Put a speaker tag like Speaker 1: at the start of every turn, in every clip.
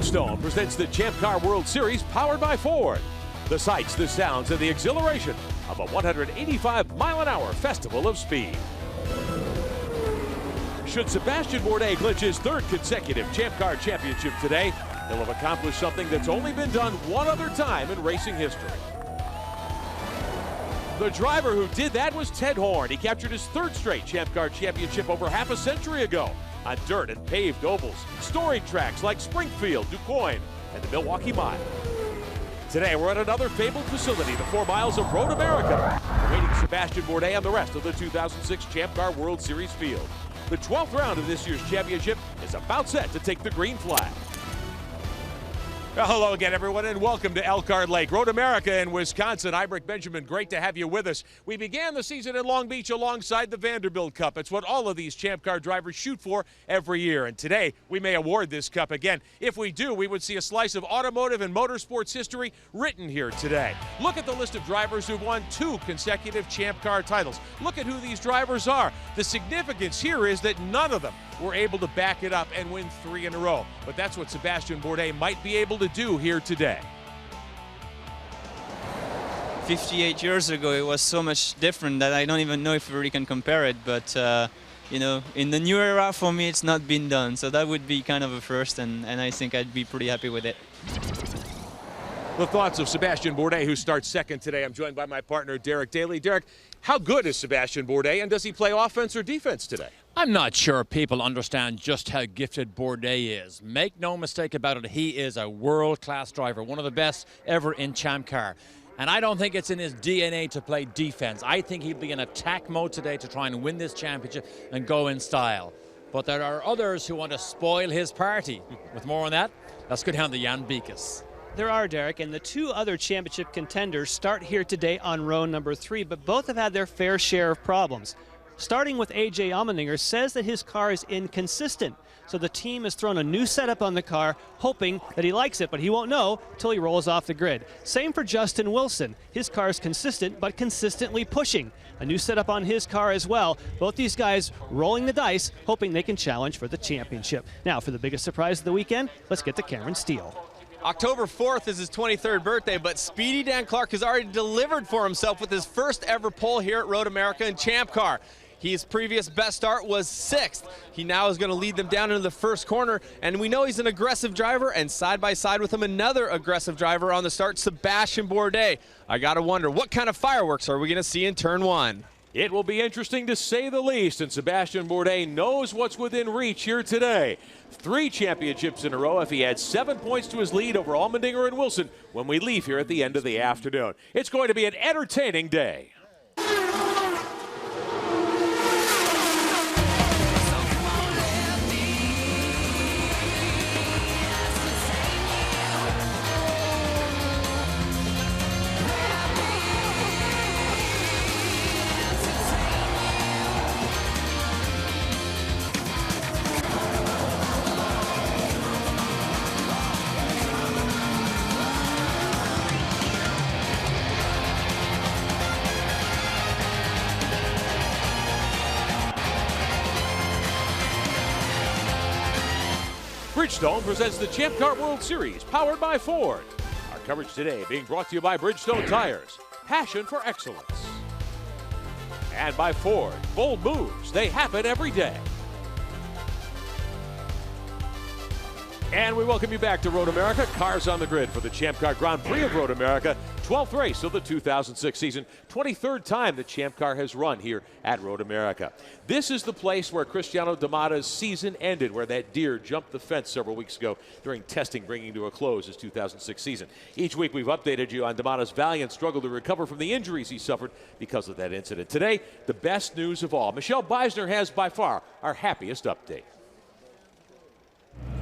Speaker 1: Bridgestone presents the Champ Car World Series powered by Ford. The sights, the sounds, and the exhilaration of a 185-mile-an-hour festival of speed. Should Sebastian Bourdais clinch his third consecutive Champ Car championship today, he'll have accomplished something that's only been done one other time in racing history. The driver who did that was Ted Horn. He captured his third straight Champ Car championship over half a century ago on dirt and paved ovals, storied tracks like Springfield, DuQuoin, and the Milwaukee Mile. Today, we're at another fabled facility, the 4 miles of Road America, awaiting Sebastian Bourdais and the rest of the 2006 Champ Car World Series field. The 12th round of this year's championship is about set to take the green flag. Well, hello again, everyone, and welcome to Elkhart Lake, Road America in Wisconsin. I'm Rick Benjamin. Great to have you with us. We began the season in Long Beach alongside the Vanderbilt Cup. It's what all of these Champ Car drivers shoot for every year, and today we may award this cup again. If we do, we would see a slice of automotive and motorsports history written here today. Look at the list of drivers who've won 2 consecutive Champ Car titles. Look at who these drivers are. The significance here is that none of them were able to back it up and win 3 in a row. But that's what Sebastian Bourdais might be able to do here today.
Speaker 2: 58 years ago, it was so much different that I don't even know if we really can compare it. But, you know, in the new era, for me, it's not been done. So that would be kind of a first, and I think I'd be pretty happy with it.
Speaker 1: The thoughts of Sebastian Bourdais, who starts second today. I'm joined by my partner, Derek Daly. Derek, how good is Sebastian Bourdais, and does he play offense or defense today?
Speaker 3: I'm not sure people understand just how gifted Bourdais is. Make no mistake about it, he is a world-class driver, one of the best ever in Champ Car. And I don't think it's in his DNA to play defense. I think he'll be in attack mode today to try and win this championship and go in style. But there are others who want to spoil his party. With more on that, let's go down to Jan Beekes.
Speaker 4: There are, Derek, and the 2 other championship contenders start here today on row number 3, but both have had their fair share of problems. Starting with A.J. Allmendinger, says that his car is inconsistent. So the team has thrown a new setup on the car, hoping that he likes it, but he won't know till he rolls off the grid. Same for Justin Wilson. His car is consistent, but consistently pushing. A new setup on his car as well. Both these guys rolling the dice, hoping they can challenge for the championship. Now, for the biggest surprise of the weekend, let's get to Cameron Steele.
Speaker 5: October 4th is his 23rd birthday, but Speedy Dan Clark has already delivered for himself with his first ever pole here at Road America in Champ Car. His previous best start was 6th. He now is going to lead them down into the first corner, and we know he's an aggressive driver, and side by side with him, another aggressive driver on the start, Sebastian Bourdais. I got to wonder, what kind of fireworks are we going to see in turn 1?
Speaker 1: It will be interesting to say the least, and Sebastian Bourdais knows what's within reach here today. 3 championships in a row if he adds 7 points to his lead over Allmendinger and Wilson when we leave here at the end of the afternoon. It's going to be an entertaining day. Bridgestone presents the Champ Car World Series, powered by Ford. Our coverage today being brought to you by Bridgestone Tires, passion for excellence. And by Ford, bold moves, they happen every day. And we welcome you back to Road America. Cars on the grid for the Champ Car Grand Prix of Road America. 12th race of the 2006 season. 23rd time the Champ Car has run here at Road America. This is the place where Cristiano D'Amata's season ended, where that deer jumped the fence several weeks ago during testing, bringing to a close his 2006 season. Each week we've updated you on D'Amata's valiant struggle to recover from the injuries he suffered because of that incident. Today, the best news of all. Michelle Beisner has by far our happiest update.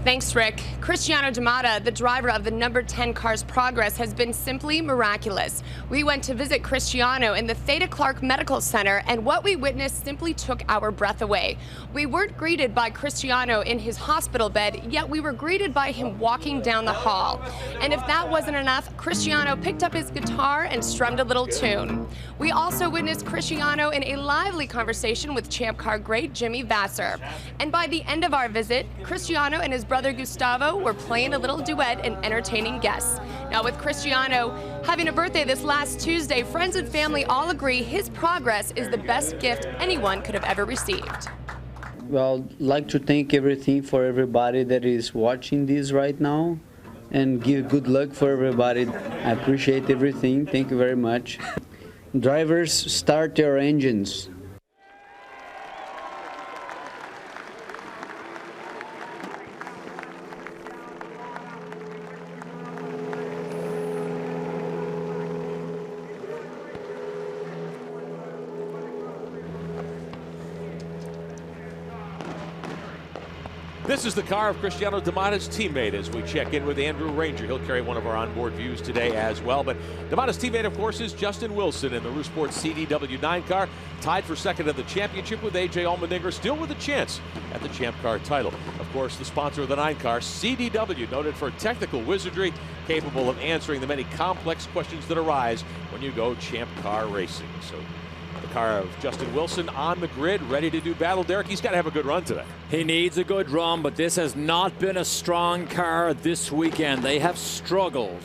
Speaker 6: Thanks, Rick. Cristiano D'Amata, the driver of the number 10 car's progress, has been simply miraculous. We went to visit Cristiano in the Theda Clark Medical Center, and what we witnessed simply took our breath away. We weren't greeted by Cristiano in his hospital bed, yet we were greeted by him walking down the hall. And if that wasn't enough, Cristiano picked up his guitar and strummed a little tune. We also witnessed Cristiano in a lively conversation with Champ Car great Jimmy Vasser. And by the end of our visit, Cristiano and his brother Gustavo were playing a little duet and entertaining guests. Now, with Cristiano having a birthday this last Tuesday, friends and family all agree his progress is the best gift anyone could have ever received.
Speaker 7: Well, I'd like to thank everything for everybody that is watching this right now and give good luck for everybody. I appreciate everything. Thank you very much. Drivers, start your engines.
Speaker 1: This is the car of Cristiano Damata's teammate as we check in with Andrew Ranger. He'll carry one of our onboard views today as well. But Damata's teammate, of course, is Justin Wilson in the Rousport CDW9 car, tied for second in the championship with A.J. Allmendinger, still with a chance at the Champ Car title. Of course, the sponsor of the 9 car, CDW, noted for technical wizardry, capable of answering the many complex questions that arise when you go Champ Car racing. So, the car of Justin Wilson on the grid, ready to do battle. Derek, he's got to have a good run today.
Speaker 3: He needs a good run, but this has not been a strong car this weekend. They have struggled.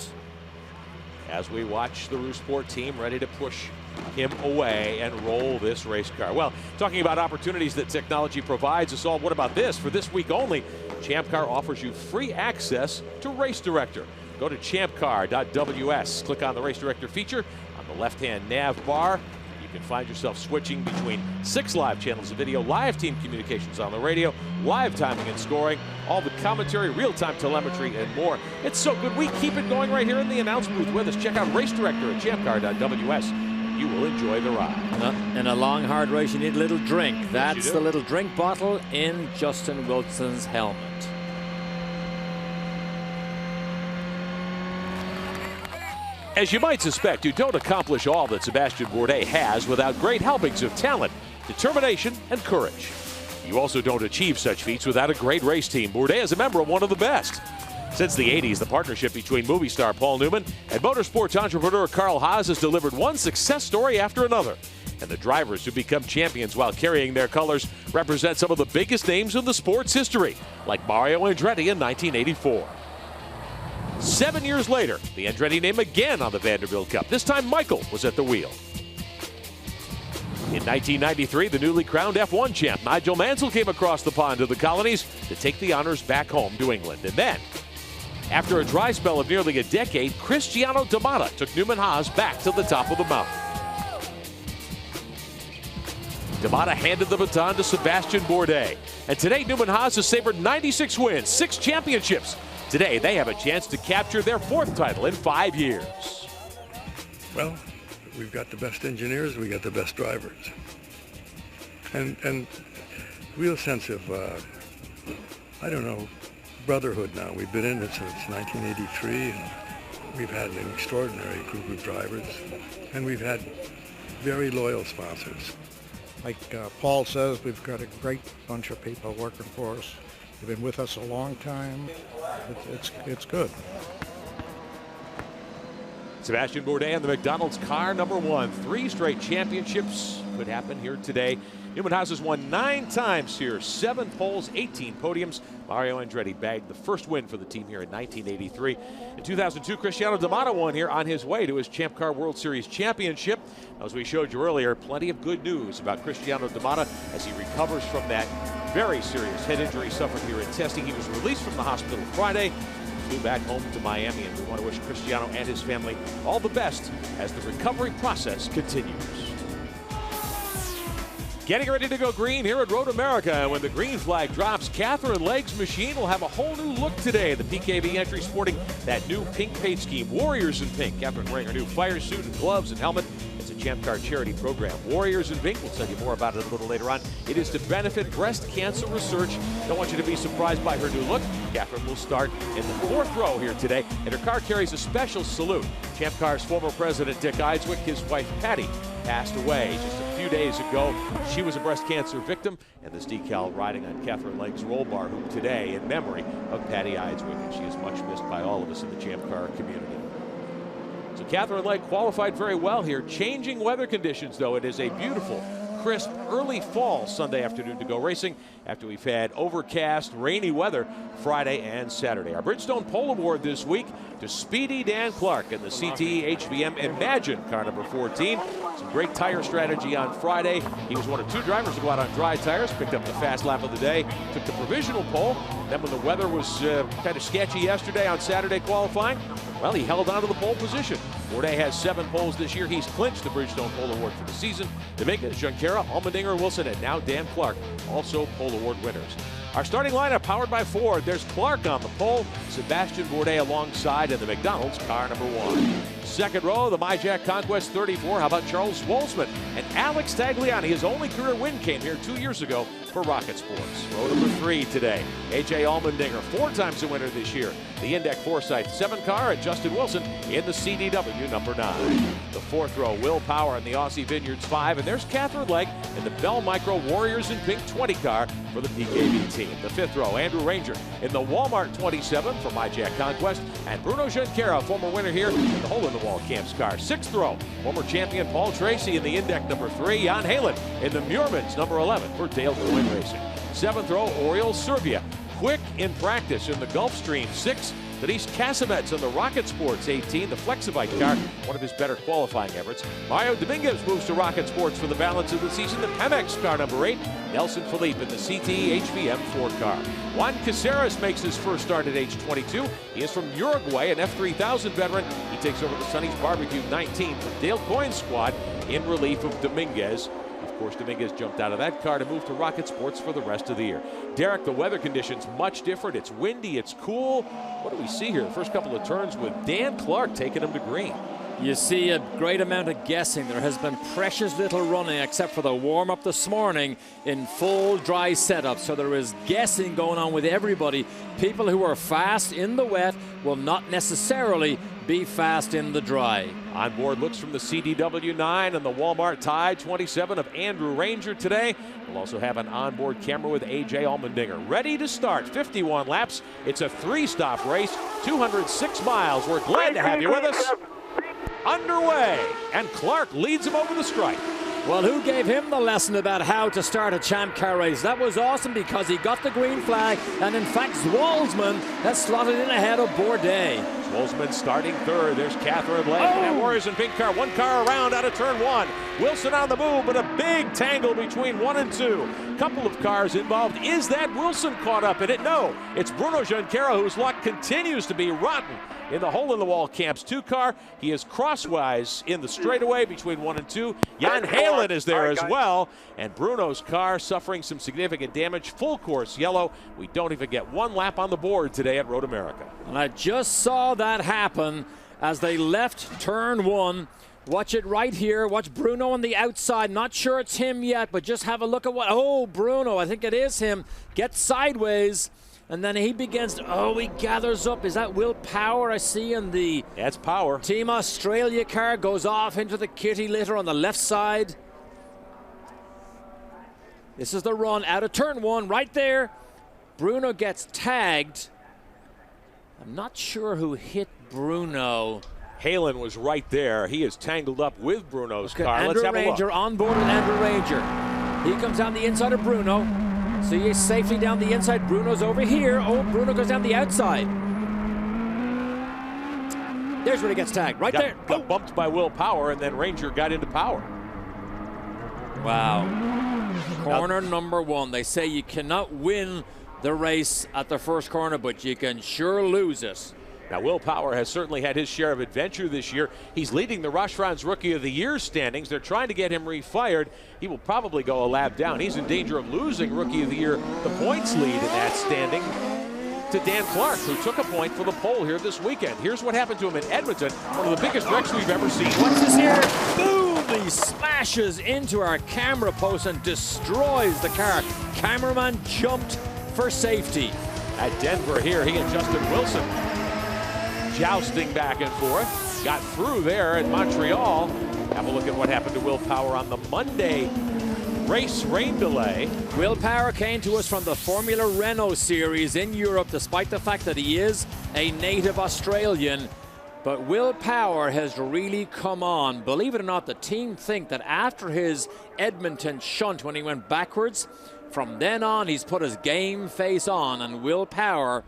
Speaker 1: As we watch the Rousport team ready to push him away and roll this race car. Well, talking about opportunities that technology provides us all, what about this? For this week only, Champ Car offers you free access to Race Director. Go to champcar.ws, click on the Race Director feature on the left-hand nav bar. You can find yourself switching between 6 live channels of video, live team communications on the radio, live timing and scoring, all the commentary, real-time telemetry, and more. It's so good. We keep it going right here in the announce booth with us. Check out Race Director at champcar.ws. You will enjoy the ride.
Speaker 3: In a long, hard race, you need a little drink.
Speaker 1: Yes,
Speaker 3: That's the little drink bottle in Justin Wilson's helmet.
Speaker 1: As you might suspect, you don't accomplish all that Sebastian Bourdais has without great helpings of talent, determination, and courage. You also don't achieve such feats without a great race team. Bourdais is a member of one of the best. Since the 80s, the partnership between movie star Paul Newman and motorsports entrepreneur Carl Haas has delivered one success story after another. And the drivers who become champions while carrying their colors represent some of the biggest names in the sport's history, like Mario Andretti in 1984. 7 years later, the Andretti name again on the Vanderbilt Cup. This time, Michael was at the wheel. In 1993, the newly crowned F1 champ Nigel Mansell came across the pond to the colonies to take the honors back home to England. And then, after a dry spell of nearly a decade, Cristiano Damata took Newman Haas back to the top of the mountain. Damata handed the baton to Sebastian Bourdais. And today, Newman Haas has savored 96 wins, 6 championships. Today, they have a chance to capture their 4th title in 5 years.
Speaker 8: Well, we've got the best engineers, we got the best drivers. And real sense of, I don't know, brotherhood now. We've been in it since 1983, and we've had an extraordinary group of drivers, and we've had very loyal sponsors.
Speaker 9: Like Paul says, we've got a great bunch of people working for us. They've been with us a long time. It's good.
Speaker 1: Sebastian Bourdais and the McDonald's car #1. 3 straight championships could happen here today. Newman Haas has won 9 times here, 7 poles, 18 podiums. Mario Andretti bagged the first win for the team here in 1983. In 2002, Cristiano Damata won here on his way to his Champ Car World Series championship. As we showed you earlier, plenty of good news about Cristiano Damata as he recovers from that very serious head injury suffered here in testing. He was released from the hospital Friday, flew back home to Miami, and we want to wish Cristiano and his family all the best as the recovery process continues. Getting ready to go green here at Road America, and when the green flag drops, Catherine Legg's machine will have a whole new look today. The PKV entry sporting that new pink paint scheme, Warriors in Pink. Catherine wearing her new fire suit and gloves and helmet. It's a Champ Car charity program. Warriors in Pink, we'll tell you more about it a little later on. It is to benefit breast cancer research. Don't want you to be surprised by her new look. Catherine will start in the 4th row here today, and her car carries a special salute. Champ Car's former president, Dick Eidswick, his wife, Patty, passed away just a few days ago. She was a breast cancer victim, and this decal riding on Catherine Legg's roll bar hoop today in memory of Patty Eidswick, and she is much missed by all of us in the Champ Car community. So Catherine Legg qualified very well here. Changing weather conditions, though. It is a beautiful, crisp early fall Sunday afternoon to go racing after we've had overcast, rainy weather Friday and Saturday. Our Bridgestone Pole Award this week to Speedy Dan Clark in the CTE HVM Imagine car number 14. Some great tire strategy on Friday. He was one of 2 drivers to go out on dry tires, picked up the fast lap of the day, took the provisional pole. Then when the weather was kind of sketchy yesterday on Saturday qualifying, well, he held on to the pole position. Bourdais has 7 poles this year. He's clinched the Bridgestone Pole Award for the season. Dominguez, Junqueira, Allmendinger, Wilson, and now Dan Clark, also Pole Award winners. Our starting lineup powered by Ford. There's Clark on the pole, Sebastian Bourdais alongside in the McDonald's car number 1. Second row, the MyJack Conquest 34. How about Charles Walsman and Alex Tagliani? His only career win came here 2 years ago for Rocket Sports. Row number 3 today. A.J. Allmendinger, 4 times the winner this year. The Index Forsyth 7 car, and Justin Wilson in the CDW number 9. The fourth row, Will Power in the Aussie Vineyards 5, and there's Catherine Legg in the Bell Micro Warriors in Pink 20 car for the PKV team. The fifth row, Andrew Ranger in the Walmart 27 for MyJack Conquest, and Bruno Junqueira, former winner here in the hole-in-the-wall Camps car. Sixth row, former champion Paul Tracy in the Index number 3, Jan Halen in the Muirmans number 11 for Dale Coyne Racing. Seventh row, Oriol Serbia, quick in practice in the Gulfstream 6. Denise Casamets in the Rocket Sports 18, the Flexibite car, one of his better qualifying efforts. Mario Dominguez moves to Rocket Sports for the balance of the season. The Pemex car number 8, Nelson Felipe in the CTE HVM 4 car. Juan Caceres makes his first start at age 22. He is from Uruguay, an F3000 veteran. He takes over the Sonny's Barbecue 19 from Dale Coyne's squad in relief of Dominguez. Of course, Dominguez jumped out of that car to move to Rocket Sports for the rest of the year. Derek, the weather conditions much different. It's windy, it's cool. What do we see here? The first couple of turns with Dan Clark taking him to green.
Speaker 3: You see a great amount of guessing. There has been precious little running except for the warm-up this morning in full dry setup. So there is guessing going on with everybody. People who are fast in the wet will not necessarily be fast in the dry.
Speaker 1: On board looks from the CDW 9 and the Walmart Tide 27 of Andrew Ranger today. We'll also have an onboard camera with A.J. Allmendinger. Ready to start, 51 laps. It's a 3-stop race, 206 miles. We're glad to have you with us. Underway, and Clark leads him over the stripe.
Speaker 3: Well, who gave him the lesson about how to start a Champ Car race? That was awesome because he got the green flag, and in fact, Walsman has slotted in ahead of Bourdais.
Speaker 1: Walsman starting third. There's Catherine Legg. That Warriors in pink car. 1 car around out of turn 1. Wilson on the move, but a big tangle between 1 and 2. Couple of cars involved. Is that Wilson caught up in it? No. It's Bruno Junqueira, whose luck continues to be rotten in the hole-in-the-wall Camps 2 car. He is crosswise in the straightaway between 1 and 2. Jan Halen is there as well. And Bruno's car suffering some significant damage. Full course yellow. We don't even get 1 lap on the board today at Road America.
Speaker 3: And I just saw that happen as they left turn 1. Watch it right here. Watch Bruno on the outside. Not sure it's him yet, but just have a look at what... Oh, Bruno, I think it is him. Gets sideways. And then he begins, he gathers up. Is that Will Power I see in the...
Speaker 1: That's Power.
Speaker 3: Team Australia car, goes off into the kitty litter on the left side. This is the run out of turn 1 right there. Bruno gets tagged. I'm not sure who hit Bruno.
Speaker 1: Halen was right there. He is tangled up with Bruno's car.
Speaker 3: Andrew
Speaker 1: Let's have
Speaker 3: Ranger
Speaker 1: a look.
Speaker 3: on board with Andrew Ranger. He comes down the inside of Bruno. So he's safely down the inside. Bruno's over here. Oh, Bruno goes down the outside. There's where he gets tagged. Right there.
Speaker 1: Got bumped by Will Power, and then Ranger got into Power.
Speaker 3: Wow. Corner number 1. They say you cannot win the race at the first corner, but you can sure lose it.
Speaker 1: Now, Will Power has certainly had his share of adventure this year. He's leading the Rocheron's Rookie of the Year standings. They're trying to get him refired. He will probably go a lap down. He's in danger of losing Rookie of the Year, the points lead in that standing, to Dan Clark, who took a point for the pole here this weekend. Here's what happened to him in Edmonton, one of the biggest wrecks we've ever seen.
Speaker 3: What's this here? Boom! He smashes into our camera post and destroys the car. Cameraman jumped for safety.
Speaker 1: At Denver here, he and Justin Wilson jousting back and forth. Got through there in Montreal. Have a look at what happened to Will Power on the Monday race rain delay.
Speaker 3: Will Power came to us from the Formula Renault series in Europe, despite the fact that he is a native Australian. But Will Power has really come on. Believe it or not, the team think that after his Edmonton shunt when he went backwards, from then on he's put his game face on, and Will Power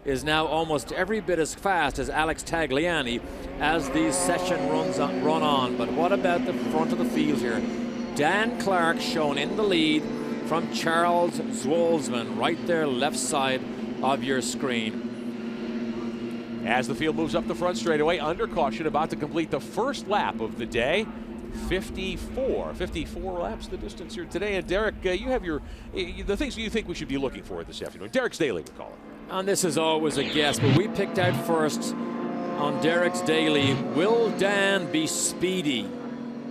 Speaker 3: is now almost every bit as fast as Alex Tagliani as these session run on. But what about the front of the field here? Dan Clark shown in the lead from Charles Zwolsman, right there left side of your screen.
Speaker 1: As the field moves up the front straightaway, under caution, about to complete the first lap of the day. 54 laps the distance here today. And Derek, you have the things you think we should be looking for this afternoon. Derek's Daily, we call it.
Speaker 3: And this is always a guess, but we picked out first on Derek's Daily, will Dan be speedy?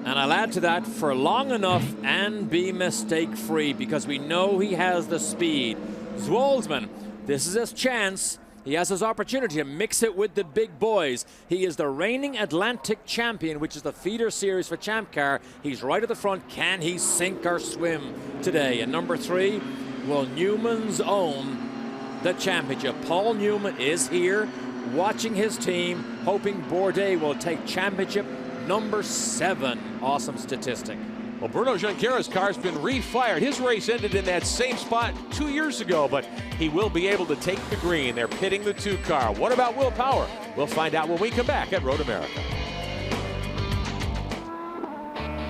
Speaker 3: And I'll add to that, for long enough and be mistake-free, because we know he has the speed. Zwolsman, this is his chance. He has his opportunity to mix it with the big boys. He is the reigning Atlantic champion, which is the feeder series for Champ Car. He's right at the front. Can he sink or swim today? And number 3, will Newman's own the championship? Paul Newman is here, watching his team, hoping Bourdais will take championship number 7. Awesome statistic.
Speaker 1: Well, Bruno Junqueira's car's been refired. His race ended in that same spot 2 years ago, but he will be able to take the green. They're pitting the 2 car. What about Will Power? We'll find out when we come back at Road America.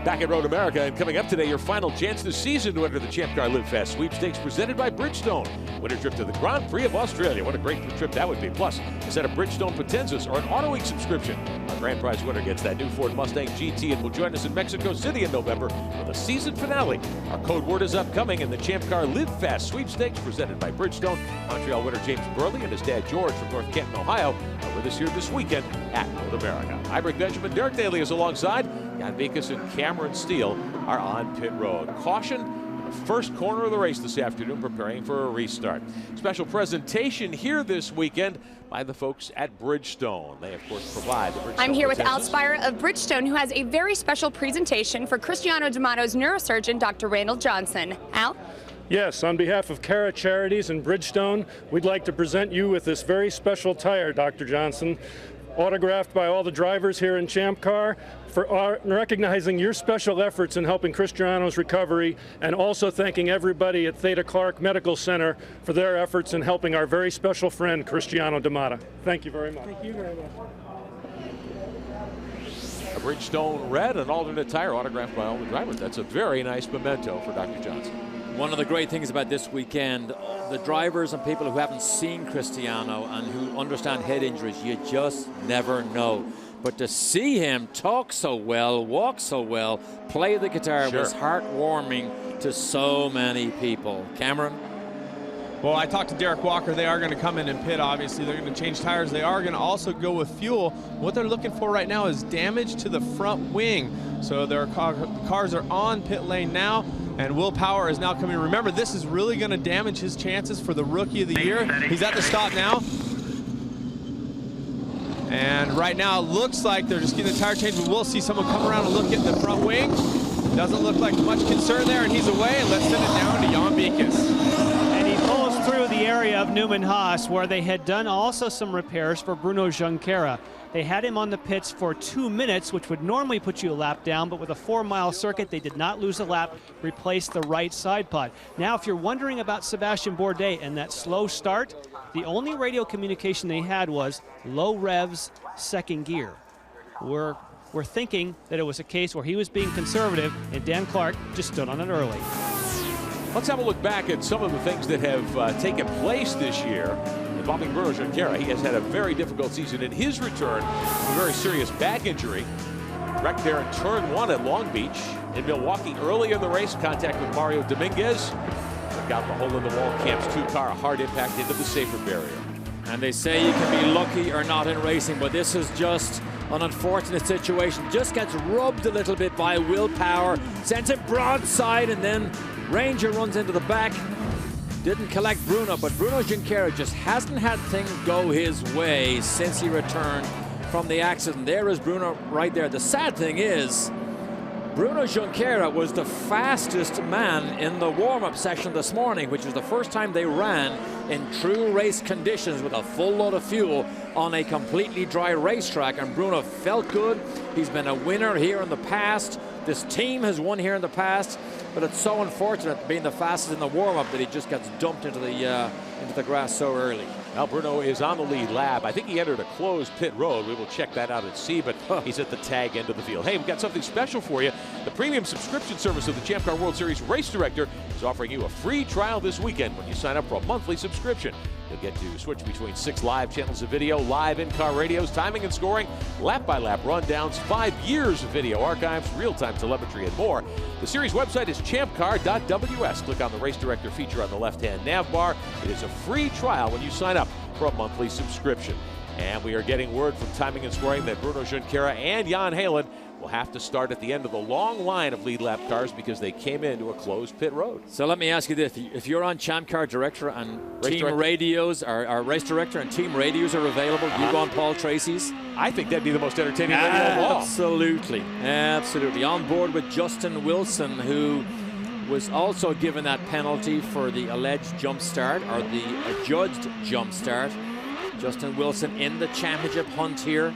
Speaker 1: Back at Road America, and coming up today, your final chance this season to enter the Champ Car Live Fast sweepstakes presented by Bridgestone. Win a trip to the Grand Prix of Australia. What a great trip that would be. Plus, a set of Bridgestone Potenzas or an Auto Week subscription. Our grand prize winner gets that new Ford Mustang GT and will join us in Mexico City in November for the season finale. Our code word is upcoming in the Champ Car Live Fast sweepstakes presented by Bridgestone. Montreal winner James Burley and his dad George from North Canton, Ohio, are with us here this weekend at Road America. I'm Rick Benjamin. Derek Daly is alongside. Jan Vikas and Cameron Steele are on pit road. Caution in the first corner of the race this afternoon, preparing for a restart. Special presentation here this weekend by the folks at Bridgestone. They, of course, provide the Bridgestone.
Speaker 6: I'm here with Al
Speaker 1: Potenzas.
Speaker 6: Spire of Bridgestone, who has a very special presentation for Cristiano D'Amato's neurosurgeon, Dr. Randall Johnson. Al?
Speaker 10: Yes, on behalf of Cara Charities and Bridgestone, we'd like to present you with this very special tire, Dr. Johnson, autographed by all the drivers here in Champ Car, for recognizing your special efforts in helping Cristiano's recovery, and also thanking everybody at Theta Clark Medical Center for their efforts in helping our very special friend, Cristiano D'Amato. Thank you very much. Thank you very much.
Speaker 1: A Bridgestone red, an alternate tire autographed by all the drivers. That's a very nice memento for Dr. Johnson.
Speaker 3: One of the great things about this weekend, the drivers and people who haven't seen Cristiano and who understand head injuries, you just never know. But to see him talk so well, walk so well, play the guitar was heartwarming to so many people. Cameron?
Speaker 5: Well, I talked to Derek Walker. They are going to come in and pit, obviously. They're going to change tires. They are going to also go with fuel. What they're looking for right now is damage to the front wing. So their cars are on pit lane now, and Will Power is now coming. Remember, this is really going to damage his chances for the Rookie of the Year. He's at the stop now. And right now, it looks like they're just getting the tire change. We will see someone come around and look at the front wing. Doesn't look like much concern there, and he's away. And let's send it down to Jan Vikas.
Speaker 4: And he pulls through the area of Newman Haas, where they had done also some repairs for Bruno Junqueira. They had him on the pits for 2 minutes, which would normally put you a lap down, but with a 4-mile circuit, they did not lose a lap, replaced the right side pod. Now, if you're wondering about Sebastian Bourdais and that slow start, the only radio communication they had was low revs, second gear. We're thinking that it was a case where he was being conservative, and Dan Clark just stood on it early.
Speaker 1: Let's have a look back at some of the things that have taken place this year involving Bruno Junqueira. He has had a very difficult season in his return, a very serious back injury. Wrecked there in turn 1 at Long Beach. In Milwaukee early in the race, contact with Mario Dominguez. Took out the hole-in-the-wall Camp's 2 car, a hard impact into the safer barrier.
Speaker 3: And they say you can be lucky or not in racing, but this is just an unfortunate situation. Just gets rubbed a little bit by Will Power, sends it broadside, and then Ranger runs into the back. Didn't collect Bruno, but Bruno Junqueira just hasn't had things go his way since he returned from the accident. There is Bruno right there. The sad thing is, Bruno Junqueira was the fastest man in the warm-up session this morning, which was the first time they ran in true race conditions with a full load of fuel on a completely dry racetrack. And Bruno felt good. He's been a winner here in the past. This team has won here in the past, but it's so unfortunate being the fastest in the warm-up that he just gets dumped into the grass so early.
Speaker 1: Now Bruno is on the lead lap. I think he entered a closed pit road. We will check that out and see, but he's at the tag end of the field. Hey, we've got something special for you. The premium subscription service of the Champ Car World Series Race Director is offering you a free trial this weekend when you sign up for a monthly subscription. You'll get to switch between 6 live channels of video, live in-car radios, timing and scoring, lap-by-lap rundowns, 5 years of video archives, real-time telemetry, and more. The series website is champcar.ws. Click on the Race Director feature on the left-hand nav bar. It is a free trial when you sign up for a monthly subscription. And we are getting word from timing and scoring that Bruno Junqueira and Jan Heylen will have to start at the end of the long line of lead lap cars because they came into a closed pit road.
Speaker 3: So let me ask you this. If you're on Champ Car Director and team radios, our race director and team radios are available, you go on Paul Tracy's?
Speaker 1: I think that'd be the most entertaining radio of all.
Speaker 3: Absolutely. Absolutely. On board with Justin Wilson, who was also given that penalty for the alleged jump start, or the adjudged jump start. Justin Wilson in the championship hunt here.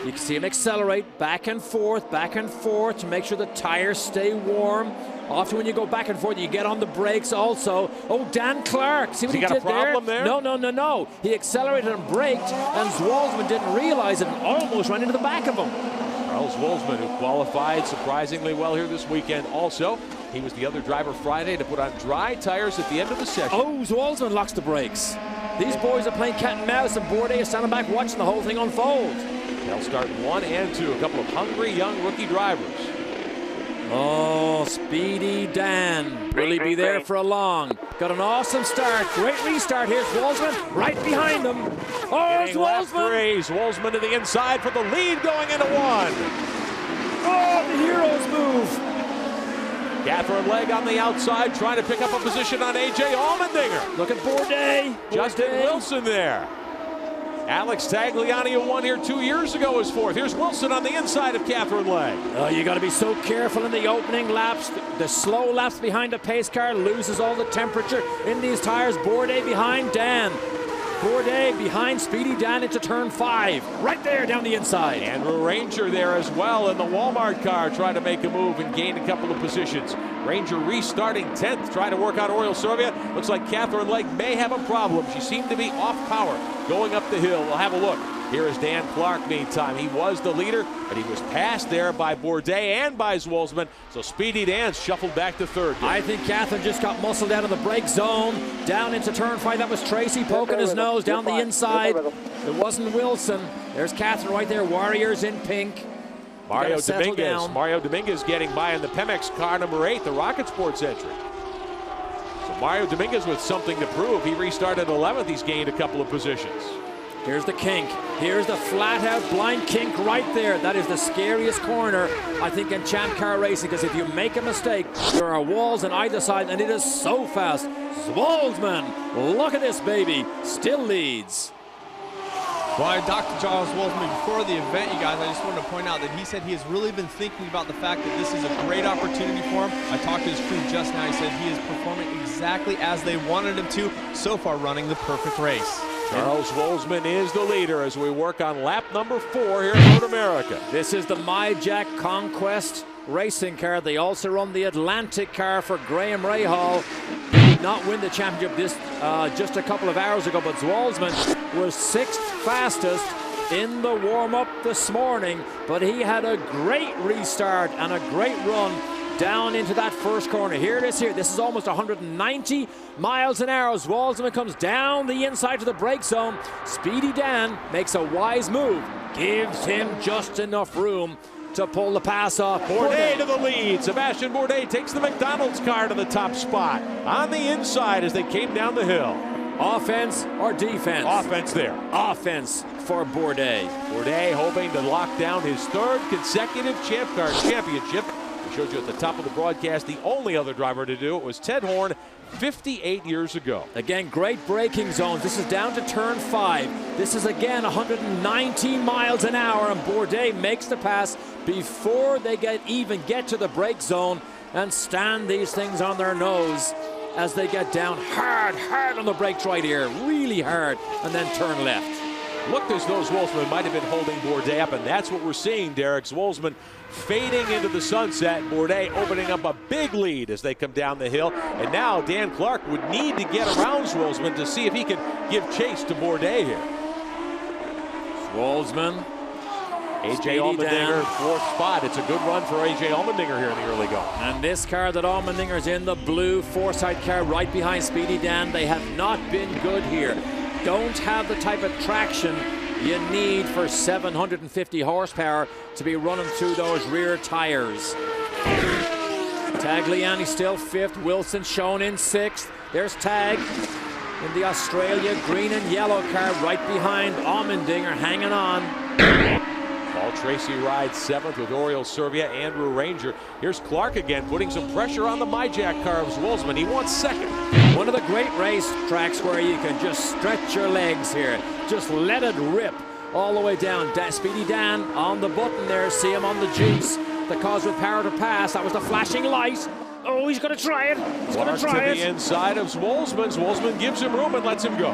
Speaker 3: You can see him accelerate back and forth to make sure the tires stay warm. Often when you go back and forth, you get on the brakes also. Oh, Dan Clark, see what he did there?
Speaker 1: Got a problem there?
Speaker 3: No. He accelerated and braked, and Zwolsman didn't realize it and almost ran into the back of him.
Speaker 1: Charles Zwolsman, who qualified surprisingly well here this weekend also. He was the other driver Friday to put on dry tires at the end of the session.
Speaker 3: Oh, Zwolsman locks the brakes. These boys are playing cat and mouse, and Bourdais is standing back watching the whole thing unfold.
Speaker 1: They'll start 1 and 2, a couple of hungry young rookie drivers.
Speaker 3: Oh, Speedy Dan. Will he be there for a long? Got an awesome start. Great restart. Here's Zwolsman right behind him. Oh, Zwolsman.
Speaker 1: Zwolsman to the inside for the lead going into 1.
Speaker 3: Oh, the hero's move.
Speaker 1: Catherine Legg on the outside trying to pick up a position on A.J. Allmendinger.
Speaker 3: Look at Bourdais.
Speaker 1: Justin Wilson there. Alex Tagliani, who won here 2 years ago, is 4th. Here's Wilson on the inside of Catherine Legg.
Speaker 3: Oh, you got to be so careful in the opening laps. The slow laps behind a pace car loses all the temperature in these tires. Bourdais behind Dan. Bourdais behind Speedy Dan into turn 5. Right there down the inside.
Speaker 1: Andrew Ranger there as well in the Walmart car trying to make a move and gain a couple of positions. Ranger restarting 10th, trying to work on Oil Soviet. Looks like Catherine Legg may have a problem. She seemed to be off power going up the hill. We'll have a look. Here is Dan Clark meantime. He was the leader, but he was passed there by Bourdais and by Zwolsman. So Speedy Dan shuffled back to 3rd.
Speaker 3: I think Catherine just got muscled out of the brake zone. Down into turn 5. That was Tracy poking his nose down the inside. It wasn't Wilson. There's Catherine right there. Warriors in pink.
Speaker 1: Mario Dominguez getting by in the Pemex car number 8, the Rocket Sports entry. So Mario Dominguez with something to prove. He restarted 11th. He's gained a couple of positions.
Speaker 3: Here's the kink. Here's the flat-out blind kink right there. That is the scariest corner, I think, in Champ Car racing, because if you make a mistake, there are walls on either side, and it is so fast. Zwolsman, look at this baby, still leads.
Speaker 5: Well, Dr. Charles Zwolsman, before the event, you guys, I just wanted to point out that he said he has really been thinking about the fact that this is a great opportunity for him. I talked to his crew just now. He said he is performing exactly as they wanted him to, so far running the perfect race.
Speaker 1: Charles Zwolsman is the leader as we work on lap number 4 here at Road America.
Speaker 3: This is the MyJack Conquest racing car. They also run the Atlantic car for Graham Rahal. He did not win the championship just a couple of hours ago, but Zwolsman was 6th fastest in the warm-up this morning, but he had a great restart and a great run down into that first corner. Here it is here. This is almost 190 miles an hour. Zwolsman comes down the inside to the brake zone. Speedy Dan makes a wise move. Gives him just enough room to pull the pass off.
Speaker 1: Bourdais to the lead. Sebastian Bourdais takes the McDonald's car to the top spot. On the inside as they came down the hill.
Speaker 3: Offense or defense?
Speaker 1: Offense there.
Speaker 3: Offense for Bourdais.
Speaker 1: Bourdais hoping to lock down his 3rd consecutive Champ Car championship. We showed you at the top of the broadcast the only other driver to do it was Ted Horn 58 years ago.
Speaker 3: Again, great braking zones. This is down to turn 5. This is again 119 miles an hour, and Bourdais makes the pass before they even get to the brake zone and stand these things on their nose as they get down hard on the brakes right here, really hard, and then turn left.
Speaker 1: Looked as though Zwolsman might have been holding Bourdais up, and that's what we're seeing, Derek. Zwolsman fading into the sunset, Bourdais opening up a big lead as they come down the hill. And now Dan Clark would need to get around Zwolsman to see if he can give chase to Bourdais here.
Speaker 3: Zwolsman.
Speaker 1: A.J. Allmendinger, 4th spot. It's a good run for A.J. Allmendinger here in the early going.
Speaker 3: And this car that Allmendinger's in, the blue Forsythe car right behind Speedy Dan, they have not been good here. Don't have the type of traction you need for 750 horsepower to be running through those rear tires. Tagliani still 5th, Wilson shown in 6th. There's Tag in the Australia green and yellow car right behind Allmendinger, hanging on.
Speaker 1: Paul Tracy rides 7th with Oriol Servia, Andrew Ranger. Here's Clark again, putting some pressure on the MyJack car of Zwolsman. He wants 2nd.
Speaker 3: One of the great race tracks where you can just stretch your legs here. Just let it rip all the way down. Speedy Dan on the button there. See him on the juice. The cause with power to pass. That was the flashing light. Oh, he's going to try it. He's going to try it.
Speaker 1: To the inside of Zwolsman. Zwolsman gives him room and lets him go.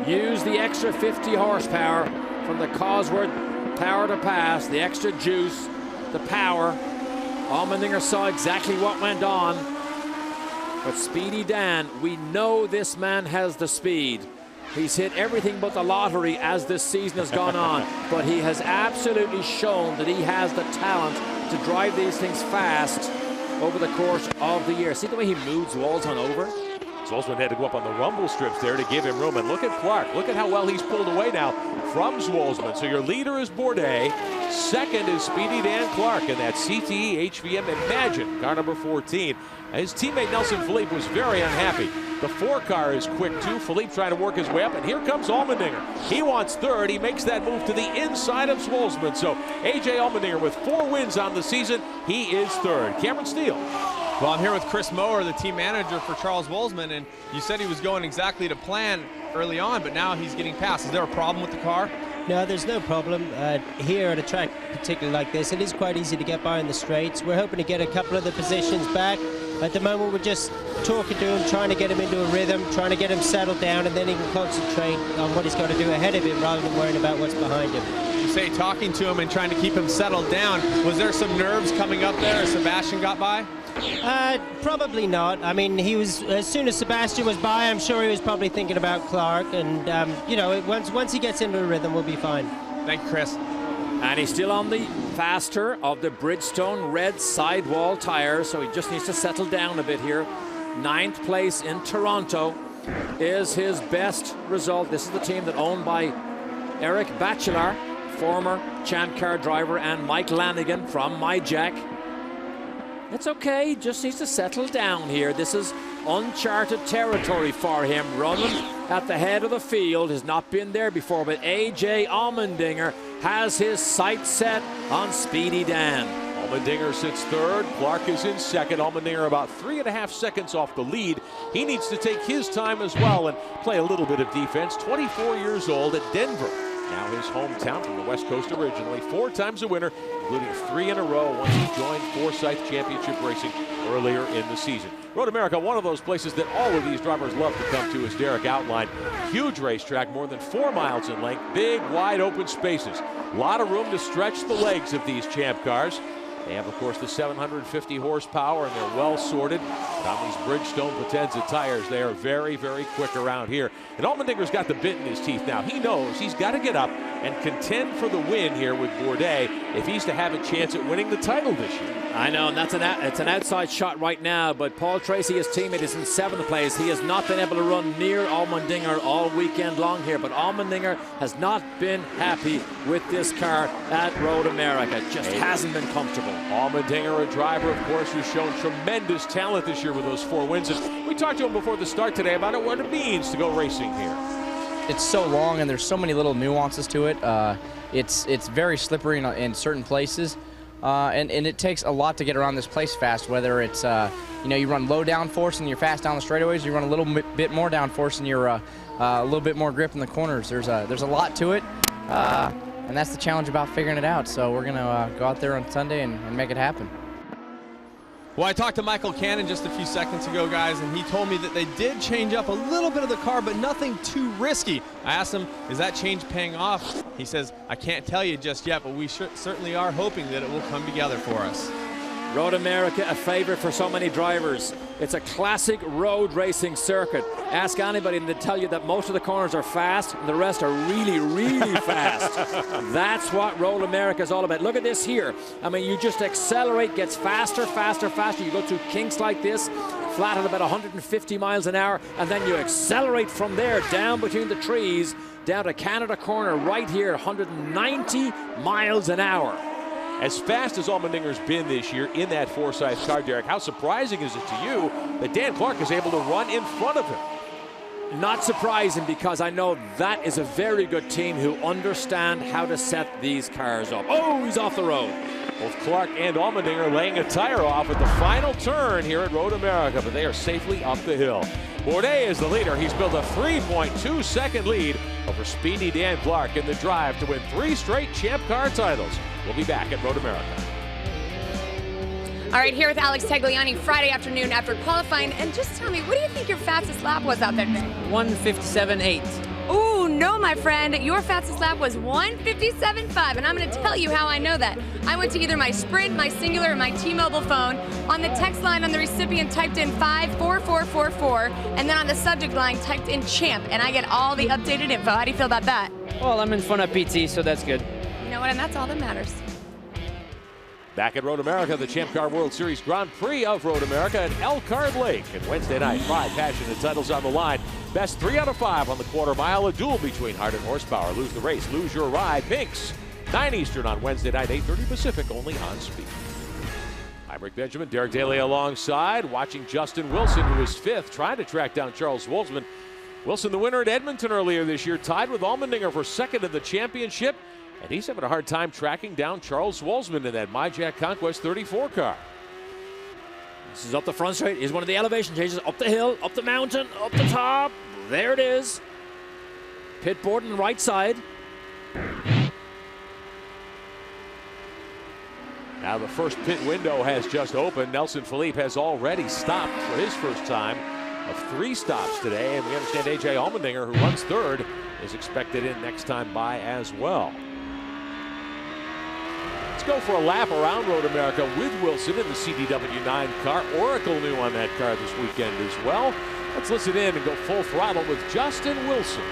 Speaker 3: Use the extra 50 horsepower from the Cosworth power to pass, the extra juice, the power. Allmendinger saw exactly what went on. But Speedy Dan, we know this man has the speed. He's hit everything but the lottery as this season has gone on. But he has absolutely shown that he has the talent to drive these things fast over the course of the year. See the way he moves Zwolsman over?
Speaker 1: Zwolsman had to go up on the rumble strips there to give him room. And look at Clark. Look at how well he's pulled away now from Zwolsman. So your leader is Bourdais. 2nd is Speedy Dan Clark in that CTE HVM Imagine, car number 14. His teammate Nelson Philippe was very unhappy. The 4 car is quick too. Philippe trying to work his way up, and here comes Allmendinger. He wants 3rd. He makes that move to the inside of Zwolsman. So A.J. Allmendinger with 4 wins on the season. He is 3rd. Cameron Steele.
Speaker 5: Well, I'm here with Chris Mower, the team manager for Charles Zwolsman, and you said he was going exactly to plan early on, but now he's getting past. Is there a problem with the car?
Speaker 11: No, there's no problem. Here at a track particularly like this, it is quite easy to get by in the straights. We're hoping to get a couple of the positions back. At the moment, we're just talking to him, trying to get him into a rhythm, trying to get him settled down, and then he can concentrate on what he's got to do ahead of him rather than worrying about what's behind him.
Speaker 5: You say talking to him and trying to keep him settled down. Was there some nerves coming up there as Sebastian got by?
Speaker 11: Probably not. I mean, he was, as soon as Sebastian was by, I'm sure he was probably thinking about Clark, and you know, once he gets into a rhythm, we'll be fine.
Speaker 5: Thank you, Chris.
Speaker 3: And he's still on the faster of the Bridgestone red sidewall tires, so he just needs to settle down a bit here. 9th place in Toronto is his best result. This is the team that owned by Eric Bachelor, former Champ Car driver, and Mike Lanigan from MyJack. It's okay, just needs to settle down here. This is uncharted territory for him. Running at the head of the field, has not been there before, but A.J. Allmendinger has his sights set on Speedy Dan.
Speaker 1: Allmendinger sits 3rd. Clark is in 2nd. Allmendinger about 3.5 seconds off the lead. He needs to take his time as well and play a little bit of defense. 24 years old at Denver. Now his hometown from the West Coast originally. 4 times a winner, including 3 in a row once he joined Forsythe Championship Racing earlier in the season. Road America, one of those places that all of these drivers love to come to, as Derek outlined. Huge racetrack, more than 4 miles in length, big, wide open spaces. A lot of room to stretch the legs of these Champ cars. They have, of course, the 750 horsepower, and they're well sorted. And on these Bridgestone Potenza tires, they are very, very quick around here. And Allmendinger's got the bit in his teeth now. He knows he's got to get up and contend for the win here with Bourdais if he's to have a chance at winning the title this year.
Speaker 3: I know, and it's an outside shot right now, but Paul Tracy, his teammate, is in 7th place. He has not been able to run near Allmendinger all weekend long here, but Allmendinger has not been happy with this car at Road America. Just hasn't been comfortable.
Speaker 1: Allmendinger, a driver, of course, who's shown tremendous talent this year with those 4 wins. And we talked to him before the start today about what it means to go racing here.
Speaker 12: It's so long, and there's so many little nuances to it. It's very slippery in certain places. and it takes a lot to get around this place fast, whether it's, you know, you run low downforce and you're fast down the straightaways, you run a little bit more downforce and you're a little bit more grip in the corners. There's a lot to it, and that's the challenge about figuring it out. So we're going to go out there on Sunday and make it happen.
Speaker 5: Well, I talked to Michael Cannon just a few seconds ago, guys, and he told me that they did change up a little bit of the car, but nothing too risky. I asked him, is that change paying off? He says, I can't tell you just yet, but we certainly are hoping that it will come together for us.
Speaker 3: Road America, a favorite for so many drivers. It's a classic road racing circuit. Ask anybody and they'll tell you that most of the corners are fast and the rest are really, really fast. That's what Road America is all about. Look at this here. I mean, you just accelerate, gets faster, faster, faster. You go through kinks like this, flat at about 150 miles an hour, and then you accelerate from there down between the trees, down to Canada Corner right here, 190 miles an hour.
Speaker 1: As fast as Allmendinger's been this year in that Forsyth car, Derek, how surprising is it to you that Dan Clark is able to run in front of him?
Speaker 3: Not surprising, because I know that is a very good team who understand how to set these cars up. Oh, he's off the road.
Speaker 1: Both Clark and Allmendinger laying a tire off at the final turn here at Road America, but they are safely up the hill. Bourdais is the leader. He's built a 3.2-second lead over Speedy Dan Clark in the drive to win 3 straight Champ Car titles. We'll be back at Road America.
Speaker 6: All right, here with Alex Tagliani Friday afternoon after qualifying. And just tell me, what do you think your fastest lap was out there today?
Speaker 12: 1:57.8.
Speaker 6: Ooh, no, my friend. Your fastest lap was 1:57.5, and I'm going to tell you how I know that. I went to either my Sprint, my Singular, or my T-Mobile phone. On the text line on the recipient, typed in 54444, and then on the subject line, typed in champ, and I get all the updated info. How do you feel about that?
Speaker 12: Well, I'm in front of PT, so that's good.
Speaker 6: You know what, and that's all that matters.
Speaker 1: Back at Road America, the Champ Car World Series Grand Prix of Road America at Elkhart Lake. And Wednesday night, 5 passionate titles on the line. Best 3 out of 5 on the quarter mile. A duel between Hart and Horsepower. Lose the race, lose your ride. Pinks, 9 Eastern on Wednesday night, 8:30 Pacific, only on Speed. I'm Rick Benjamin, Derek Daly alongside, watching Justin Wilson, who is 5th, trying to track down Charles Wolzman. Wilson, the winner at Edmonton earlier this year, tied with Allmendinger for 2nd in the championship. And he's having a hard time tracking down Charles Wolzman in that MyJack Conquest 34 car.
Speaker 3: This is up the front straight. Here's one of the elevation changes. Up the hill, up the mountain, up the top. There it is. Pit board on the right side.
Speaker 1: Now the first pit window has just opened. Nelson Philippe has already stopped for his first time of 3 stops today. And we understand A.J. Allmendinger, who runs 3rd, is expected in next time by as well. Let's go for a lap around Road America with Wilson in the CDW9 car. Oracle new on that car this weekend as well. Let's listen in and go full throttle with Justin Wilson.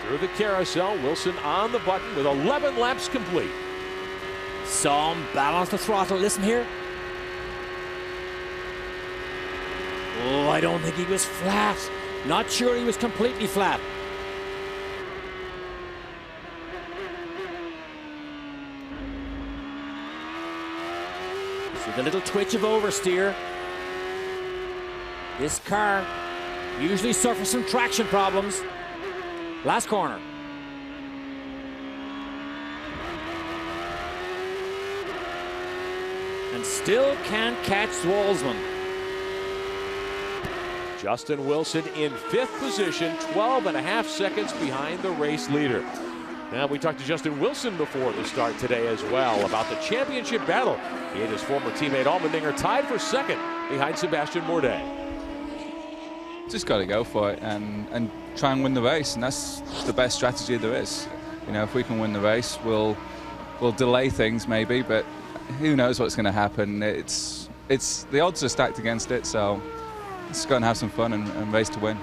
Speaker 1: Through the carousel, Wilson on the button with 11 laps complete.
Speaker 3: Saw him balance the throttle. Listen here. Oh, I don't think he was flat. Not sure he was completely flat. See the little twitch of oversteer. This car usually suffers some traction problems. Last corner. And still can't catch Wolzman.
Speaker 1: Justin Wilson in 5th position, 12.5 seconds behind the race leader. Now, we talked to Justin Wilson before the start today as well about the championship battle. He and his former teammate Allmendinger tied for 2nd behind Sebastian Bourdais.
Speaker 13: Just got to go for it and try and win the race, and that's the best strategy there is. You know, if we can win the race, we'll delay things maybe, but who knows what's going to happen. It's the odds are stacked against it, so let's go and have some fun and race to win.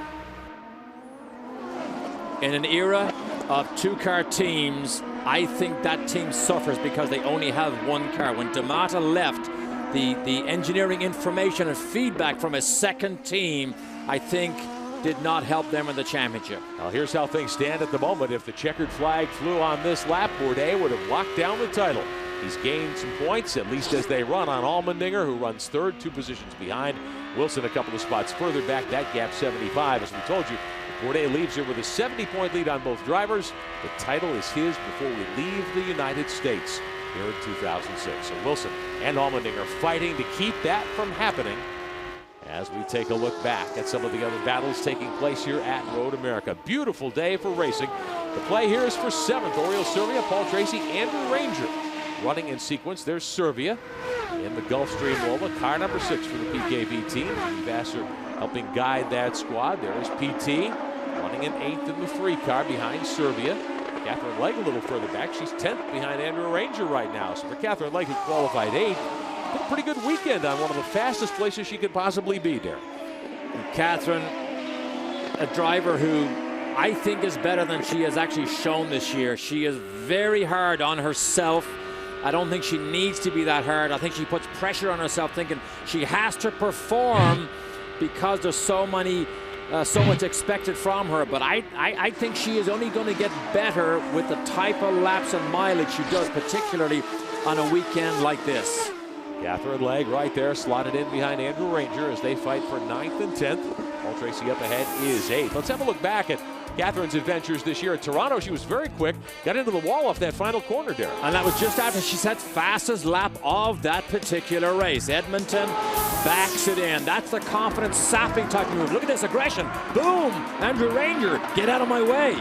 Speaker 3: In an era of two-car teams, I think that team suffers because they only have one car. When D'Amata left, the engineering information and feedback from a second team, I think, did not help them in the championship.
Speaker 1: Well, here's how things stand at the moment. If the checkered flag flew on this lap, Bourdais would have locked down the title. He's gained some points, at least as they run on Allmendinger, who runs third, 2 positions behind. Wilson a couple of spots further back. That gap 75. As we told you, Bourdais leaves here with a 70-point lead on both drivers. The title is his before we leave the United States here in 2006. So Wilson and Allmendinger fighting to keep that from happening as we take a look back at some of the other battles taking place here at Road America. Beautiful day for racing. The play here is for 7th. Oriol Servia, Paul Tracy, Andrew Ranger. Running in sequence, there's Servia in the Gulfstream Lola, car number 6 for the PKV team. Vassar helping guide that squad. There's PT running in 8th in the 3 car behind Servia. Catherine Legg a little further back. She's 10th behind Andrew Ranger right now. So for Catherine Legg, who qualified 8th, a pretty good weekend on one of the fastest places she could possibly be there.
Speaker 3: Catherine, a driver who I think is better than she has actually shown this year. She is very hard on herself. I don't think she needs to be that hard. I think she puts pressure on herself, thinking she has to perform because there's so much expected from her. But I think she is only going to get better with the type of laps and mileage she does, particularly on a weekend like this.
Speaker 1: Catherine Legg right there, slotted in behind Andrew Ranger as they fight for 9th and 10th. Paul Tracy up ahead is 8th. Let's have a look back at Catherine's adventures this year at Toronto. She was very quick, got into the wall off that final corner there.
Speaker 3: And that was just after she set fastest lap of that particular race. Edmonton backs it in. That's the confidence sapping type move. Look at this aggression. Boom! Andrew Ranger, get out of my way.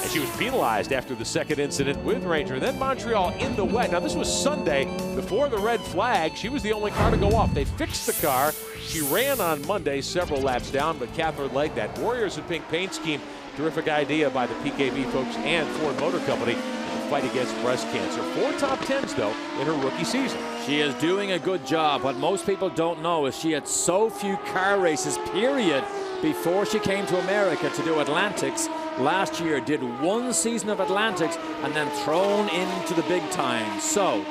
Speaker 1: And she was penalized after the second incident with Ranger. Then Montreal in the wet. Now this was Sunday before the red flag. She was the only car to go off. They fixed the car. She ran on Monday several laps down, but Catherine Legg, that Warriors in Pink paint scheme, terrific idea by the PKV folks and Ford Motor Company in the fight against breast cancer. 4 top 10s though in her rookie season.
Speaker 3: She is doing a good job. What most people don't know is she had so few car races, period, before she came to America to do Atlantics. Last year did 1 season of Atlantics and then thrown into the big time. So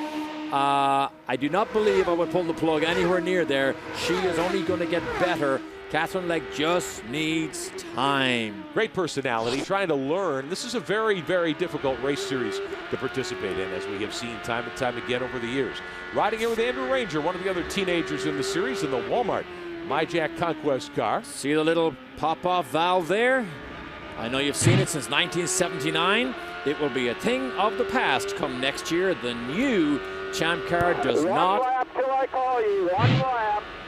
Speaker 3: I do not believe I would pull the plug anywhere near there. She is only going to get better. Catherine Legg just needs time.
Speaker 1: Great personality, trying to learn. This is a very, very difficult race series to participate in, as we have seen time and time again over the years. Riding here with Andrew Ranger, one of the other teenagers in the series, in the Walmart MyJack Conquest car.
Speaker 3: See the little pop-off valve there? I know you've seen it since 1979. It will be a thing of the past come next year. The new Champ car does not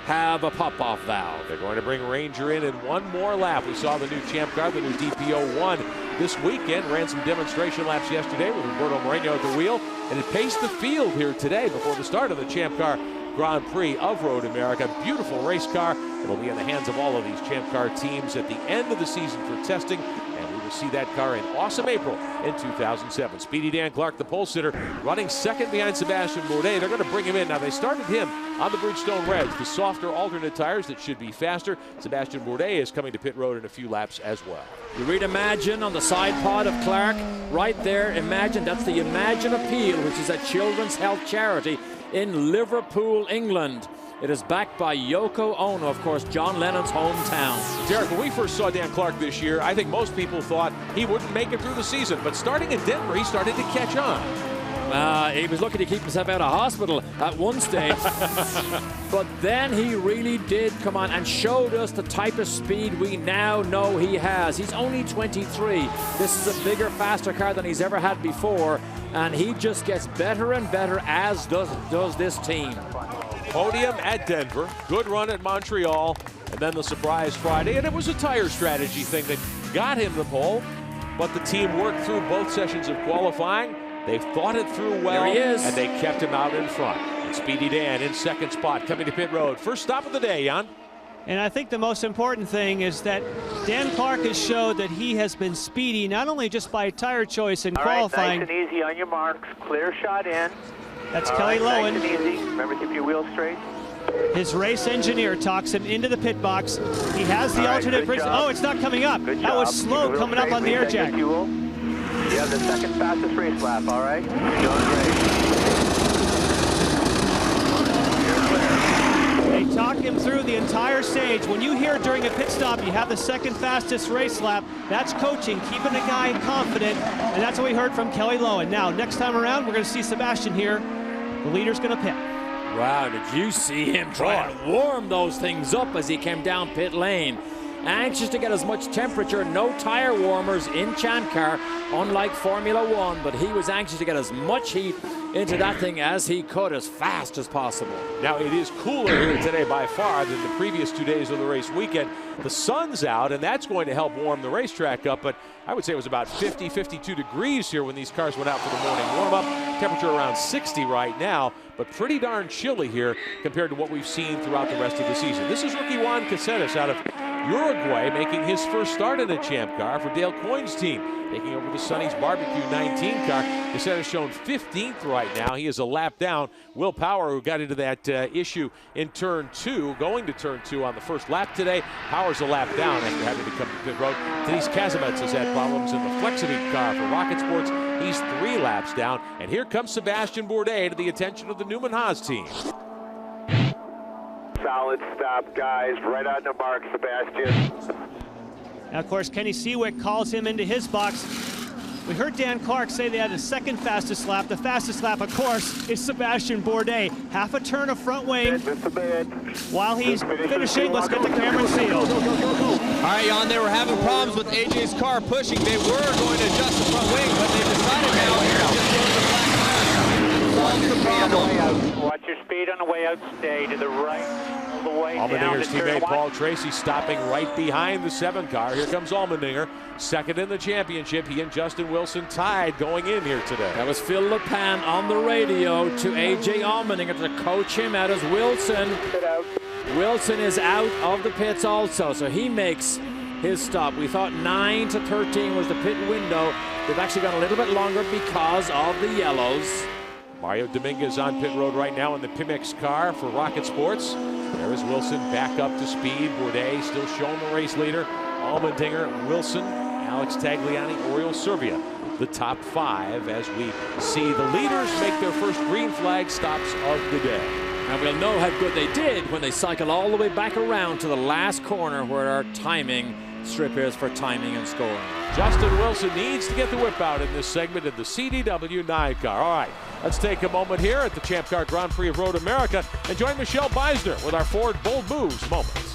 Speaker 3: have a pop-off valve.
Speaker 1: They're going to bring Ranger in one more lap. We saw the new Champ car, the new DPO1 this weekend. Ran some demonstration laps yesterday with Roberto Moreno at the wheel, and it paced the field here today before the start of the Champ car Grand Prix of Road America. Beautiful race car. It'll be in the hands of all of these Champ car teams at the end of the season for testing, and we will see that car in awesome April in 2007. Speedy Dan Clark, the pole sitter, running second behind Sebastian Bourdais. They're going to bring him in. Now, they started him on the Bridgestone Reds, the softer alternate tires that should be faster. Sebastian Bourdais is coming to pit road in a few laps as well.
Speaker 3: You read Imagine on the side pod of Clark. Right there, Imagine. That's the Imagine Appeal, which is a children's health charity in Liverpool, England. It is backed by Yoko Ono, of course, John Lennon's hometown.
Speaker 1: Derek, when we first saw Dan Clark this year, I think most people thought he wouldn't make it through the season. But starting in Denver, he started to catch on.
Speaker 3: He was looking to keep himself out of hospital at one stage. But then he really did come on and showed us the type of speed we now know he has. He's only 23. This is a bigger, faster car than he's ever had before. And he just gets better and better, as does this team.
Speaker 1: Podium at Denver, good run at Montreal, and then the surprise Friday. And it was a tire strategy thing that got him the pole, but the team worked through both sessions of qualifying. They thought it through well,
Speaker 3: there he is,
Speaker 1: and they kept him out in front. And Speedy Dan in second spot, coming to pit road. First stop of the day, Jan.
Speaker 4: And I think the most important thing is that Dan Clark has showed that he has been speedy, not only just by tire choice and qualifying.
Speaker 14: All right, nice and easy on your marks. Clear shot in.
Speaker 4: That's Kelly Lowen.
Speaker 14: Nice and easy. Remember, keep your wheels straight.
Speaker 4: His race engineer talks him into the pit box. He has the alternate brakes. Oh, it's not coming up. That was slow coming up on the air jack.
Speaker 14: You have the second fastest race lap, all right? You're doing great.
Speaker 4: They talk him through the entire stage. When you hear during a pit stop you have the second fastest race lap, that's coaching, keeping a guy confident, and that's what we heard from Kelly Lowen. Now, next time around, we're going to see Sebastian here. The leader's going to pit.
Speaker 3: Wow, did you see him try to warm those things up as he came down pit lane? Anxious to get as much temperature, no tire warmers in Champ Car, unlike Formula One, but he was anxious to get as much heat into that thing as he could, as fast as possible.
Speaker 1: Now, it is cooler here today by far than the previous 2 days of the race weekend. The sun's out, and that's going to help warm the racetrack up, but I would say it was about 50, 52 degrees here when these cars went out for the morning warm-up. Temperature around 60 right now, but pretty darn chilly here compared to what we've seen throughout the rest of the season. This is rookie Juan Caceres out of Uruguay, making his first start in a Champ Car for Dale Coyne's team, taking over the Sonny's Barbecue 19 car. Caceres shown 15th right now. He is a lap down. Will Power, who got into that issue in turn 2, going to turn 2 on the first lap today. Power's a lap down after having to come to pit road. Denise Kazimets has had problems in the Flexity car for Rocket Sports. He's 3 laps down. And here comes Sebastian Bourdais to the attention of the Newman Haas team.
Speaker 14: Solid stop, guys. Right on the mark, Sebastian.
Speaker 4: Now, of course, Kenny Seawick calls him into his box. We heard Dan Clark say they had the second fastest lap. The fastest lap, of course, is Sebastian Bourdais. Half a turn of front wing. While he's finishing, let's get the Cameron Seal.
Speaker 5: All right, Jan, they were having problems with AJ's car pushing. They were going to adjust the front wing, but they decided now to just go to the black tire. Solves the problem.
Speaker 14: Watch your speed on the way out. Stay to the right. The way
Speaker 1: Allmendinger's teammate Paul Tracy stopping right behind the 7 car. Here comes Allmendinger, second in the championship. He and Justin Wilson tied going in here today.
Speaker 3: That was Phil LePan on the radio to AJ Allmendinger to coach him out as Wilson is out of the pits also, so he makes his stop. We thought 9 to 13 was the pit window. They've actually gone a little bit longer because of the yellows.
Speaker 1: Mario Dominguez on pit road right now in the Pimex car for Rocket Sports. There is Wilson back up to speed. Bourdais still showing the race leader. Allmendinger, Wilson, Alex Tagliani, Oriol Servia, the top 5 as we see the leaders make their first green flag stops of the day.
Speaker 3: And we'll know how good they did when they cycle all the way back around to the last corner where our timing strip is for timing and scoring.
Speaker 1: Justin Wilson needs to get the whip out in this segment of the CDW 9 car. All right, let's take a moment here at the Champ Car Grand Prix of Road America and join Michelle Beisner with our Ford Bold Moves moments.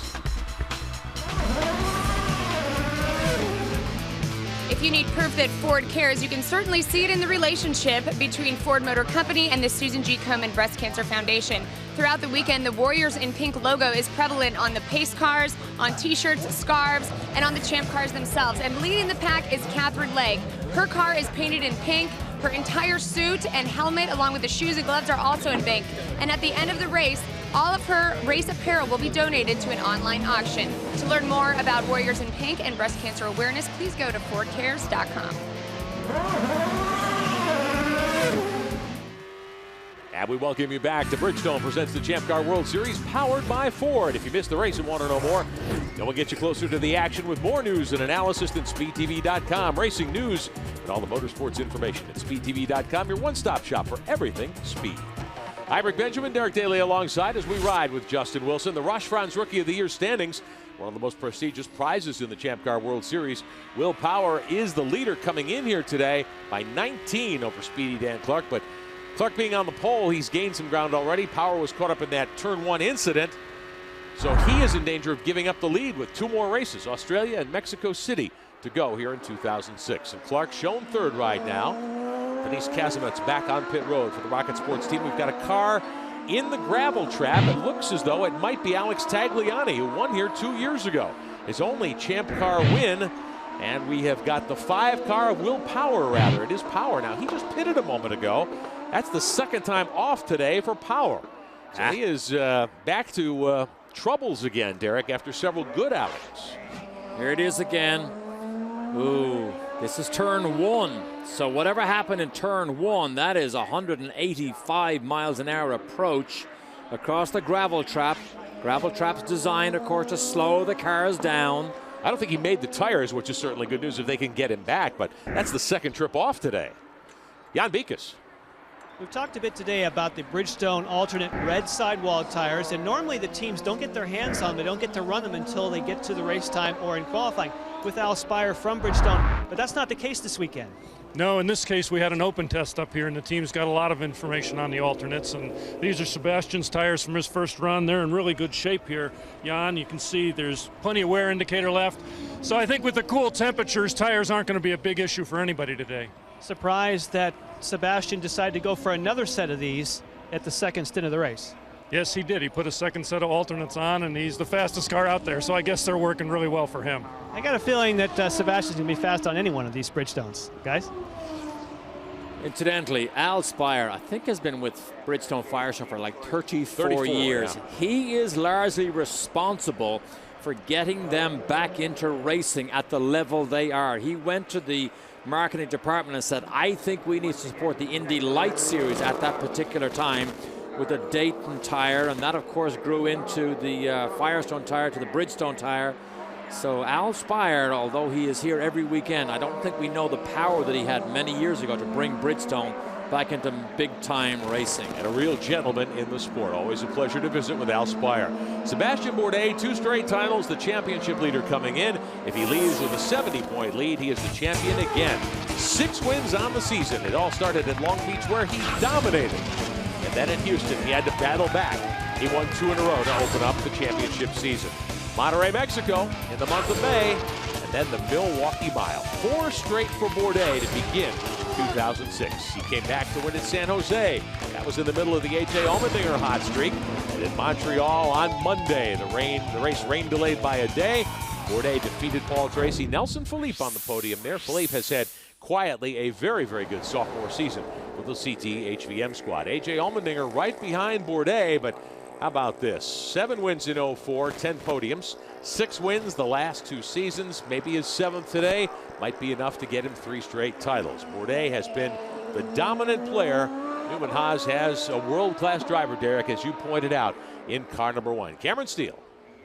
Speaker 6: If you need proof that Ford cares, you can certainly see it in the relationship between Ford Motor Company and the Susan G. Komen Breast Cancer Foundation. Throughout the weekend, the Warriors in Pink logo is prevalent on the Pace cars, on t-shirts, scarves, and on the Champ cars themselves. And leading the pack is Catherine Legg. Her car is painted in pink. Her entire suit and helmet, along with the shoes and gloves, are also in pink. And at the end of the race, all of her race apparel will be donated to an online auction. To learn more about Warriors in Pink and breast cancer awareness, please go to FordCares.com.
Speaker 1: And we welcome you back to Bridgestone presents the Champ Car World Series powered by Ford. If you missed the race and want to know more, then we'll get you closer to the action with more news and analysis than SpeedTV.com. Racing news and all the motorsports information at SpeedTV.com, your one-stop shop for everything speed. I'm Rick Benjamin, Derek Daly alongside as we ride with Justin Wilson. The Roche Franz Rookie of the Year standings, one of the most prestigious prizes in the Champ Car World Series. Will Power is the leader coming in here today by 19 over Speedy Dan Clark, but Clark being on the pole, he's gained some ground already. Power was caught up in that turn 1 incident, so he is in danger of giving up the lead with 2 more races, Australia and Mexico City, to go here in 2006. And Clark shown third right now. Denise Kazimets back on pit road for the Rocket Sports team. We've got a car in the gravel trap. It looks as though it might be Alex Tagliani, who won here 2 years ago. His only Champ Car win. And we have got the 5 car of Will Power, rather. It is Power now. He just pitted a moment ago. That's the second time off today for Power. So he is back to troubles again, Derek, after several good outings.
Speaker 3: Here it is again. Ooh, this is turn 1. So whatever happened in turn 1, that is 185 miles an hour approach. across the gravel trap. Gravel trap's designed, of course, to slow the cars down.
Speaker 1: I don't think he made the tires, which is certainly good news if they can get him back, but that's the second trip off today. Jan Beekes.
Speaker 4: We've talked a bit today about the Bridgestone alternate red sidewall tires, and normally the teams don't get their hands on them. They don't get to run them until they get to the race time or in qualifying with Al Spire from Bridgestone, but that's not the case this weekend.
Speaker 10: No, in this case we had an open test up here and the team's got a lot of information on the alternates, and these are Sebastian's tires from his first run. They're in really good shape here, Jan. You can see there's plenty of wear indicator left. So I think with the cool temperatures, tires aren't going to be a big issue for anybody today.
Speaker 4: Surprised that Sebastian decided to go for another set of these at the second stint of the race.
Speaker 10: Yes, he did. He put a second set of alternates on, and he's the fastest car out there, so I guess they're working really well for him.
Speaker 4: I got a feeling that Sebastian's going to be fast on any one of these Bridgestones, guys.
Speaker 3: Incidentally, Al Spire, I think, has been with Bridgestone Firestone for like 34 years.
Speaker 1: Yeah.
Speaker 3: He is largely responsible for getting them back into racing at the level they are. He went to the marketing department and said, I think we need to support the Indy Light Series at that particular time with a Dayton tire, and that of course grew into the Firestone tire, to the Bridgestone tire. So Al Spire, although he is here every weekend, I don't think we know the power that he had many years ago to bring Bridgestone back into big-time racing.
Speaker 1: And a real gentleman in the sport. Always a pleasure to visit with Al Spire. Sebastian Bourdais, 2 straight titles, the championship leader coming in. If he leads with a 70-point lead, he is the champion again. 6 wins on the season. It all started at Long Beach, where he dominated. And then in Houston, he had to battle back. He won 2 in a row to open up the championship season. Monterrey, Mexico in the month of May, and then the Milwaukee Mile. 4 straight for Bourdais to begin 2006. He came back to win at San Jose. That was in the middle of the A.J. Allmendinger hot streak. And in Montreal on Monday, the race rain delayed by a day. Bourdais defeated Paul Tracy. Nelson Philippe on the podium there. Philippe has had quietly a very, very good sophomore season with the CT HVM squad. A.J. Allmendinger right behind Bourdais, but how about this? 7 wins in 04, 10 podiums, 6 wins the last 2 seasons. Maybe his 7th today might be enough to get him 3 straight titles. Bourdais has been the dominant player. Newman Haas has a world-class driver, Derek, as you pointed out, in car number 1. Cameron Steele.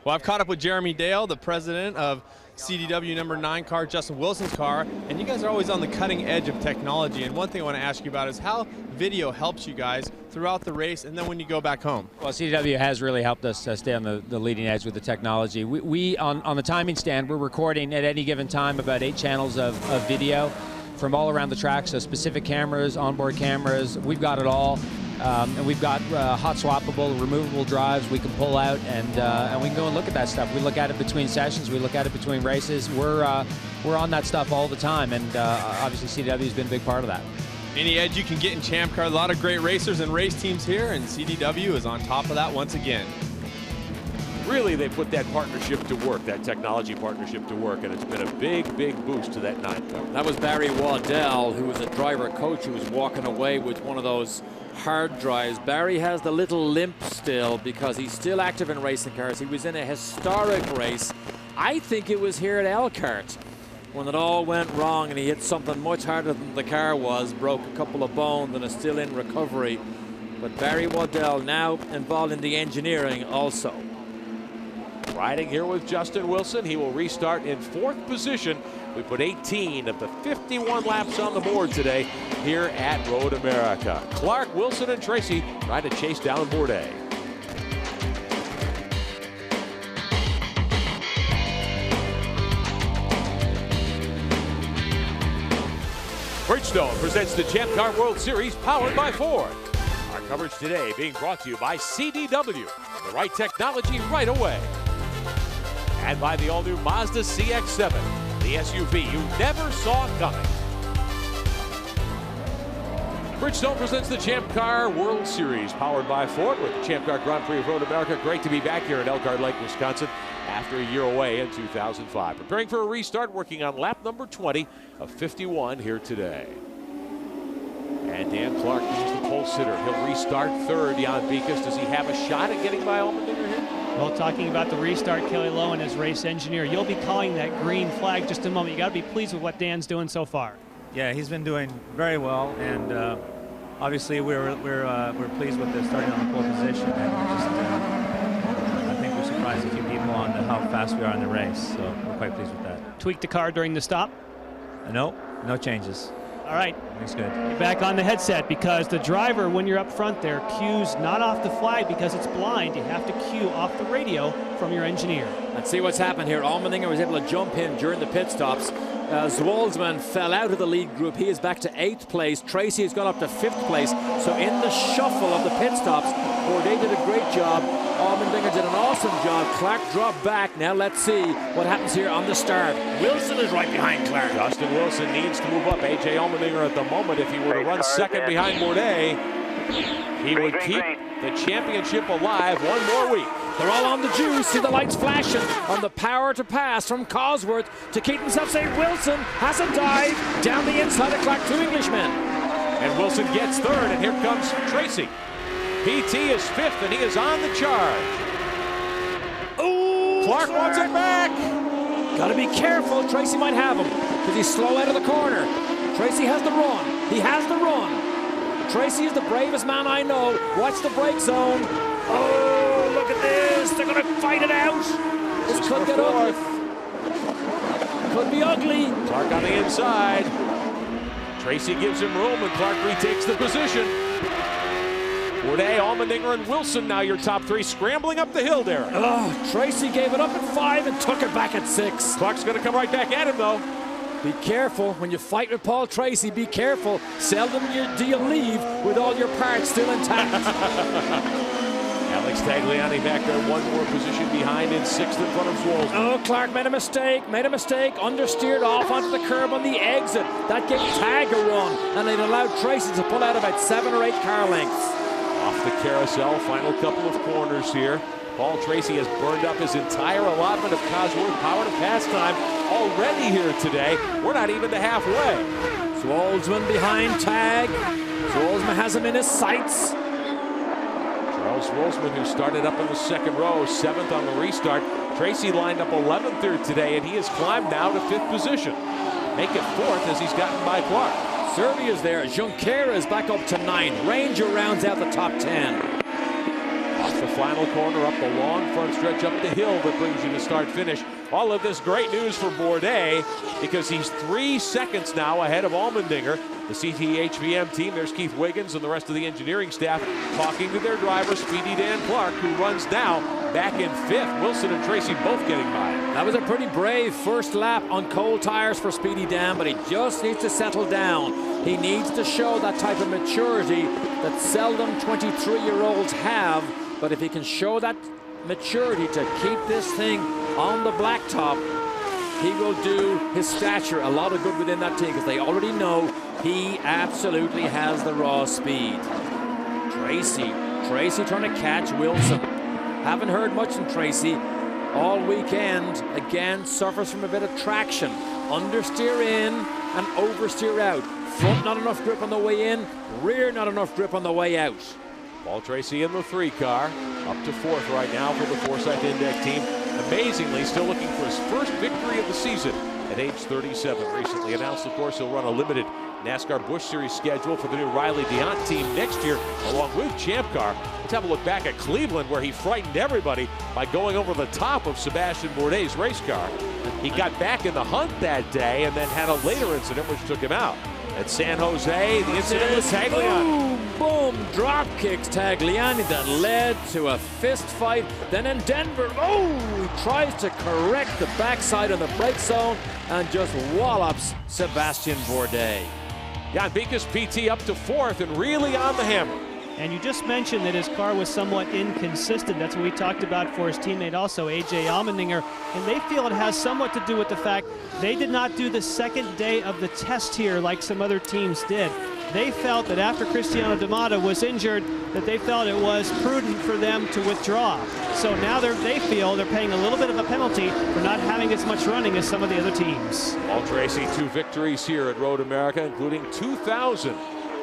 Speaker 5: Well, I've caught up with Jeremy Dale, the president of CDW number 9 car, Justin Wilson's car, and you guys are always on the cutting edge of technology. And one thing I want to ask you about is how video helps you guys throughout the race and then when you go back home.
Speaker 15: Well, CDW has really helped us stay on the leading edge with the technology. We on the timing stand, we're recording at any given time about 8 channels of video from all around the track, so specific cameras, onboard cameras, we've got it all. And we've got hot swappable, removable drives we can pull out, and we can go and look at that stuff. We look at it between sessions, we look at it between races. We're on that stuff all the time, and obviously CDW has been a big part of that.
Speaker 5: Any edge you can get in Champ Car, a lot of great racers and race teams here, and CDW is on top of that once again.
Speaker 1: Really, they put that partnership to work, that technology partnership to work, and it's been a big, big boost to that 9 car.
Speaker 3: That was Barry Waddell, who was a driver coach who was walking away with one of those hard drives. Barry has the little limp still because he's still active in racing cars. He was in a historic race. I think it was here at Elkhart when it all went wrong and he hit something much harder than the car was, broke a couple of bones and is still in recovery. But Barry Waddell now involved in the engineering also.
Speaker 1: Riding here with Justin Wilson. He will restart in 4th position. We put 18 of the 51 laps on the board today here at Road America. Clark, Wilson, and Tracy trying to chase down Bourdais. Bridgestone presents the Champ Car World Series powered by Ford. Our coverage today being brought to you by CDW. The right technology right away. And by the all-new Mazda CX-7, the SUV you never saw coming. Bridgestone presents the Champ Car World Series, powered by Ford with the Champ Car Grand Prix of Road America. Great to be back here in Elkhart Lake, Wisconsin, after a year away in 2005. Preparing for a restart, working on lap number 20 of 51 here today. And Dan Clark is the pole sitter. He'll restart 3rd. Jan Beekes, does he have a shot at getting by Allmendinger here?
Speaker 4: Well, talking about the restart, Kelly Lowen as race engineer, you'll be calling that green flag just a moment. You got to be pleased with what Dan's doing so far.
Speaker 16: Yeah, he's been doing very well, and obviously we're pleased with the starting on the pole position, and just I think we're surprised a few people on how fast we are in the race, so we're quite pleased with that.
Speaker 4: Tweaked the car during the stop?
Speaker 16: No changes.
Speaker 4: All right.
Speaker 16: Looks good.
Speaker 4: You're back on the headset because the driver, when you're up front there, cues not off the flag because it's blind. You have to cue off the radio from your engineer.
Speaker 15: Let's see what's happened here. Allmendinger was able to jump in during the pit stops. Zwolsman fell out of the lead group. He is back to 8th place. Tracy has gone up to 5th place. So in the shuffle of the pit stops, Bourdais did a great job. Allmendinger did an awesome job. Clark dropped back. Now let's see what happens here on the start. Wilson is right behind Clark.
Speaker 1: Justin Wilson needs to move up. A.J. Allmendinger at the moment, if he were to run second behind Bourdais, he would keep the championship alive one more week.
Speaker 15: They're all on the juice. See the lights flashing on the power to pass from Cosworth to keep himself safe. Wilson has a dive down the inside of Clark, 2 Englishmen.
Speaker 1: And Wilson gets third, and here comes Tracy. PT is 5th, and he is on the charge.
Speaker 15: Ooh,
Speaker 1: Clark wants it back.
Speaker 15: Got to be careful. Tracy might have him because he's slow out of the corner. Tracy has the run. He has the run. Tracy is the bravest man I know. Watch the brake zone. Oh, look at this. They're going to fight it out. This could get ugly. Could be ugly.
Speaker 1: Clark on the inside. Tracy gives him room, and Clark retakes the position. Bourdais, Allmendinger, and Wilson now your top 3 scrambling up the hill there.
Speaker 15: Oh, Tracy gave it up at 5 and took it back at 6.
Speaker 1: Clark's going to come right back at him, though.
Speaker 15: Be careful when you fight with Paul Tracy. Be careful. Seldom do you leave with all your parts still intact.
Speaker 1: Alex Tagliani back there, 1 more position behind in 6th in front of Zwolsman.
Speaker 15: Oh, Clark made a mistake. Understeered off onto the curb on the exit. That gave Tag a run, and it allowed Tracy to pull out about 7 or 8 car lengths.
Speaker 1: Off the carousel, final couple of corners here. Paul Tracy has burned up his entire allotment of Cosworth power to pass time already here today. We're not even to halfway.
Speaker 15: Zwolsman behind Tag. Zwolsman has him in his sights.
Speaker 1: Charles Zwolsman, who started up in the 2nd row, 7th on the restart. Tracy lined up 11th here today, and he has climbed now to 5th position. Make it 4th as he's gotten by Clark.
Speaker 15: Servia's there. Junqueira is back up to 9. Ranger rounds out the top 10.
Speaker 1: Off the final corner, up the long front stretch, up the hill that brings you to start-finish. All of this great news for Bourdais because he's 3 seconds now ahead of Allmendinger. The CTHVM team, there's Keith Wiggins and the rest of the engineering staff talking to their driver, Speedy Dan Clark, who runs now back in 5th. Wilson and Tracy both getting by.
Speaker 15: That was a pretty brave first lap on cold tires for Speedy Dan, but he just needs to settle down. He needs to show that type of maturity that seldom 23-year-olds have. But if he can show that maturity to keep this thing on the blacktop, he will do his stature a lot of good within that team because they already know he absolutely has the raw speed. Tracy trying to catch Wilson. Haven't heard much from Tracy all weekend. Again, suffers from a bit of traction. Understeer in and oversteer out. Front not enough grip on the way in, rear not enough grip on the way out.
Speaker 1: Paul Tracy in the 3 car, up to 4th right now for the Forsyth Index team. Amazingly, still looking for his first victory of the season at age 37. Recently announced, of course, he'll run a limited NASCAR Busch Series schedule for the new Riley Deont team next year, along with Champ Car. Let's have a look back at Cleveland, where he frightened everybody by going over the top of Sebastian Bourdais' race car. He got back in the hunt that day and then had a later incident which took him out. At San Jose, the incident with Tagliani.
Speaker 15: Boom, drop kicks Tagliani that led to a fist fight. Then in Denver, he tries to correct the backside of the brake zone and just wallops Sebastian Bourdais.
Speaker 1: Jan Bikas PT up to 4th and really on the hammer.
Speaker 4: And you just mentioned that his car was somewhat inconsistent. That's what we talked about for his teammate also, A.J. Allmendinger. And they feel it has somewhat to do with the fact they did not do the 2nd day of the test here like some other teams did. They felt that after Cristiano D'Amato was injured, that they felt it was prudent for them to withdraw. So now they feel they're paying a little bit of a penalty for not having as much running as some of the other teams.
Speaker 1: Paul Tracy, 2 victories here at Road America, including 2000.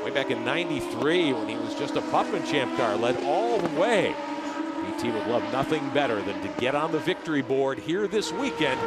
Speaker 1: Way back in '93 when he was just a pup in Champ Car, led all the way. PT would love nothing better than to get on the victory board here this weekend.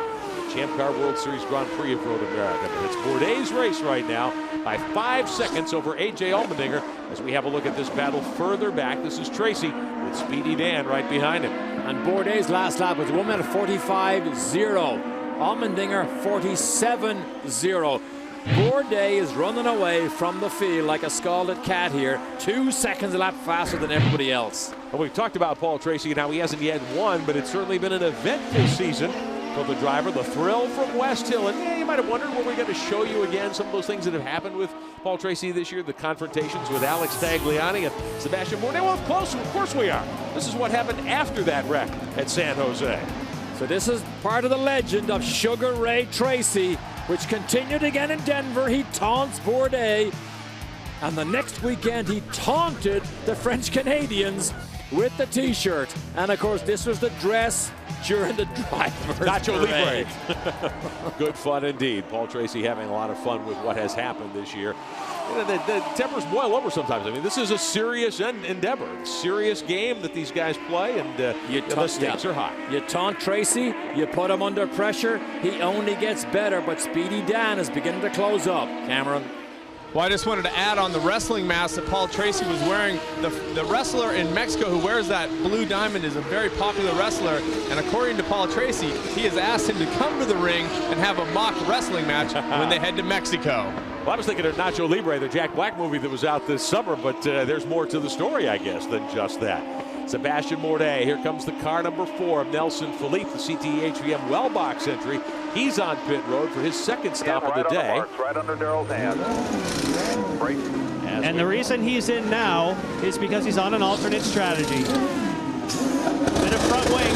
Speaker 1: Champ Car World Series Grand Prix of Road America. But it's Bourdais' race right now by 5 seconds over A.J. Allmendinger as we have a look at this battle further back. This is Tracy with Speedy Dan right behind him.
Speaker 15: And Bourdais' last lap was 1 minute 45.0. Allmendinger 47.0. Bourdais is running away from the field like a scalded cat here, 2 seconds a lap faster than everybody else.
Speaker 1: Well, we've talked about Paul Tracy and how he hasn't yet won, but it's certainly been an eventful season for the driver. The thrill from West Hill, and yeah, you might have wondered, were we going to show you again some of those things that have happened with Paul Tracy this year, the confrontations with Alex Tagliani and Sebastian Bourdais? Well, of course we are. This is what happened after that wreck at San Jose.
Speaker 15: So this is part of the legend of Sugar Ray Tracy, which continued again in Denver. He taunts Bourdais, and the next weekend he taunted the French Canadians with the t-shirt. And of course this was the dress during the driver's
Speaker 1: Nacho
Speaker 15: parade.
Speaker 1: Libre. Good fun indeed. Paul Tracy having a lot of fun with what has happened this year. You know, the tempers boil over sometimes. I mean, this is a serious endeavor, a serious game that these guys play, and the stakes are high.
Speaker 15: You taunt Tracy, you put him under pressure, he only gets better, but Speedy Dan is beginning to close up. Cameron.
Speaker 5: Well, I just wanted to add on the wrestling mask that Paul Tracy was wearing. The wrestler in Mexico who wears that blue diamond is a very popular wrestler, and according to Paul Tracy, he has asked him to come to the ring and have a mock wrestling match when they head to Mexico.
Speaker 1: Well, I was thinking of Nacho Libre, the Jack Black movie that was out this summer, but there's more to the story, I guess, than just that. Sebastian Bourdais, here comes the car number 4 of Nelson Philippe, the CT HVM Wellbox entry. He's on pit road for his second stop of the day.
Speaker 14: Right under Darrell's hand. Break.
Speaker 4: And the reason he's in now is because he's on an alternate strategy. Bit of front wing.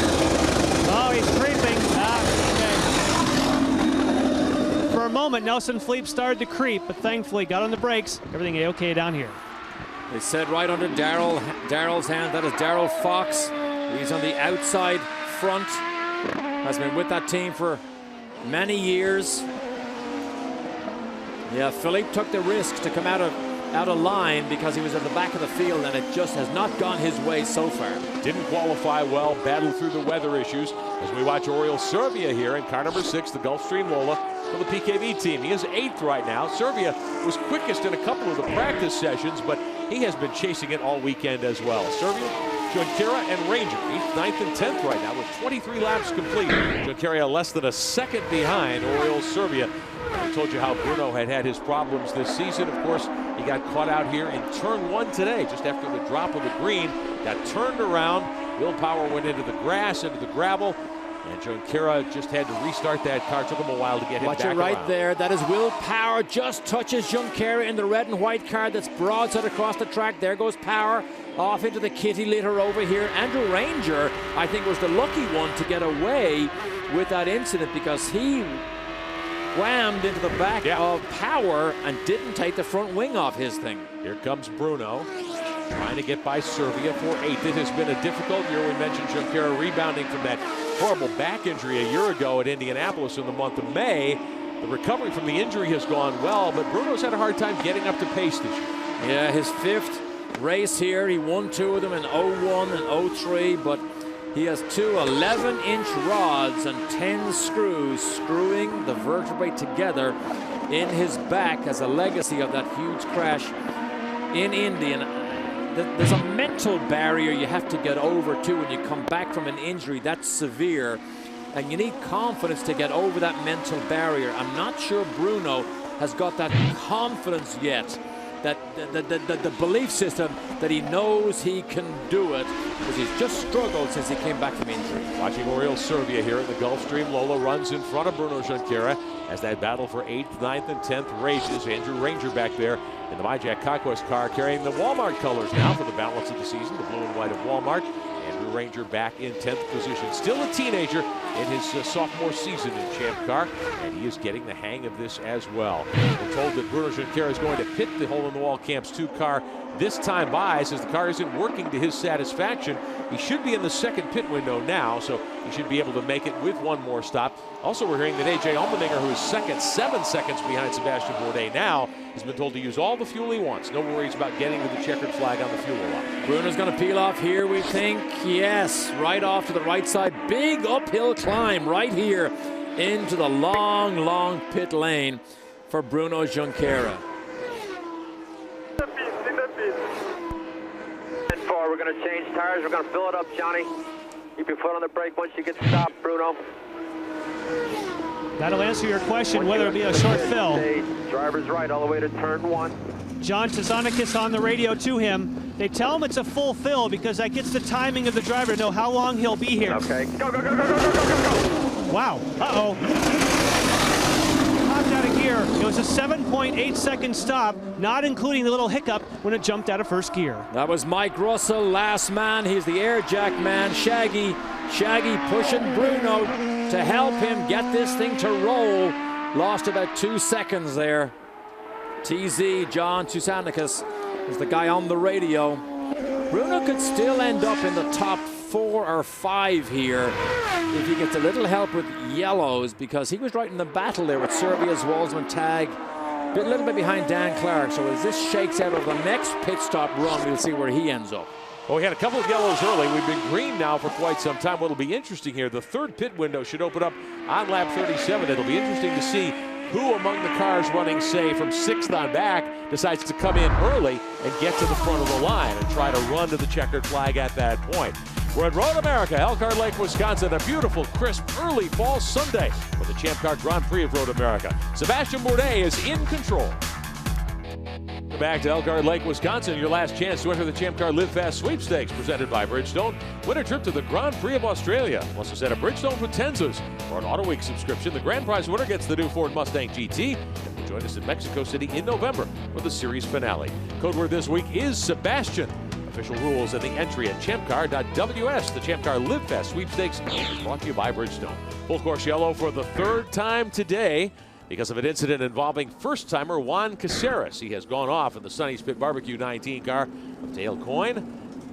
Speaker 4: Oh, he's creeping. Okay. For a moment, Nelson Philippe started to creep, but thankfully got on the brakes. Everything A-okay down here.
Speaker 15: They said right under Darrell's hand. That is Darrell Fox. He's on the outside front. Has been with that team for many years. Yeah, Philippe took the risk to come out of line because he was at the back of the field, and it just has not gone his way so far.
Speaker 1: Didn't qualify well, battled through the weather issues as we watch Oriol Servia here in car number 6, the Gulfstream Lola for the PKV team. He is 8th right now. Servia was quickest in a couple of the practice sessions, but he has been chasing it all weekend as well. Servia, Junqueira, and Ranger, 8th, 9th, and 10th right now with 23 laps complete. Junqueira less than a second behind Oriol Servia. I told you how Bruno had his problems this season. Of course, he got caught out here in turn 1 today, just after the drop of the green. Got turned around. Will Power went into the grass, into the gravel. And Junqueira just had to restart that car. Took him a while to get him
Speaker 15: Watch
Speaker 1: back
Speaker 15: it right
Speaker 1: around.
Speaker 15: there. That is Will Power. Just touches Junqueira in the red and white car that's broadside across the track. There goes Power off into the kitty litter over here. Andrew Ranger, I think, was the lucky one to get away with that incident because he whammed into the back of Power and didn't take the front wing off his thing.
Speaker 1: Here comes Bruno, trying to get by Servia for 8th. It has been a difficult year. We mentioned Junqueira rebounding from that horrible back injury a year ago at Indianapolis in the month of May. The recovery from the injury has gone well, but Bruno's had a hard time getting up to pace this year.
Speaker 15: Yeah, his 5th race here. He won 2 of them in 01 and 03, but he has 2 11-inch rods and 10 screws screwing the vertebrae together in his back as a legacy of that huge crash in Indy. And there's a mental barrier you have to get over too when you come back from an injury that's severe, and you need confidence to get over that mental barrier. I'm not sure Bruno has got that confidence yet, that the belief system that he knows he can do it, because he's just struggled since he came back from injury.
Speaker 1: Watching Oriol Servia here in the Gulfstream. Lola runs in front of Bruno Junqueira as that battle for 8th, 9th, and 10th rages. Andrew Ranger back there in the MyJack Conquest car carrying the Walmart colors now for the balance of the season, the blue and white of Walmart. Andrew Ranger back in 10th position. Still a teenager in his sophomore season in Champ Car, and he is getting the hang of this as well. We're told that Bruno Junqueira is going to pit the hole-in-the-wall Camps 2 car this time by, since the car isn't working to his satisfaction. He should be in the second pit window now, so he should be able to make it with one more stop. Also, we're hearing that A.J. Allmendinger, who is second, 7 seconds behind Sebastian Bourdais now, has been told to use all the fuel he wants. No worries about getting to the checkered flag on the fuel line.
Speaker 15: Bruno's going to peel off here, we think. Yes, right off to the right side. Big uphill climb right here into the long, long pit lane for Bruno Junqueira.
Speaker 14: going to change tires. We're going to fill it up, Johnny. Keep your foot on the brake once you get stopped, Bruno.
Speaker 4: That'll answer your question, whether it be a short fill.
Speaker 14: Driver's right all the way to turn 1.
Speaker 4: John Tezanikis on the radio to him. They tell him it's a full fill because that gets the timing of the driver to know how long he'll be here.
Speaker 14: Okay, go, go, go, go, go, go, go, go.
Speaker 4: Wow, uh-oh. Popped out of gear. It was a 7.8-second stop, not including the little hiccup when it jumped out of first gear.
Speaker 15: That was Mike Russell, last man. He's the air jack man. Shaggy pushing Bruno to help him get this thing to roll. Lost about 2 seconds there. TZ, John Tezanikis, is the guy on the radio. Bruno could still end up in the top 4 or 5 here if he gets a little help with yellows, because he was right in the battle there with Serbia's Walsman Tag. A little bit behind Dan Clark, so as this shakes out of the next pit stop run, we'll see where he ends up.
Speaker 1: Well, we had a couple of yellows early. We've been green now for quite some time. What'll be interesting here, the third pit window should open up on lap 37. It'll be interesting to see who among the cars running, say, from 6th on back decides to come in early and get to the front of the line and try to run to the checkered flag at that point. We're at Road America, Elkhart Lake, Wisconsin, a beautiful, crisp, early fall Sunday for the Champ Car Grand Prix of Road America. Sebastian Bourdais is in control. Back to Elkhart Lake, Wisconsin, your last chance to enter the Champ Car Live Fast sweepstakes presented by Bridgestone. Win a trip to the Grand Prix of Australia. Plus a set of Bridgestone Potenzas or an Auto Week subscription. The grand prize winner gets the new Ford Mustang GT. And will join us in Mexico City in November for the series finale. Code word this week is Sebastian. Official rules and the entry at champcar.ws. The Champ Car Live Fast sweepstakes is brought to you by Bridgestone. Full course yellow for the 3rd time today because of an incident involving first-timer Juan Caceres. He has gone off in the Sonny's Pit Barbecue 19 car of Dale Coyne,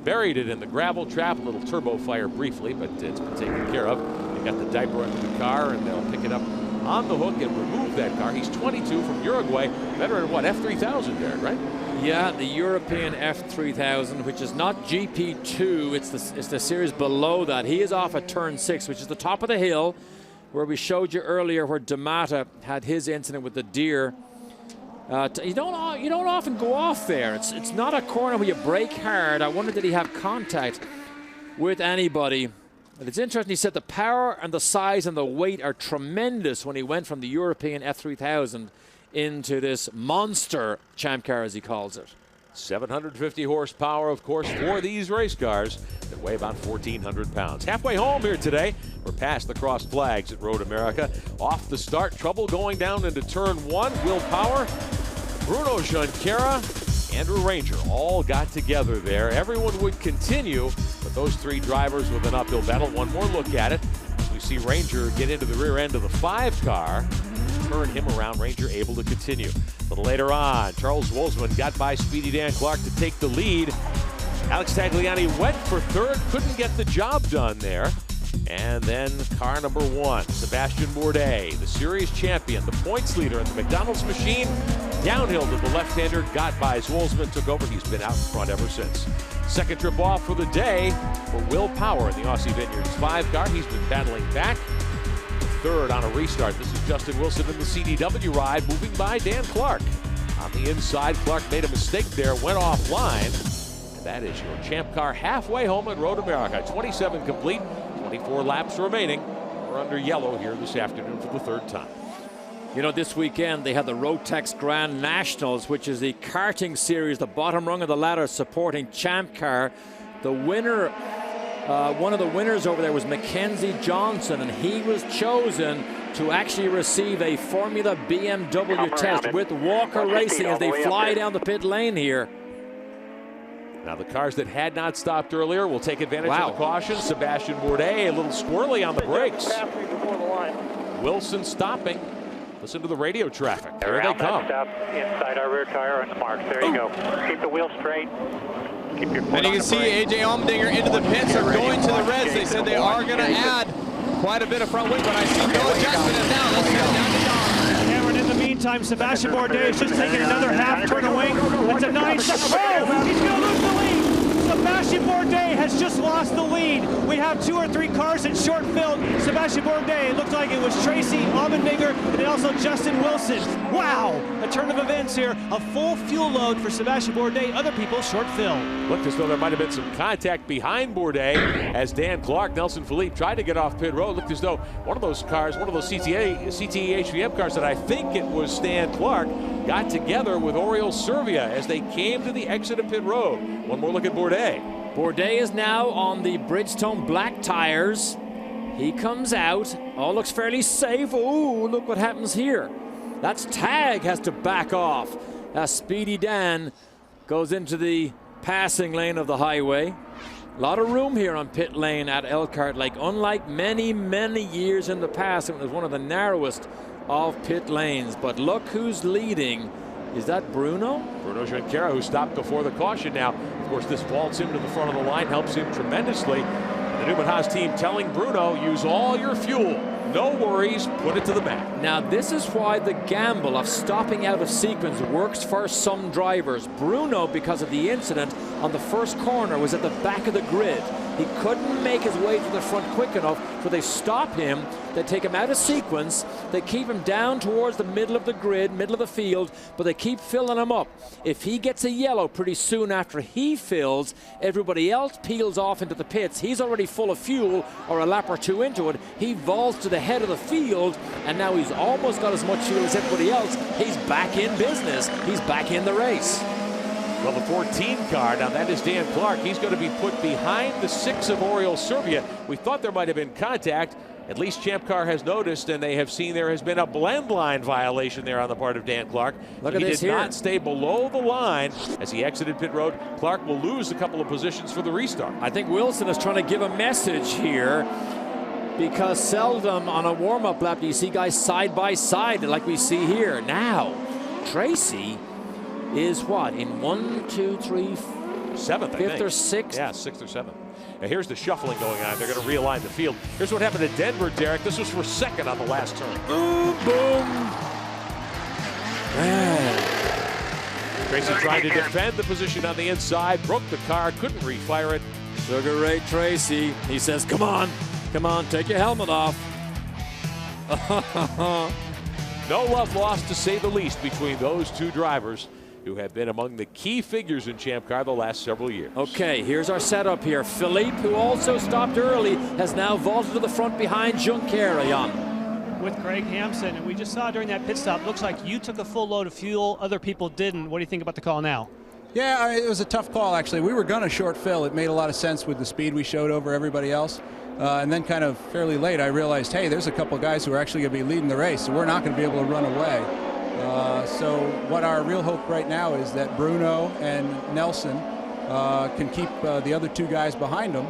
Speaker 1: buried it in the gravel trap, a little turbo fire briefly, but it's been taken care of. They got the diaper under the car, and they'll pick it up on the hook and remove that car. He's 22 from Uruguay, veteran what, F3000, Derek, right?
Speaker 15: Yeah, the European F3000, which is not GP2, it's the series below that. He is off at turn 6, which is the top of the hill, where we showed you earlier where D'Amata had his incident with the deer. You don't often go off there. It's not a corner where you brake hard. I wonder, did he have contact with anybody? But it's interesting, he said the power and the size and the weight are tremendous when he went from the European F3000 into this monster Champ Car, as he calls it.
Speaker 1: 750 horsepower, of course, for these race cars that weigh about 1,400 pounds. Halfway home here today. We're past the crossed flags at Road America. Off the start, trouble going down into turn 1. Will Power, Bruno Junqueira, Andrew Ranger all got together there. Everyone would continue, but those 3 drivers with an uphill battle. One more look at it. We see Ranger get into the rear end of the 5 car. Turn him around, Ranger able to continue. A little later on, Charles Wolzman got by Speedy Dan Clark to take the lead. Alex Tagliani went for 3rd, couldn't get the job done there. And then car number 1, Sebastian Bourdais, the series champion, the points leader in the McDonald's machine. Downhill to the left-hander, got by Wolzman, took over. He's been out in front ever since. Second trip off for the day for Will Power in the Aussie Vineyards 5 car. He's been battling back. 3rd on a restart. This is Justin Wilson in the CDW ride, moving by Dan Clark. On the inside, Clark made a mistake there, went offline. And that is your Champ Car halfway home at Road America. 27 complete, 24 laps remaining. We're under yellow here this afternoon for the 3rd time.
Speaker 15: You know, this weekend they had the Rotex Grand Nationals, which is the karting series, the bottom rung of the ladder supporting Champ Car. The winner, one of the winners over there was Mackenzie Johnson, and he was chosen to actually receive a Formula BMW test with Walker Racing as they fly down the pit lane here.
Speaker 1: Now the cars that had not stopped earlier will take advantage of the caution. Sebastian Bourdais a little squirrely on the brakes. Wilson stopping. Listen to the radio traffic. There they come.
Speaker 17: Inside our rear tire on the marks. There you go. Keep the wheel straight. Keep your foot
Speaker 5: and you can see A.J. Allmendinger into the pits are going to the reds. They said they are going to add quite a bit of front wing, but I see no adjustment. And now let's go down to Dom.
Speaker 4: Cameron, in the meantime, Sebastian Bourdais is just taking another half turn away. It's a 9-second. Oh, he's going to lose the lead. Sebastian Bourdais has just lost the lead. We have 2 or 3 cars in short field. Sebastian Bourdais, it looked like it was Tracy Allmendinger and also Justin Wilson. Wow, a turn of events here. A full fuel load for Sebastian Bourdais, other people short fill.
Speaker 1: Looked as though there might have been some contact behind Bourdais as Dan Clark, Nelson Philippe tried to get off pit road. Looked as though one of those cars, one of those CTE HVM cars that I think it was Stan Clark, got together with Oriol Servia as they came to the exit of pit road. One more look at Bourdais.
Speaker 15: Bourdais is now on the Bridgestone black tires. He comes out. All looks fairly safe. Ooh, look what happens here. That's Tag has to back off. Speedy Dan goes into the passing lane of the highway. A lot of room here on pit lane at Elkhart Lake. Unlike many, many years in the past, it was one of the narrowest of pit lanes. But look who's leading. Is that Bruno?
Speaker 1: Bruno Junqueira, who stopped before the caution now. Of course, this vaults him to the front of the line, helps him tremendously. The Newman Haas team telling Bruno, use all your fuel. No worries, put it to the back.
Speaker 15: Now, this is why the gamble of stopping out of sequence works for some drivers. Bruno, because of the incident on the first corner, was at the back of the grid. He couldn't make his way to the front quick enough, so they stop him, they take him out of sequence, they keep him down towards the middle of the grid, middle of the field, but they keep filling him up. If he gets a yellow pretty soon after he fills, everybody else peels off into the pits. He's already full of fuel, or a lap or two into it. He vaults to the head of the field, and now he's almost got as much fuel as everybody else. He's back in business. He's back in the race.
Speaker 1: Well, the 14 car, now that is Dan Clark. He's going to be put behind the 6 of Oriol Servia. We thought there might have been contact. At least Champ Car has noticed, and they have seen there has been a blend line violation there on the part of Dan Clark.
Speaker 15: Look at this
Speaker 1: here. He did
Speaker 15: here.
Speaker 1: not stay below the line as he exited pit road. Clark will lose a couple of positions for the restart.
Speaker 15: I think Wilson is trying to give a message here, because seldom on a warm-up lap do you see guys side by side like we see here. Now, Tracy is what, in 1, 2, 3,
Speaker 1: 7th, I
Speaker 15: fifth
Speaker 1: think.
Speaker 15: or sixth?
Speaker 1: Yeah, 6th or 7th. Now here's the shuffling going on. They're going to realign the field. Here's what happened to Denver, Derek. This was for 2nd on the last turn.
Speaker 15: Boom, boom. Man.
Speaker 1: Tracy tried to defend the position on the inside, broke the car, couldn't refire it.
Speaker 15: Sugar Ray Tracy, he says, come on, take your helmet off.
Speaker 1: No love lost, to say the least, between those two drivers who have been among the key figures in Champ Car the last several years.
Speaker 15: Okay, here's our setup here. Philippe, who also stopped early, has now vaulted to the front behind Junqueira, Jan.
Speaker 4: With Greg Hampson, and we just saw during that pit stop, looks like you took a full load of fuel, other people didn't. What do you think about the call now?
Speaker 18: Yeah, it was a tough call, actually. We were going to short fill. It made a lot of sense with the speed we showed over everybody else. And then kind of fairly late, I realized, hey, there's a couple guys who are actually going to be leading the race, so we're not going to be able to run away. So what our real hope right now is that Bruno and Nelson can keep the other 2 guys behind them,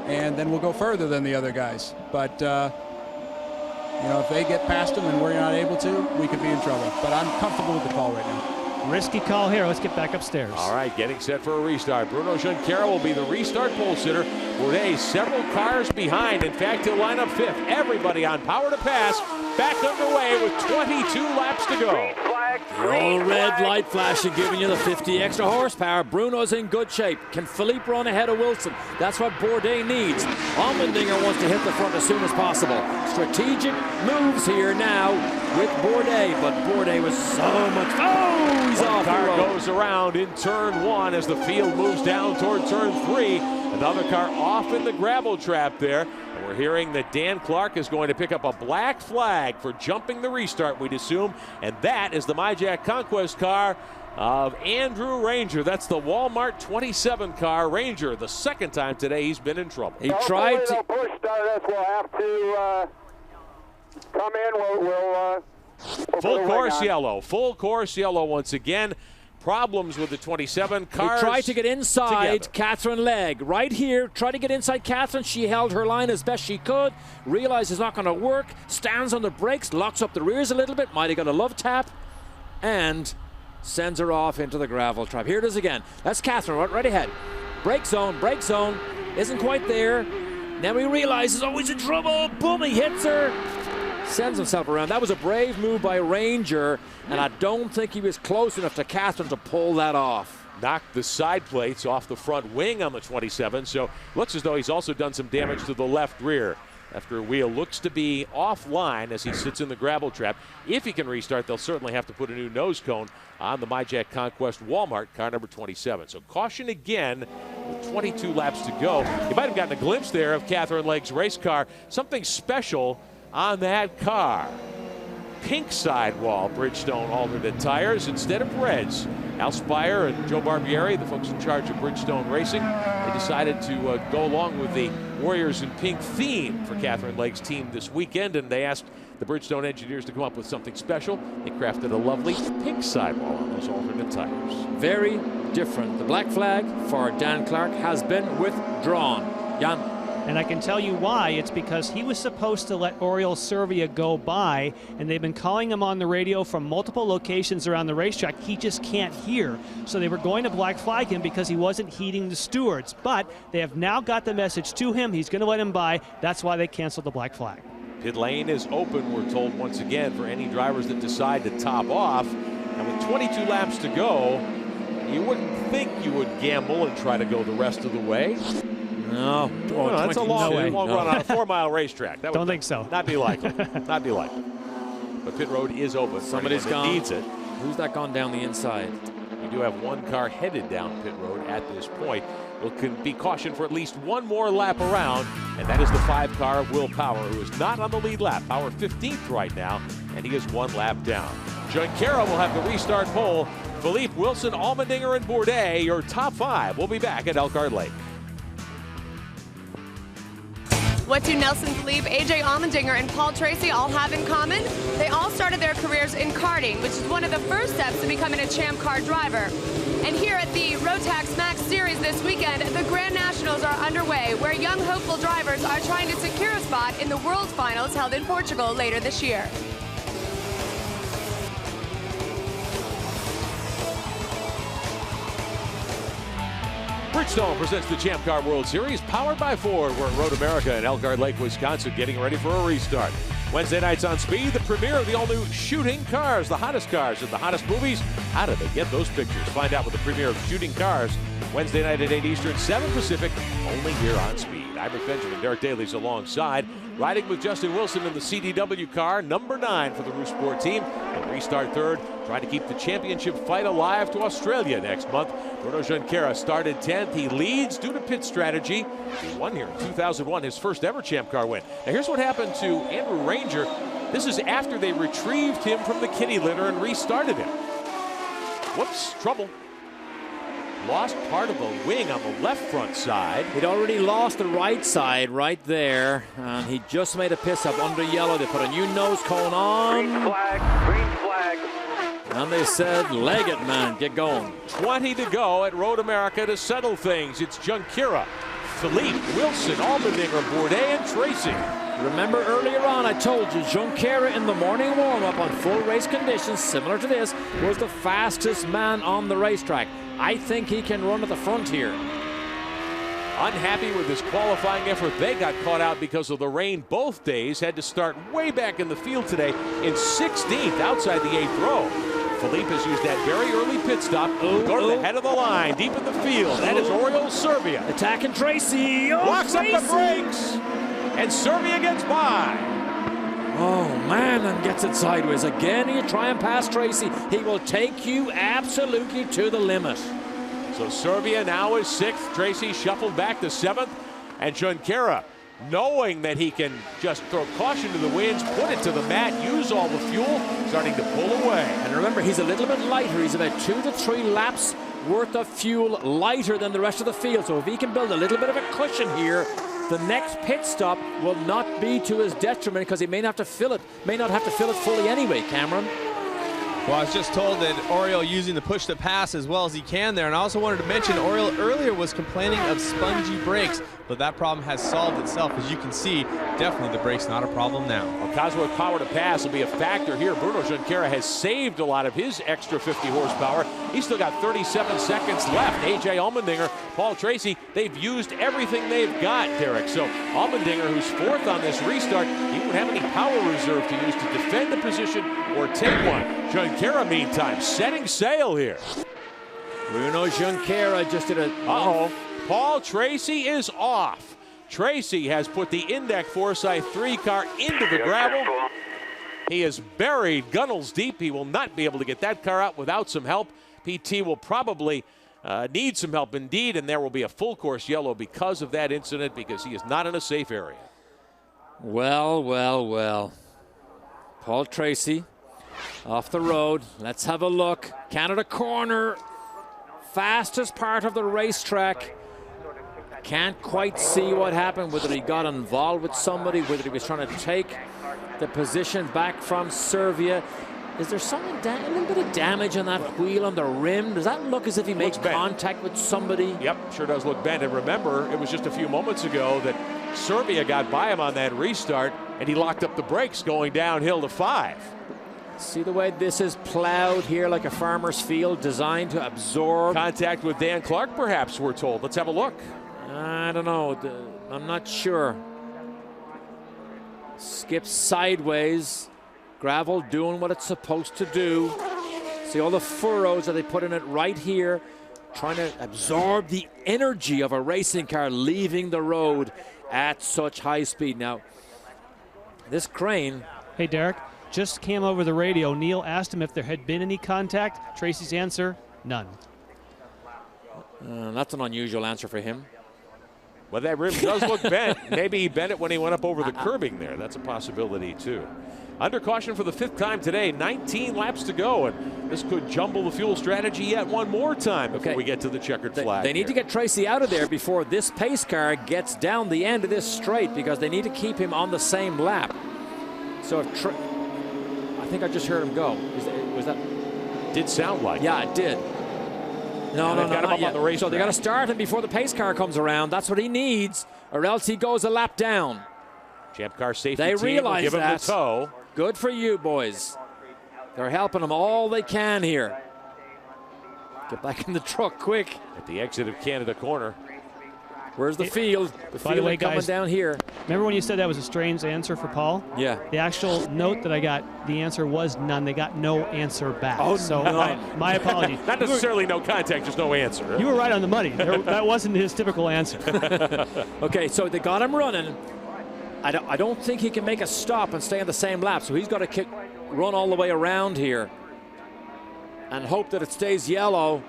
Speaker 18: and then we'll go further than the other guys. But, you know, if they get past them and we're not able to, we could be in trouble. But I'm comfortable with the call right now.
Speaker 4: Risky call here. Let's get back upstairs.
Speaker 1: All right, getting set for a restart. Bruno Junqueira will be the restart pole sitter. Bourdais several cars behind. In fact, he'll line up 5th. Everybody on power to pass. Back underway with 22 laps to go.
Speaker 15: The old red light flashing, giving you the 50 extra horsepower. Bruno's in good shape. Can Philippe run ahead of Wilson? That's what Bourdais needs. Allmendinger wants to hit the front as soon as possible. Strategic moves here now with Bourdais, but Bourdais was so much. Oh, he's off the
Speaker 1: car
Speaker 15: road.
Speaker 1: goes around in turn 1 as the field moves down toward turn 3. Another car off in the gravel trap there. And we're hearing that Dan Clark is going to pick up a black flag for jumping the restart, we'd assume. And that is the MyJack Conquest car of Andrew Ranger. That's the Walmart 27 car. Ranger, the 2nd time today he's been in trouble.
Speaker 15: He tried to
Speaker 14: push start us. We'll have to come in. We'll
Speaker 1: full course yellow. Full course yellow once again. Problems with the 27 cars.
Speaker 15: He tried to get inside
Speaker 1: together.
Speaker 15: Catherine Legg. Right here, tried to get inside Catherine. She held her line as best she could. Realized it's not going to work. Stands on the brakes, locks up the rears a little bit. Might have got a love tap. And sends her off into the gravel trap. Here it is again. That's Catherine right ahead. Brake zone. Isn't quite there. Now he realizes, oh, he's in trouble. Boom, he hits her. Sends himself around. That was a brave move by Ranger, and I don't think he was close enough to Catherine to pull that off.
Speaker 1: knocked the side plates off the front wing on the 27, so looks as though he's also done some damage to the left rear. After a wheel looks to be offline as he sits in the gravel trap. If he can restart, they'll certainly have to put a new nose cone on the MyJack Conquest Walmart car number 27. So caution again with 22 laps to go. You might have gotten a glimpse there of Catherine Legg's race car. Something special on that car. Pink sidewall Bridgestone alternate tires instead of reds. Al Spire and Joe Barbieri, the folks in charge of Bridgestone Racing, they decided to go along with the Warriors in Pink theme for Catherine Legg's team this weekend, and they asked the Bridgestone engineers to come up with something special. They crafted a lovely pink sidewall on those alternate tires.
Speaker 3: Very different. The black flag for Dan Clark has been withdrawn. Jan?
Speaker 4: And I can tell you why. It's because he was supposed to let Oriol Servia go by, and they've been calling him on the radio from multiple locations around the racetrack. He just can't hear. So they were going to black flag him because he wasn't heeding the stewards. But they have now got the message to him. He's going to let him by. That's why they canceled the black flag.
Speaker 1: Pit lane is open, we're told once again, for any drivers that decide to top off. And with 22 laps to go, you wouldn't think you would gamble and try to go the rest of the way.
Speaker 3: No,
Speaker 1: that's a long run on a 4-mile racetrack. That
Speaker 4: Don't think so.
Speaker 1: Not be likely. Not be likely. But pit road is open.
Speaker 3: Somebody's gone.
Speaker 1: Needs it.
Speaker 3: Who's that gone down the inside?
Speaker 1: We do have one car headed down pit road at this point. We'll be cautioned for at least one more lap around, and that is the 5 car of Will Power, who is not on the lead lap. Power 15th right now, and he is 1 lap down. Junqueira will have the restart pole. Philippe, Wilson, Allmendinger, and Bourdais, your top 5. We'll be back at Elkhart Lake.
Speaker 6: What do Nelson Philippe, AJ Allmendinger, and Paul Tracy all have in common? They all started their careers in karting, which is one of the first steps to becoming a Champ Car driver. And here at the Rotax Max Series this weekend, the Grand Nationals are underway, where young hopeful drivers are trying to secure a spot in the World Finals held in Portugal later this year.
Speaker 1: Bridgestone presents the Champ Car World Series, powered by Ford. We're at Road America in Elkhart Lake, Wisconsin, getting ready for a restart. Wednesday nights on Speed, the premiere of the all-new Shooting Cars, the hottest cars in the hottest movies. How did they get those pictures? Find out with the premiere of Shooting Cars, Wednesday night at 8 Eastern, 7 Pacific, only here on Speed. I'm Rick Benjamin. Derek Daly's alongside, riding with Justin Wilson in the CDW car, number 9 for the Roost Sport team. And restart third, trying to keep the championship fight alive to Australia next month. Bruno Junqueira started 10th. He leads due to pit strategy. He won here in 2001, his first ever Champ Car win. Now here's what happened to Andrew Ranger. This is after they retrieved him from the kitty litter and restarted him. Whoops, trouble. Lost part of the wing on the left front side.
Speaker 3: He'd already lost the right side right there, and he just made a pit stop under yellow. They put a new nose cone on.
Speaker 14: Green flag, green flag.
Speaker 3: And they said, leg it, man, get going.
Speaker 1: 20 to go at Road America to settle things. It's Junqueira, Philippe, Wilson, Allmendinger, Bourdais, and Tracy.
Speaker 3: Remember earlier on, I told you, Junqueira in the morning warm-up on full race conditions, similar to this, was the fastest man on the racetrack. I think he can run at the front here.
Speaker 1: Unhappy with his qualifying effort, they got caught out because of the rain both days. Had to start way back in the field today in 16th outside the 8th row. Philippe has used that very early pit stop to go to the head of the line, deep in the field. That is Oriol Servia.
Speaker 3: Attacking Tracy.
Speaker 1: Locks up the brakes. And Servia gets by.
Speaker 3: Oh, man, and gets it sideways. Again, you try and pass Tracy. He will take you absolutely to the limit.
Speaker 1: So Servia now is 6th. Tracy shuffled back to 7th. And Junqueira, knowing that he can just throw caution to the winds, put it to the mat, use all the fuel, starting to pull away.
Speaker 3: And remember, he's a little bit lighter. He's about 2 to 3 laps worth of fuel lighter than the rest of the field. So if he can build a little bit of a cushion here, the next pit stop will not be to his detriment, because he may not have to fill it fully anyway, Cameron.
Speaker 5: Well, I was just told that Oriol using the push to pass as well as he can there. And I also wanted to mention Oriol earlier was complaining of spongy brakes, but that problem has solved itself. As you can see, definitely the brake's not a problem now.
Speaker 1: Well, Cosworth power to pass will be a factor here. Bruno Junqueira has saved a lot of his extra 50 horsepower. He's still got 37 seconds left. AJ Allmendinger, Paul Tracy, they've used everything they've got, Derek. So Allmendinger, who's 4th on this restart, he won't have any power reserve to use to defend the position or take one. Junqueira, meantime, setting sail here.
Speaker 3: Bruno Junqueira just did a...
Speaker 1: Uh-oh. Paul Tracy is off. Tracy has put the Index Foresight 3 car into the gravel. He is buried gunnels deep. He will not be able to get that car out without some help. PT will probably need some help indeed, and there will be a full course yellow because of that incident, because he is not in a safe area.
Speaker 3: Well, well, well. Paul Tracy off the road. Let's have a look. Canada corner. Fastest part of the racetrack. Can't quite see what happened, whether he got involved with somebody, whether he was trying to take the position back from Serbia. Is there something, a little bit of damage on that wheel on the rim? Does that look as if he made contact with somebody?
Speaker 1: Yep, sure does look bent. And remember, it was just a few moments ago that Serbia got by him on that restart, and he locked up the brakes going downhill to 5.
Speaker 3: See the way this is plowed here like a farmer's field, designed to absorb.
Speaker 1: Contact with Dan Clark, perhaps, we're told. Let's have a look.
Speaker 3: I don't know. I'm not sure. Skips sideways. Gravel doing what it's supposed to do. See all the furrows that they put in it right here, trying to absorb the energy of a racing car leaving the road at such high speed. Now, this crane.
Speaker 4: Hey, Derek, just came over the radio. Neil asked him if there had been any contact. Tracy's answer, none.
Speaker 3: That's an unusual answer for him.
Speaker 1: Well, that rim does look bent. Maybe he bent it when he went up over the curbing there. That's a possibility, too. Under caution for the 5th time today, 19 laps to go, and this could jumble the fuel strategy yet one more time before we get to the checkered flag.
Speaker 3: They need to get Tracy out of there before this pace car gets down the end of this straight, because they need to keep him on the same lap. So if I think I just heard him go. Was that?
Speaker 1: Did sound like.
Speaker 3: Yeah, it did. No,
Speaker 1: got him up on the racetrack.
Speaker 3: So they got to start him before the pace car comes around. That's what he needs, or else he goes a lap down.
Speaker 1: Champ car safety
Speaker 3: they
Speaker 1: team
Speaker 3: realize
Speaker 1: will give him
Speaker 3: that.
Speaker 1: the tow.
Speaker 3: Good for you, boys. They're helping him all they can here. Get back in the truck quick.
Speaker 1: At the exit of Canada corner.
Speaker 3: Where's the field? The
Speaker 4: By the
Speaker 3: field
Speaker 4: way,
Speaker 3: coming
Speaker 4: guys,
Speaker 3: down here.
Speaker 4: Remember when you said that was a strange answer for Paul?
Speaker 3: Yeah.
Speaker 4: The actual note that I got, the answer was none. They got no answer back.
Speaker 1: Oh,
Speaker 4: so
Speaker 1: no.
Speaker 4: my apologies.
Speaker 1: Not necessarily no contact, just no answer.
Speaker 4: You were right on the money. That wasn't his typical answer.
Speaker 3: Okay, so they got him running. I don't think he can make a stop and stay on the same lap, so he's got to run all the way around here and hope that it stays yellow.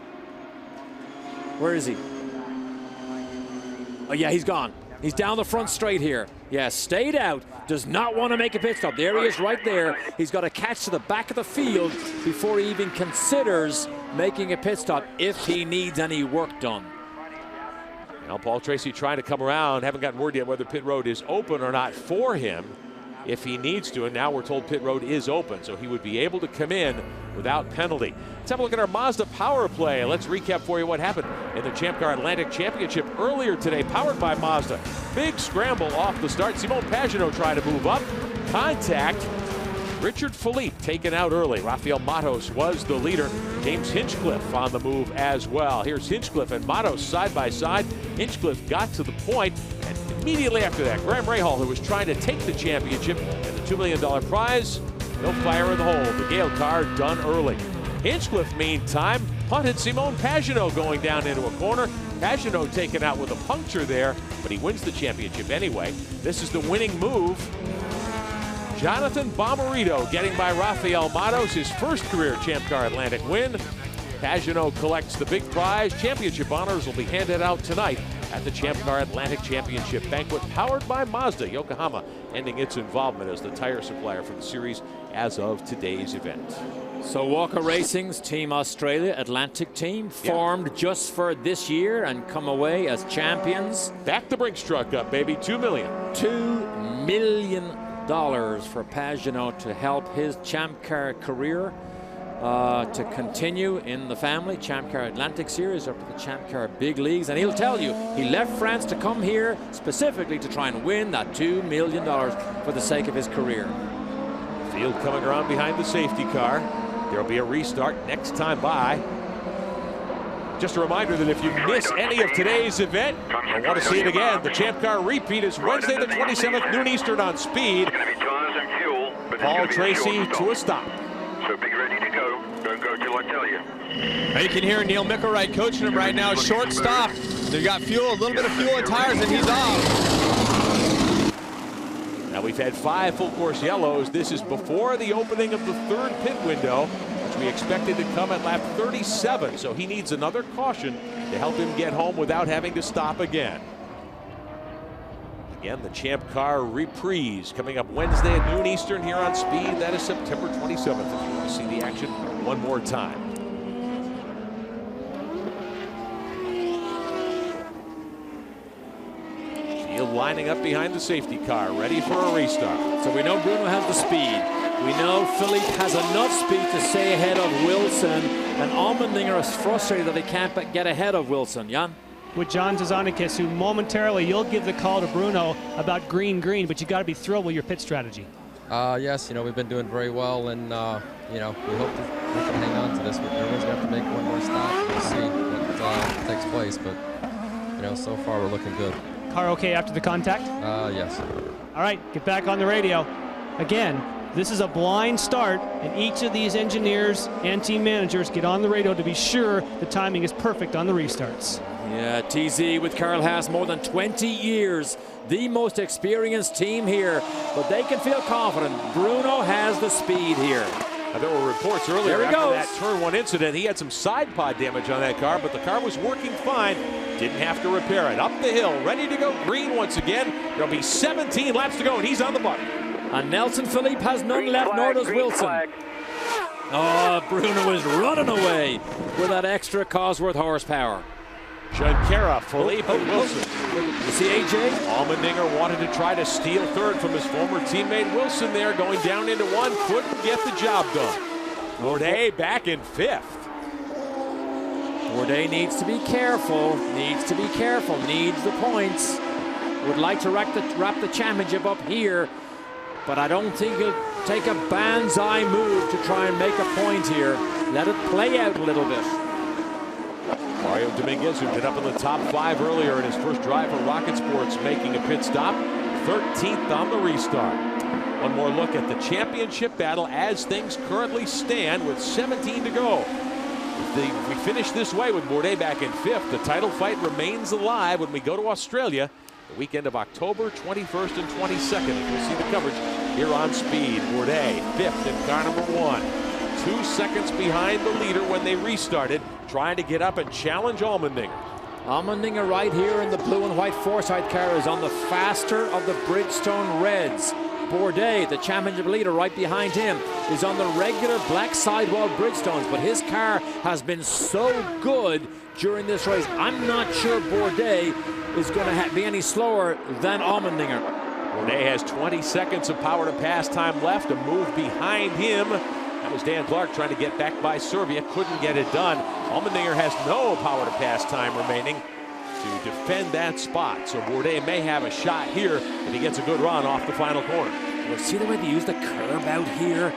Speaker 3: Where is he? Oh, yeah, he's gone. He's down the front straight here. Yeah, stayed out. Does not want to make a pit stop. There he is right there. He's got to catch to the back of the field before he even considers making a pit stop if he needs any work done.
Speaker 1: Now Paul Tracy trying to come around. Haven't gotten word yet whether pit road is open or not for him if he needs to. And now we're told pit road is open, so he would be able to come in without penalty. Let's have a look at our Mazda power play. Let's recap for you what happened in the Champ Car Atlantic Championship earlier today, powered by Mazda. Big scramble off the start. Simone Pagenaud trying to move up. Contact. Richard Philippe taken out early. Rafael Matos was the leader. James Hinchcliffe on the move as well. Here's Hinchcliffe and Matos side by side. Hinchcliffe got to the point, and immediately after that, Graham Rahal, who was trying to take the championship and the $2 million prize, no fire in the hole. The Gale car done early. Hinchcliffe, meantime, punted Simone Pagenaud going down into a corner. Pagenaud taken out with a puncture there, but he wins the championship anyway. This is the winning move. Jonathan Bomarito getting by Rafael Matos, his first career Champ Car Atlantic win. Pagenaud collects the big prize. Championship honors will be handed out tonight at the Champ Car Atlantic Championship banquet, powered by Mazda. Yokohama ending its involvement as the tire supplier for the series as of today's event.
Speaker 3: So Walker Racing's Team Australia Atlantic team formed just for this year and come away as champions.
Speaker 1: Back the Brinks truck up, baby. $2 million.
Speaker 3: $2 million for Pagenaud to help his Champ Car career to continue in the family. Champ Car Atlantic Series up to the Champ Car Big Leagues. And he'll tell you, he left France to come here specifically to try and win that $2 million for the sake of his career.
Speaker 1: Field coming around behind the safety car. There'll be a restart next time by. Just a reminder that if you miss any of today's event and want to see it again, the Champ Car repeat is Wednesday the 27th, noon Eastern on Speed. Paul Tracy to a stop.
Speaker 19: So be ready to go. Don't go till I tell you.
Speaker 5: Now you can hear Neil Mickelwright coaching him right now. Short stop. They got fuel, a little bit of fuel and tires, and he's off.
Speaker 1: Now we've had 5 full course yellows. This is before the opening of the 3rd pit window, which we expected to come at lap 37. So he needs another caution to help him get home without having to stop again. Again, the Champ Car Reprise coming up Wednesday at noon Eastern here on Speed. That is September 27th if you want to see the action one more time. Field lining up behind the safety car, ready for a restart.
Speaker 19: So we know Bruno has the speed. We know Philippe has enough speed to stay ahead of Wilson. And Allmendinger is frustrated that he can't get ahead of Wilson. Jan?
Speaker 4: With John Zazanikis, who momentarily you'll give the call to Bruno about green, but you got to be thrilled with your pit strategy.
Speaker 20: Yes, we've been doing very well, and we hope that we can hang on to this. Everyone's going to have to make one more stop. We'll see what takes place, but so far we're looking good.
Speaker 4: Car okay after the contact?
Speaker 20: Yes.
Speaker 4: All right, get back on the radio. Again, this is a blind start, and each of these engineers and team managers get on the radio to be sure the timing is perfect on the restarts.
Speaker 19: Yeah, TZ with Carl Haas, more than 20 years, the most experienced team here, but they can feel confident. Bruno has the speed here.
Speaker 1: Now, there were reports earlier after that turn 1 incident. He had some side pod damage on that car, but the car was working fine. Didn't have to repair it. Up the hill, ready to go green once again. There'll be 17 laps to go, and he's on the button.
Speaker 19: And Nelson Philippe has none left, nor does Wilson. Oh, Bruno is running away with that extra Cosworth horsepower.
Speaker 1: Junkera, Philippe, Wilson.
Speaker 19: You see AJ?
Speaker 1: Allmendinger wanted to try to steal 3rd from his former teammate Wilson there, going down into 1, couldn't get the job done. Bourdais back in 5th.
Speaker 19: Bourdais needs to be careful, needs the points. Would like to wrap the championship up here, but I don't think he'll take a banzai move to try and make a point here. Let it play out a little bit.
Speaker 1: Mario Dominguez, who did up in the top 5 earlier in his first drive for Rocket Sports, making a pit stop, 13th on the restart. One more look at the championship battle as things currently stand with 17 to go. If we finish this way with Bourdais back in 5th, the title fight remains alive when we go to Australia the weekend of October 21st and 22nd. And you'll see the coverage here on Speed. Bourdais 5th in car number 1. 2 seconds behind the leader when they restarted, trying to get up and challenge Allmendinger.
Speaker 19: Allmendinger right here in the blue and white Forsythe car is on the faster of the Bridgestone Reds. Bourdais, the championship leader right behind him, is on the regular black sidewall Bridgestones, but his car has been so good during this race. I'm not sure Bourdais is going to be any slower than Allmendinger.
Speaker 1: Bourdais has 20 seconds of power to pass time left, a move behind him. That was Dan Clark trying to get back by Serbia, couldn't get it done. Allmendinger has no power to pass time remaining to defend that spot. So Bourdais may have a shot here if he gets a good run off the final corner.
Speaker 19: Well, see the way they use the curb out here?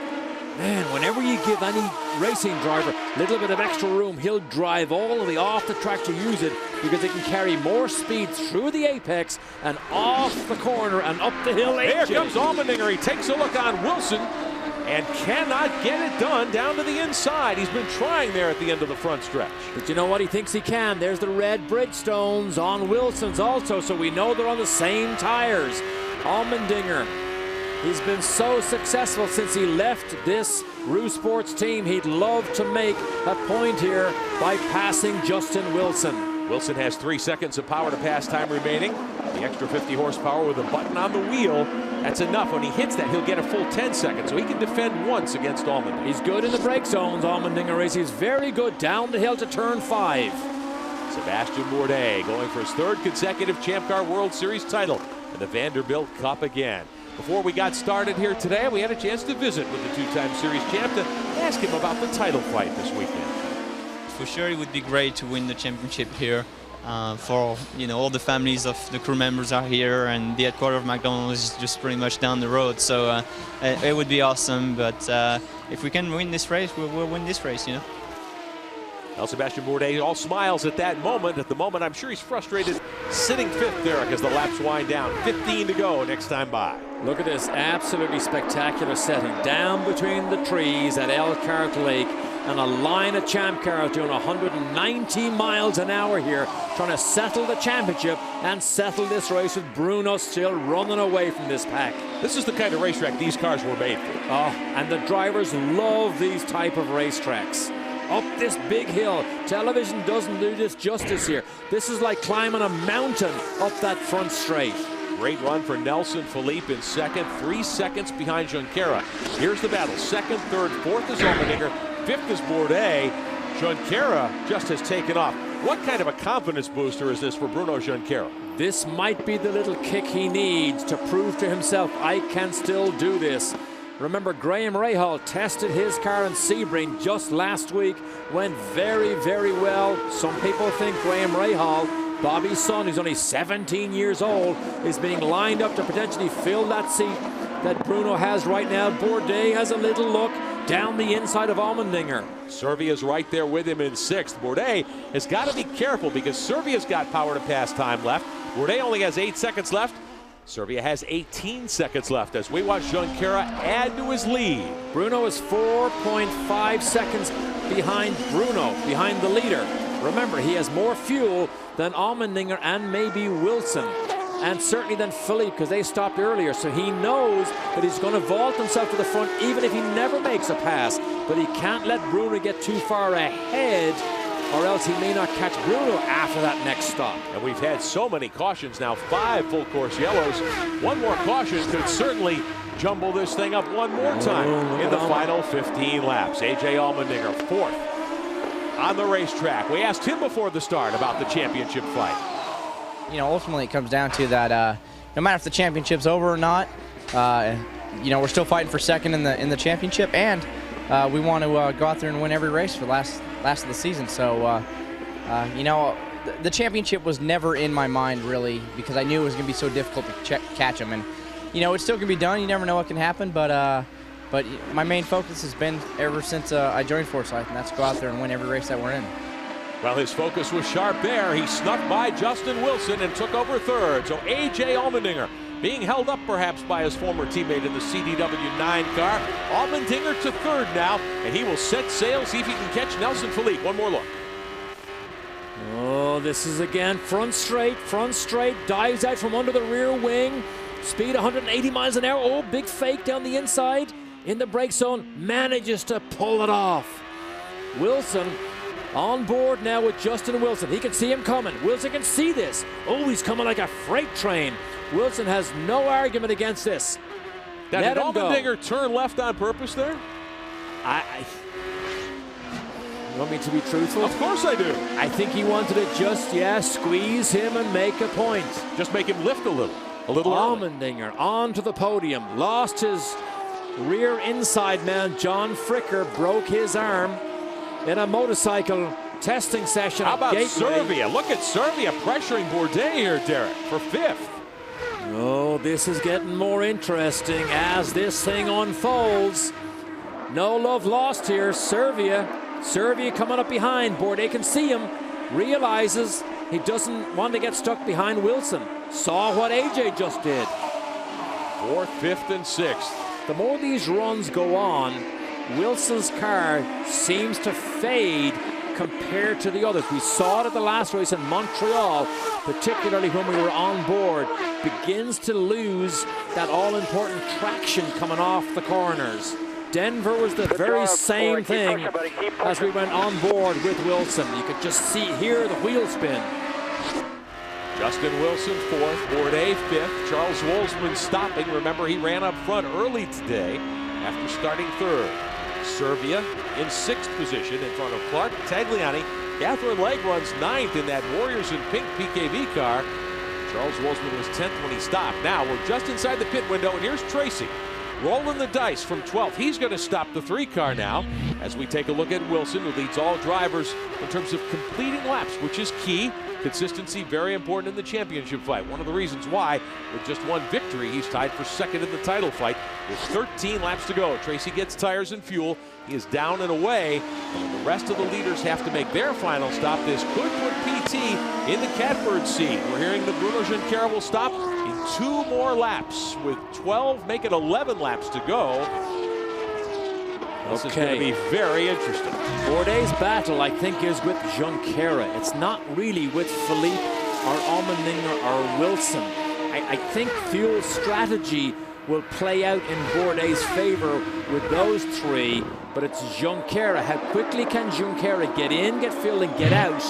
Speaker 19: Man, whenever you give any racing driver a little bit of extra room, he'll drive all the way off the track to use it because it can carry more speed through the apex and off the corner and up the hill.
Speaker 1: Here comes Allmendinger. He takes a look on Wilson and cannot get it done down to the inside. He's been trying there at the end of the front stretch.
Speaker 19: But you know what? He thinks he can. There's the red Bridgestones on Wilson's also, so we know they're on the same tires. Allmendinger, he's been so successful since he left this Rue Sports team. He'd love to make a point here by passing Justin Wilson.
Speaker 1: Wilson has 3 seconds of power to pass time remaining. The extra 50 horsepower with a button on the wheel. That's enough. When he hits that, he'll get a full 10 seconds, so he can defend once against Allmendinger.
Speaker 19: He's good in the brake zones, Allmendinger race. He's very good down the hill to turn 5.
Speaker 1: Sebastian Bourdais going for his 3rd consecutive Champ Car World Series title in the Vanderbilt Cup again. Before we got started here today, we had a chance to visit with the 2-time series champ to ask him about the title fight this weekend.
Speaker 2: For sure, it would be great to win the championship here. For all the families of the crew members are here, and the headquarters of McDonald's is just pretty much down the road. So it would be awesome. But if we can win this race, we'll win this race.
Speaker 1: Well, Sebastian Bourdais all smiles at that moment. At the moment, I'm sure he's frustrated sitting fifth, Derek, as the laps wind down. 15 to go next time by.
Speaker 19: Look at this absolutely spectacular setting down between the trees at Elkhart Lake, and a line of champ cars doing 190 miles an hour here, trying to settle the championship and settle this race, with Bruno still running away from this pack.
Speaker 1: This is the kind of racetrack these cars were made for.
Speaker 19: Oh, and the drivers love these type of racetracks. Up this big hill. Television doesn't do this justice here. This is like climbing a mountain up that front straight.
Speaker 1: Great run for Nelson Philippe in second, 3 seconds behind Junqueira. Here's the battle. Second, third, fourth is Allmendinger, fifth is Bourdais. Junqueira just has taken off. What kind of a confidence booster is this for Bruno Junqueira?
Speaker 19: This might be the little kick he needs to prove to himself, I can still do this. Remember, Graham Rahal tested his car in Sebring just last week. Went very, very well. Some people think Graham Rahal, Bobby's son, who's only 17 years old, is being lined up to potentially fill that seat that Bruno has right now. Bourdais has a little look down the inside of Allmendinger.
Speaker 1: Servia's right there with him in sixth. Bourdais has got to be careful because Servia's got power to pass time left. Bourdais only has 8 seconds left. Servia has 18 seconds left as we watch Junqueira add to his lead.
Speaker 19: Bruno is 4.5 seconds behind behind the leader. Remember, he has more fuel than Allmendinger and maybe Wilson, and certainly than Philippe, because they stopped earlier. So he knows that he's going to vault himself to the front even if he never makes a pass. But he can't let Bruno get too far ahead, or else he may not catch Bruno after that next stop.
Speaker 1: And we've had so many cautions now, 5 full course yellows. One more caution could certainly jumble this thing up one more time in the final 15 laps. A.J. Allmendinger, fourth on the racetrack. We asked him before the start about the championship fight.
Speaker 12: You know, ultimately it comes down to that no matter if the championship's over or not, you know, we're still fighting for second in the championship, and we want to go out there and win every race for last of the season. So, you know, the championship was never in my mind, really, because I knew it was going to be so difficult to catch them. And, you know, it still can be done. You never know what can happen. But my main focus has been ever since I joined Forsyth, and that's go out there and win every race that we're in.
Speaker 1: Well, his focus was sharp there. He snuck by Justin Wilson and took over third. So A.J. Allmendinger being held up perhaps by his former teammate in the CDW 9 car. Allmendinger to third now, and he will set sail, see if he can catch Nelson Philippe. One more look.
Speaker 19: Oh, this is again front straight, dives out from under the rear wing. Speed 180 miles an hour. Oh, big fake down the inside in the brake zone. Manages to pull it off. Wilson on board now with Justin Wilson. He can see him coming. Wilson can see this. Oh, he's coming like a freight train. Wilson has no argument against this.
Speaker 1: Now, did Allmendinger turn left on purpose there?
Speaker 19: You want me to be truthful?
Speaker 1: Of course I do.
Speaker 19: I think he wanted to just, squeeze him and make a point.
Speaker 1: Just make him lift a little
Speaker 19: Allmendinger onto the podium. Lost his rear inside man. John Fricker broke his arm in a motorcycle testing session.
Speaker 1: How about
Speaker 19: Gateway.
Speaker 1: Servia? Look at Servia pressuring Bourdais here, Derek, for fifth.
Speaker 19: Oh, this is getting more interesting as this thing unfolds. No love lost here. Servia coming up behind. Bourdais can see him, realizes he doesn't want to get stuck behind Wilson. Saw what AJ just did.
Speaker 1: Fourth, fifth, and sixth.
Speaker 19: The more these runs go on, Wilson's car seems to fade compared to the others. We saw it at the last race in Montreal, particularly when we were on board. Begins to lose that all-important traction coming off the corners. Denver was the very same thing as we went on board with Wilson. You could just hear the wheel spin.
Speaker 1: Justin Wilson fourth, Bourdais fifth, Charles Wolzman stopping. Remember, he ran up front early today after starting third. Servia in sixth position in front of Clark Tagliani. Catherine Legg runs ninth in that Warriors in pink PKV car. Charles Wolzman was 10th when he stopped. Now we're just inside the pit window, and here's Tracy rolling the dice from 12th. He's going to stop the 3 car now as we take a look at Wilson, who leads all drivers in terms of completing laps, which is key. Consistency, very important in the championship fight. One of the reasons why, with just one victory, he's tied for second in the title fight with 13 laps to go. Tracy gets tires and fuel. He is down and away. And when the rest of the leaders have to make their final stop, this could put PT in the catbird seat. We're hearing that Bruno Junqueira will stop in 2 more laps. With 12, make it 11 laps to go. This is going to be very interesting.
Speaker 19: Bourdais' battle, I think, is with Junqueira. It's not really with Philippe or Allmendinger or Wilson. I think fuel strategy will play out in Bourdais' favor with those 3, but it's Junqueira. How quickly can Junqueira get in, get filled, and get out?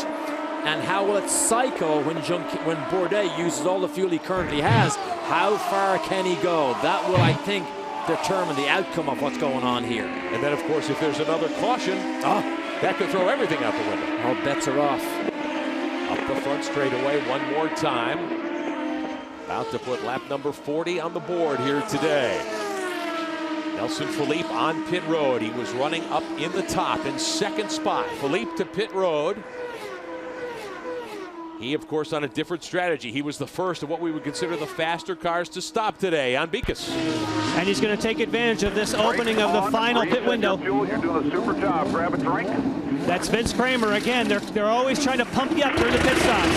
Speaker 19: And how will it cycle when Bourdais uses all the fuel he currently has? How far can he go? That will, I think, determine the outcome of what's going on here.
Speaker 1: And then, of course, if there's another caution, that could throw everything out the window.
Speaker 19: All bets are off.
Speaker 1: Up the front straightaway one more time. About to put lap number 40 on the board here today. Nelson Philippe on pit road. He was running up in the top in second spot. Philippe to pit road. He, of course, on a different strategy. He was the first of what we would consider the faster cars to stop today on Beekus.
Speaker 4: And he's going to take advantage of this opening of the final pit window.
Speaker 14: You're doing a super job. Grab a drink.
Speaker 4: That's Vince Kramer again. They're always trying to pump you up during the pit stops.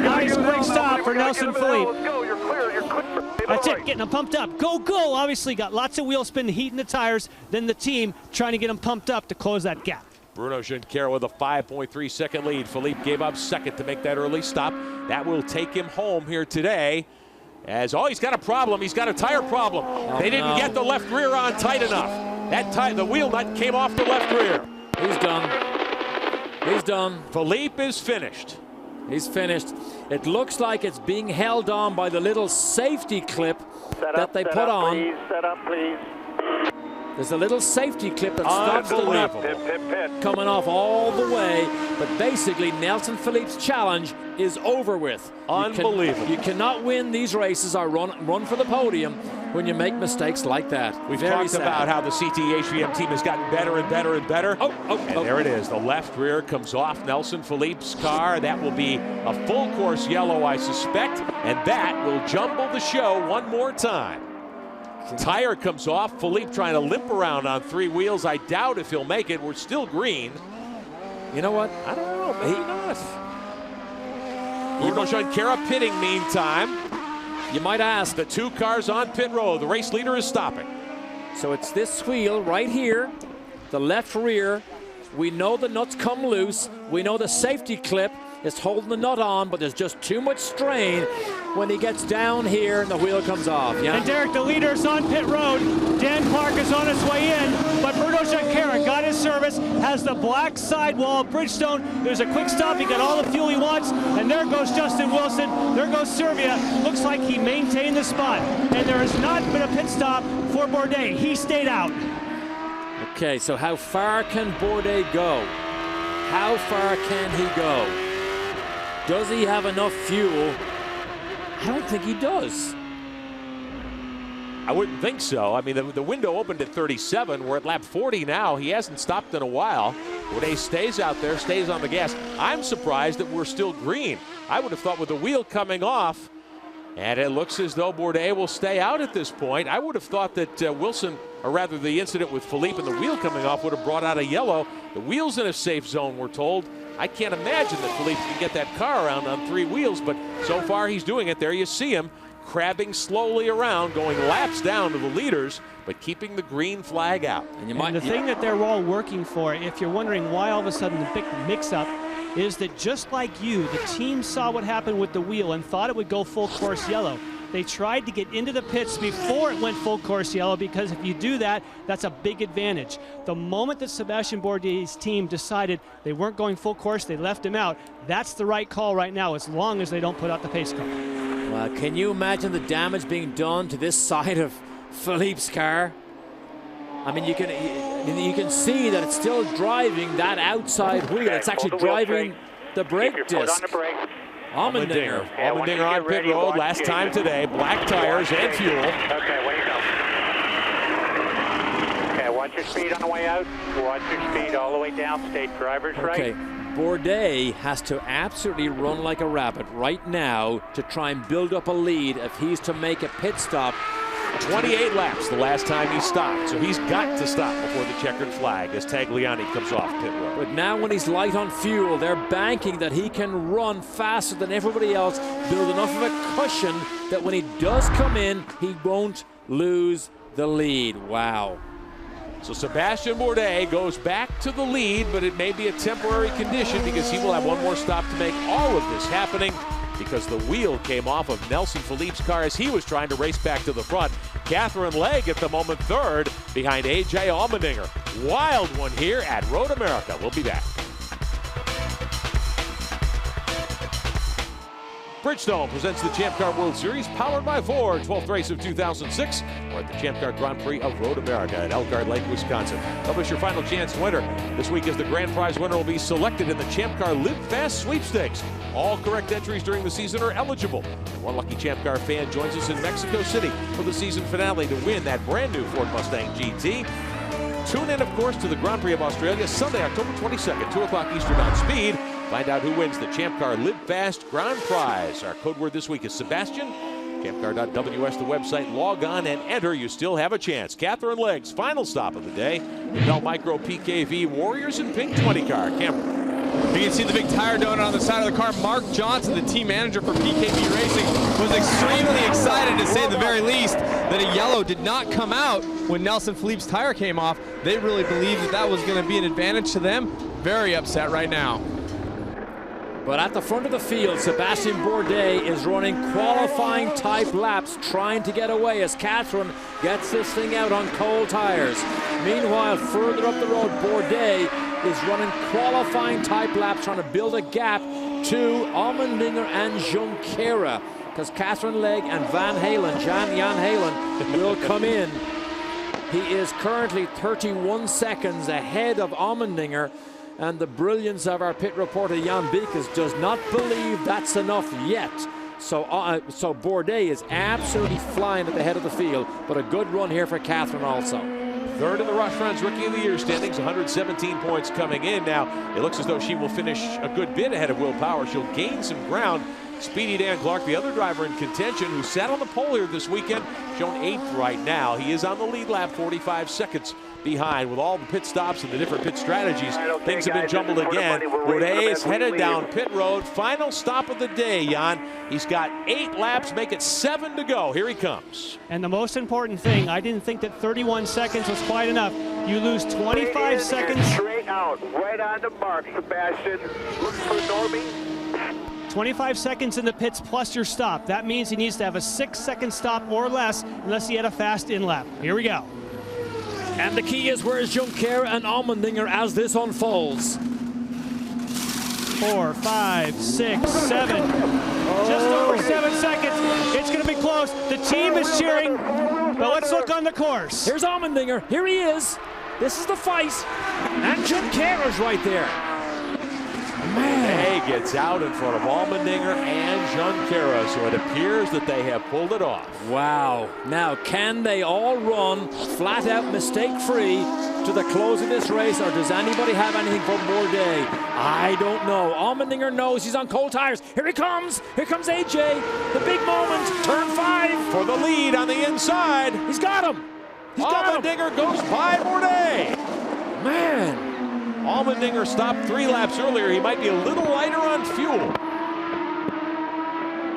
Speaker 4: Nice quick stop for Nelson Philippe.
Speaker 14: You're clear. You're clear.
Speaker 4: That's it, getting them pumped up. Go, go. Obviously got lots of wheel spin, heat in the tires. Then the team trying to get them pumped up to close that gap.
Speaker 1: Bruno Junqueira with a 5.3 second lead. Philippe gave up second to make that early stop. That will take him home here today. He's got a problem. He's got a tire problem. They didn't get the left rear on tight enough. The wheel nut came off the left rear.
Speaker 19: He's done. He's done.
Speaker 1: Philippe is finished.
Speaker 19: He's finished. It looks like it's being held on by the little safety clip that they put on.
Speaker 14: Please. Set up, please.
Speaker 19: There's a little safety clip that stops the nut coming off all the way. But basically, Nelson Philippe's challenge is over with.
Speaker 1: Unbelievable.
Speaker 19: You cannot win these races or run for the podium when you make mistakes like that.
Speaker 1: We've talked about how the CT HVM team has gotten better and better and better. There it is. The left rear comes off Nelson Philippe's car. That will be a full course yellow, I suspect. And that will jumble the show one more time. Tire comes off. Philippe trying to limp around on 3 wheels. I doubt if he'll make it. We're still green.
Speaker 19: You know what?
Speaker 1: I don't know. Maybe not. Bruno Junqueira pitting meantime.
Speaker 19: You might ask.
Speaker 1: The 2 cars on pit road. The race leader is stopping.
Speaker 19: So it's this wheel right here, the left rear. We know the nuts come loose. We know the safety clip is holding the nut on, but there's just too much strain when he gets down here and the wheel comes off. Yeah?
Speaker 4: And Derek, the leader's on pit road. Dan Clark is on his way in, but Bruno Junqueira got his service, has the black sidewall of Bridgestone. There's a quick stop. He got all the fuel he wants, and there goes Justin Wilson. There goes Servia. Looks like he maintained the spot, and there has not been a pit stop for Bourdais. He stayed out.
Speaker 19: Okay, so how far can Bourdais go? How far can he go? Does he have enough fuel? I don't think he does.
Speaker 1: I wouldn't think so. I mean, the window opened at 37. We're at lap 40 now. He hasn't stopped in a while. Bourdais stays out there, stays on the gas. I'm surprised that we're still green. I would have thought with the wheel coming off, and it looks as though Bourdais will stay out at this point. I would have thought that Wilson, or rather the incident with Philippe and the wheel coming off, would have brought out a yellow. The wheel's in a safe zone, we're told. I can't imagine that Philippe can get that car around on 3 wheels, but so far he's doing it. There you see him crabbing slowly around, going laps down to the leaders, but keeping the green flag out.
Speaker 4: And the thing that they're all working for, if you're wondering why all of a sudden the big mix-up, is that just like you, the team saw what happened with the wheel and thought it would go full course yellow. They tried to get into the pits before it went full course yellow, because if you do that, that's a big advantage. The moment that Sebastian Bourdais' team decided they weren't going full course, they left him out. That's the right call right now, as long as they don't put out the pace car.
Speaker 19: Well, can you imagine the damage being done to this side of Philippe's car? I mean, you can see that it's still driving that outside wheel. It's actually driving the brake disc.
Speaker 1: Allmendinger on pit road last time today. Black tires and fuel.
Speaker 14: Okay, way to go. Okay,
Speaker 17: Watch your speed on the way out. Watch your speed all the way down. Stay driver's right.
Speaker 19: Okay, Bourdais has to absolutely run like a rabbit right now to try and build up a lead if he's to make a pit stop.
Speaker 1: 28 laps the last time he stopped, so he's got to stop before the checkered flag as Tagliani comes off pit road.
Speaker 19: But now when he's light on fuel, they're banking that he can run faster than everybody else, build enough of a cushion that when he does come in, he won't lose the lead. Wow.
Speaker 1: So Sebastian Bourdais goes back to the lead, but it may be a temporary condition because he will have one more stop to make all of this happening, because the wheel came off of Nelson Philippe's car as he was trying to race back to the front. Catherine Legge at the moment third behind A.J. Allmendinger. Wild one here at Road America. We'll be back. Bridgestone presents the Champ Car World Series, powered by Ford. 12th race of 2006. We're at the Champ Car Grand Prix of Road America at Elkhart Lake, Wisconsin. Publish your final chance to enter. This week as the grand prize winner will be selected in the Champ Car Live Fast sweepstakes. All correct entries during the season are eligible. One lucky Champ Car fan joins us in Mexico City for the season finale to win that brand new Ford Mustang GT. Tune in, of course, to the Grand Prix of Australia, Sunday, October 22nd, 2 o'clock Eastern on Speed. Find out who wins the Champ Car Live Fast Grand Prize. Our code word this week is Sebastian. ChampCar.ws, the website. Log on and enter. You still have a chance. Catherine Legge's final stop of the day. The Bell Micro PKV Warriors in Pink 20 car. Cameron.
Speaker 5: You can see the big tire donut on the side of the car. Mark Johnson, the team manager for PKV Racing, was extremely excited, to say the very least, that a yellow did not come out when Nelson Philippe's tire came off. They really believed that that was going to be an advantage to them. Very upset right now.
Speaker 19: But at the front of the field, Sebastian Bourdais is running qualifying type laps, trying to get away as Catherine gets this thing out on cold tires. Meanwhile, further up the road, Bourdais is running qualifying type laps, trying to build a gap to Allmendinger and Junqueira, because Catherine Legge and Jan Halen will come in. He is currently 31 seconds ahead of Allmendinger. And the brilliance of our pit reporter Jan Beekes does not believe that's enough yet. So Bourdais is absolutely flying at the head of the field, but a good run here for Catherine also.
Speaker 1: Third in the Rush Friends Rookie of the Year standings, 117 points coming in. Now, it looks as though she will finish a good bit ahead of Will Power. She'll gain some ground. Speedy Dan Clark, the other driver in contention, who sat on the pole here this weekend, shown 8th right now. He is on the lead lap, 45 seconds behind. With all the pit stops and the different pit strategies, things have been jumbled again. Bourdais is headed down pit road. Final stop of the day, Jan. He's got 8 laps, make it 7 to go. Here he comes.
Speaker 4: And the most important thing, I didn't think that 31 seconds was quite enough. You lose 25 seconds.
Speaker 14: Straight out, right on the mark, Sebastian. Look for Norby.
Speaker 4: 25 seconds in the pits plus your stop. That means he needs to have a 6-second stop or less unless he had a fast in lap. Here we go.
Speaker 19: And the key is, where is Junqueira and Allmendinger as this unfolds?
Speaker 4: 4, 5, 6, 7. Just over 7 seconds. It's going to be close. The team is cheering, but let's look on the course.
Speaker 19: Here's Allmendinger. Here he is. This is the fight. And Junqueira's right there.
Speaker 1: Man. Gets out in front of Allmendinger and Junqueira, so it appears that they have pulled it off.
Speaker 19: Wow. Now, can they all run flat out mistake-free to the close of this race, or does anybody have anything for Bourdais? I don't know. Allmendinger knows he's on cold tires. Here he comes. Here comes AJ. The big moment. Turn 5.
Speaker 1: For the lead on the inside.
Speaker 19: He's got him. He's got him.
Speaker 1: Allmendinger goes by Bourdais.
Speaker 19: Man.
Speaker 1: Allmendinger stopped 3 laps earlier. He might be a little lighter on fuel.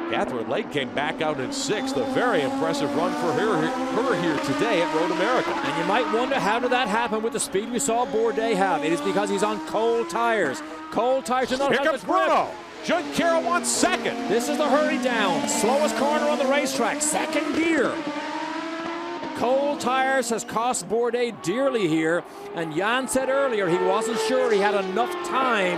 Speaker 1: Catherine Legge came back out in 6th. A very impressive run for her here today at Road America.
Speaker 19: And you might wonder, how did that happen with the speed we saw Bourdais have? It is because he's on cold tires. Cold tires do not have
Speaker 1: the grip. Here comes Bruno. Junqueira wants 2nd.
Speaker 19: This is the hurry down. Slowest corner on the racetrack. 2nd gear. Cold tires has cost Bourdais dearly here, and Jan said earlier he wasn't sure he had enough time.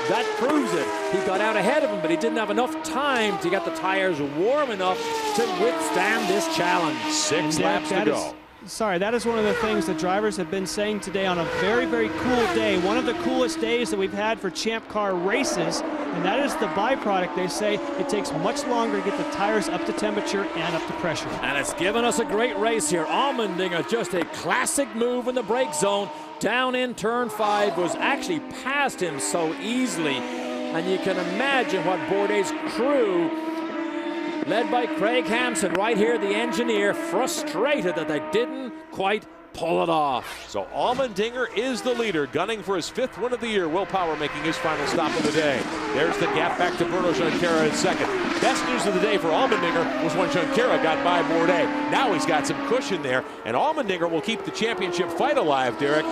Speaker 19: That proves it. He got out ahead of him, but he didn't have enough time to get the tires warm enough to withstand this challenge.
Speaker 1: 6 laps to go.
Speaker 4: Sorry, that is one of the things the drivers have been saying today on a very, very cool day. One of the coolest days that we've had for Champ Car races, and that is the byproduct. They say it takes much longer to get the tires up to temperature and up to pressure.
Speaker 19: And it's given us a great race here. Allmendinger, just a classic move in the brake zone. Down in turn 5, was actually past him so easily. And you can imagine what Bourdais' crew, led by Craig Hampson right here, the engineer, frustrated that they didn't quite pull it off.
Speaker 1: So Allmendinger is the leader, gunning for his 5th win of the year. Will Power making his final stop of the day. There's the gap back to Bruno Junqueira in second. Best news of the day for Allmendinger was when Junqueira got by Bourdais. Now he's got some cushion there, and Allmendinger will keep the championship fight alive, Derek.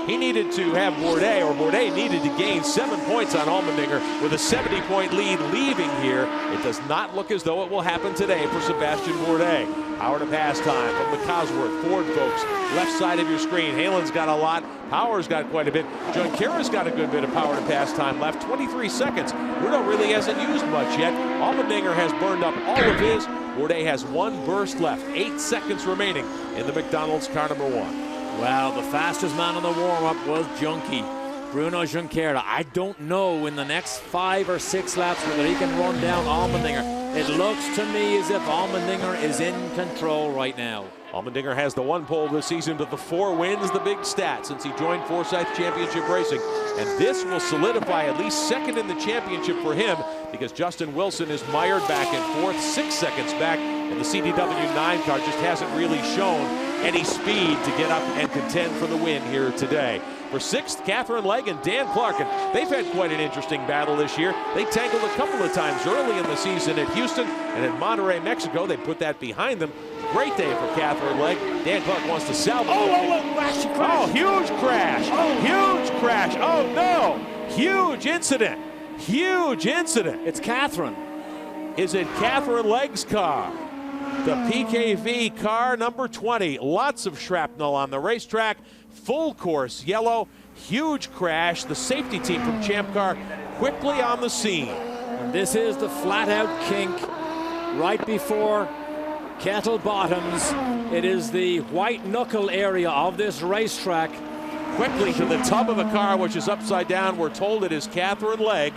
Speaker 1: He needed to have Bourdais, or Bourdais needed to gain 7 points on Allmendinger with a 70-point lead leaving here. It does not look as though it will happen today for Sebastian Bourdais. Power to pass time from the Cosworth Ford folks. Left side of your screen. Halen's got a lot. Power's got quite a bit. Junqueira's got a good bit of power to pass time left. 23 seconds. Bruno really hasn't used much yet. Allmendinger has burned up all of his. Bourdais has 1 burst left. 8 seconds remaining in the McDonald's car number 1.
Speaker 19: Well, the fastest man on the warm-up was Junkie, Bruno Junqueira. I don't know in the next 5 or 6 laps whether he can run down Allmendinger. It looks to me as if Allmendinger is in control right now.
Speaker 1: Allmendinger has the 1 pole this season, but the 4 wins, the big stat since he joined Forsyth Championship Racing. And this will solidify at least 2nd in the championship for him, because Justin Wilson is mired back and forth, 6 seconds back, and the CDW 9 car just hasn't really shown any speed to get up and contend for the win here today. For 6th, Catherine Legg and Dan Clark, and they've had quite an interesting battle this year. They tangled a couple of times early in the season at Houston and at Monterrey, Mexico. They put that behind them. Great day for Catherine Legg. Dan Clark wants to salvage. Oh, huge crash. Huge crash. Oh, no. Huge incident. Huge incident.
Speaker 19: It's Catherine.
Speaker 1: Is it Catherine Legg's car? The PKV car number 20. Lots of shrapnel on the racetrack. Full course yellow. Huge crash. The safety team from Champ Car quickly on the scene.
Speaker 19: And this is the flat-out kink right before Kettle Bottoms. It is the white knuckle area of this racetrack.
Speaker 1: Quickly to the tub of the car, which is upside down. We're told it is Catherine Legg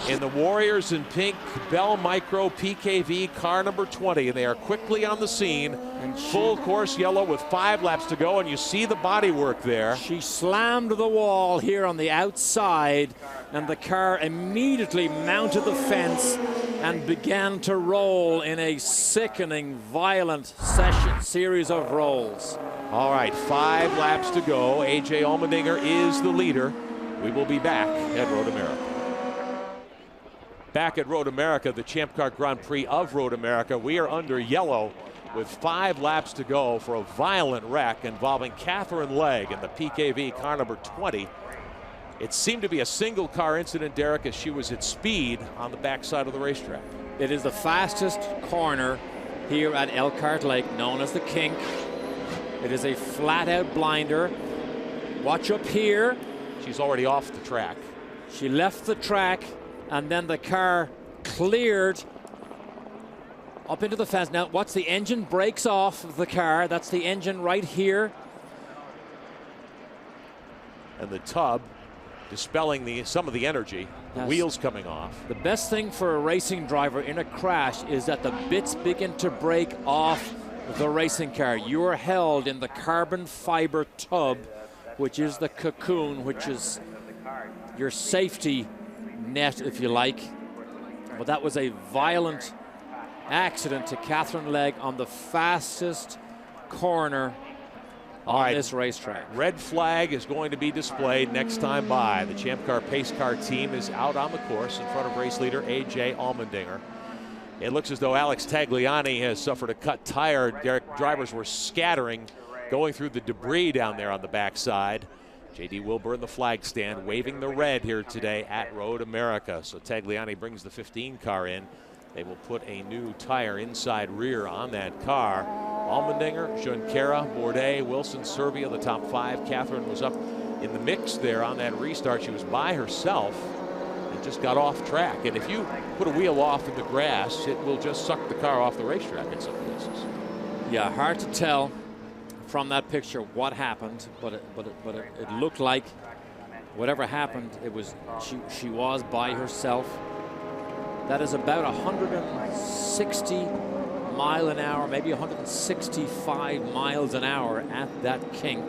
Speaker 1: in the Warriors in pink Bell Micro PKV car number 20. They are quickly on the scene. And full course yellow with 5 laps to go, and you see the bodywork there.
Speaker 19: She slammed the wall here on the outside, and the car immediately mounted the fence and began to roll in a sickening, violent series of rolls.
Speaker 1: All right, 5 laps to go. A.J. Allmendinger is the leader. We will be back at Road America. Back at Road America, the Champ Car Grand Prix of Road America. We are under yellow with 5 laps to go for a violent wreck involving Catherine Legg in the PKV car number 20. It seemed to be a single car incident, Derek, as she was at speed on the backside of the racetrack.
Speaker 19: It is the fastest corner here at Elkhart Lake, known as the Kink. It is a flat-out blinder. Watch up here.
Speaker 1: She's already off the track.
Speaker 19: She left the track, and then the car cleared up into the fence. Now, watch, the engine breaks off of the car. That's the engine right here.
Speaker 1: And the tub dispelling some of the energy. The wheels coming off.
Speaker 19: The best thing for a racing driver in a crash is that the bits begin to break off the racing car. You are held in the carbon fiber tub, which is the cocoon, which is your safety net, if you like. But that was a violent accident to Catherine Legg on the fastest corner on this racetrack.
Speaker 1: Red flag is going to be displayed next time by. The Champ Car Pace Car team is out on the course in front of race leader A.J. Allmendinger. It looks as though Alex Tagliani has suffered a cut tire. Derek, drivers were scattering, going through the debris down there on the backside. J.D. Wilbur in the flag stand, waving the red here today at Road America. So Tagliani brings the 15 car in. They will put a new tire inside rear on that car. Allmendinger, Junqueira, Bourdais, Wilson, Servia, the top 5. Catherine was up in the mix there on that restart. She was by herself and just got off track. And if you put a wheel off in the grass, it will just suck the car off the racetrack in some places.
Speaker 19: Yeah, hard to tell from that picture what happened, but it looked like whatever happened, it was she was by herself. That is about 160 mile an hour, maybe 165 miles an hour at that kink.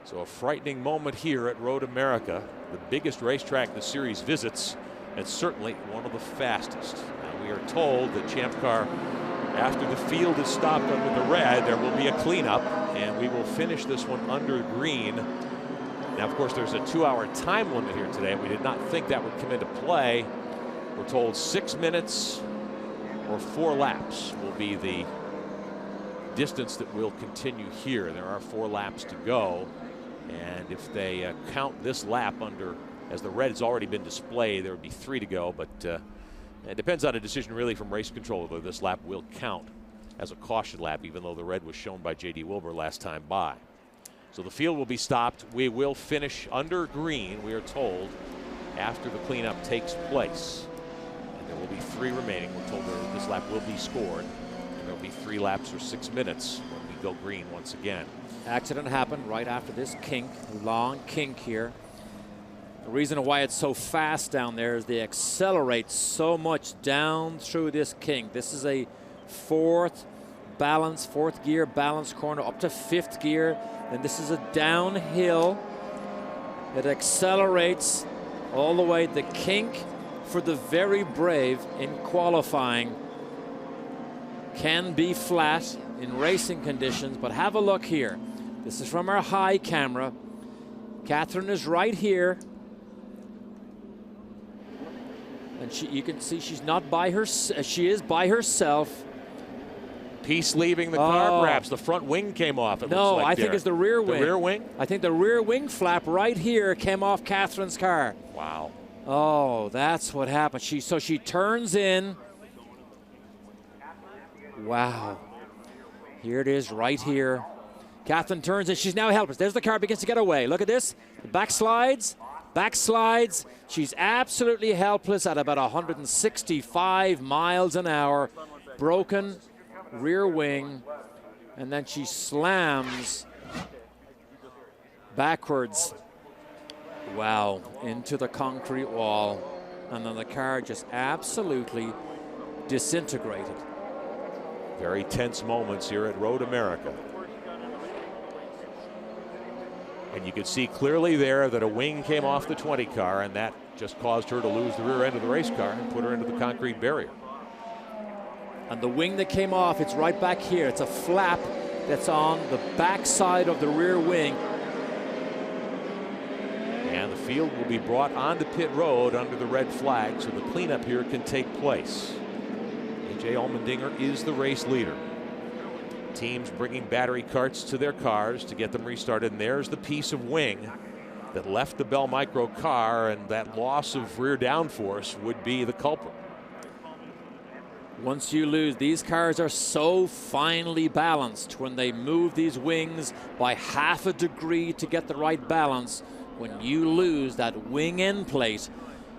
Speaker 1: So a frightening moment here at Road America, the biggest racetrack the series visits, and certainly one of the fastest. Now we are told that Champ Car, after the field is stopped under the red, there will be a cleanup, and we will finish this one under green. Now, of course, there's a 2-hour time limit here today. We did not think that would come into play. We're told 6 minutes or 4 laps will be the distance that will continue here. There are 4 laps to go. And if they count this lap under, as the red has already been displayed, there would be 3 to go. But it depends on a decision really from race control whether this lap will count as a caution lap, even though the red was shown by J.D. Wilbur last time by. So the field will be stopped. We will finish under green, we are told, after the cleanup takes place. And there will be 3 remaining. We're told this lap will be scored. And there will be 3 laps or 6 minutes when we go green once again.
Speaker 19: Accident happened right after this kink, long kink here. The reason why it's so fast down there is they accelerate so much down through this kink. This is a 4th gear balance corner up to 5th gear. And this is a downhill. It accelerates all the way. The kink for the very brave in qualifying can be flat in racing conditions, but have a look here. This is from our high camera. Catherine is right here. And you can see she's not by her, she is by herself.
Speaker 1: Piece leaving the car, perhaps. The front wing came off.
Speaker 19: No, I think it's the rear wing.
Speaker 1: The rear wing?
Speaker 19: I think the rear wing flap right here came off Catherine's car.
Speaker 1: Wow.
Speaker 19: Oh, that's what happened. So she turns in. Wow. Here it is right here. Catherine turns in. She's now helpless. There's the car, begins to get away. Look at this. The backslides. Backslides. She's absolutely helpless at about 165 miles an hour. Broken rear wing. And then she slams backwards. Wow. Into the concrete wall. And then the car just absolutely disintegrated.
Speaker 1: Very tense moments here at Road America. And you could see clearly there that a wing came off the 20 car, and that just caused her to lose the rear end of the race car and put her into the concrete barrier.
Speaker 19: And the wing that came off, it's right back here. It's a flap that's on the back side of the rear wing.
Speaker 1: And the field will be brought onto pit road under the red flag, so the cleanup here can take place. A.J. Allmendinger is the race leader. Teams bringing battery carts to their cars to get them restarted, and there's the piece of wing that left the Bell Micro car, and that loss of rear downforce would be the culprit.
Speaker 19: Once you lose, these cars are so finely balanced. When they move these wings by half a degree to get the right balance, when you lose that wing end plate,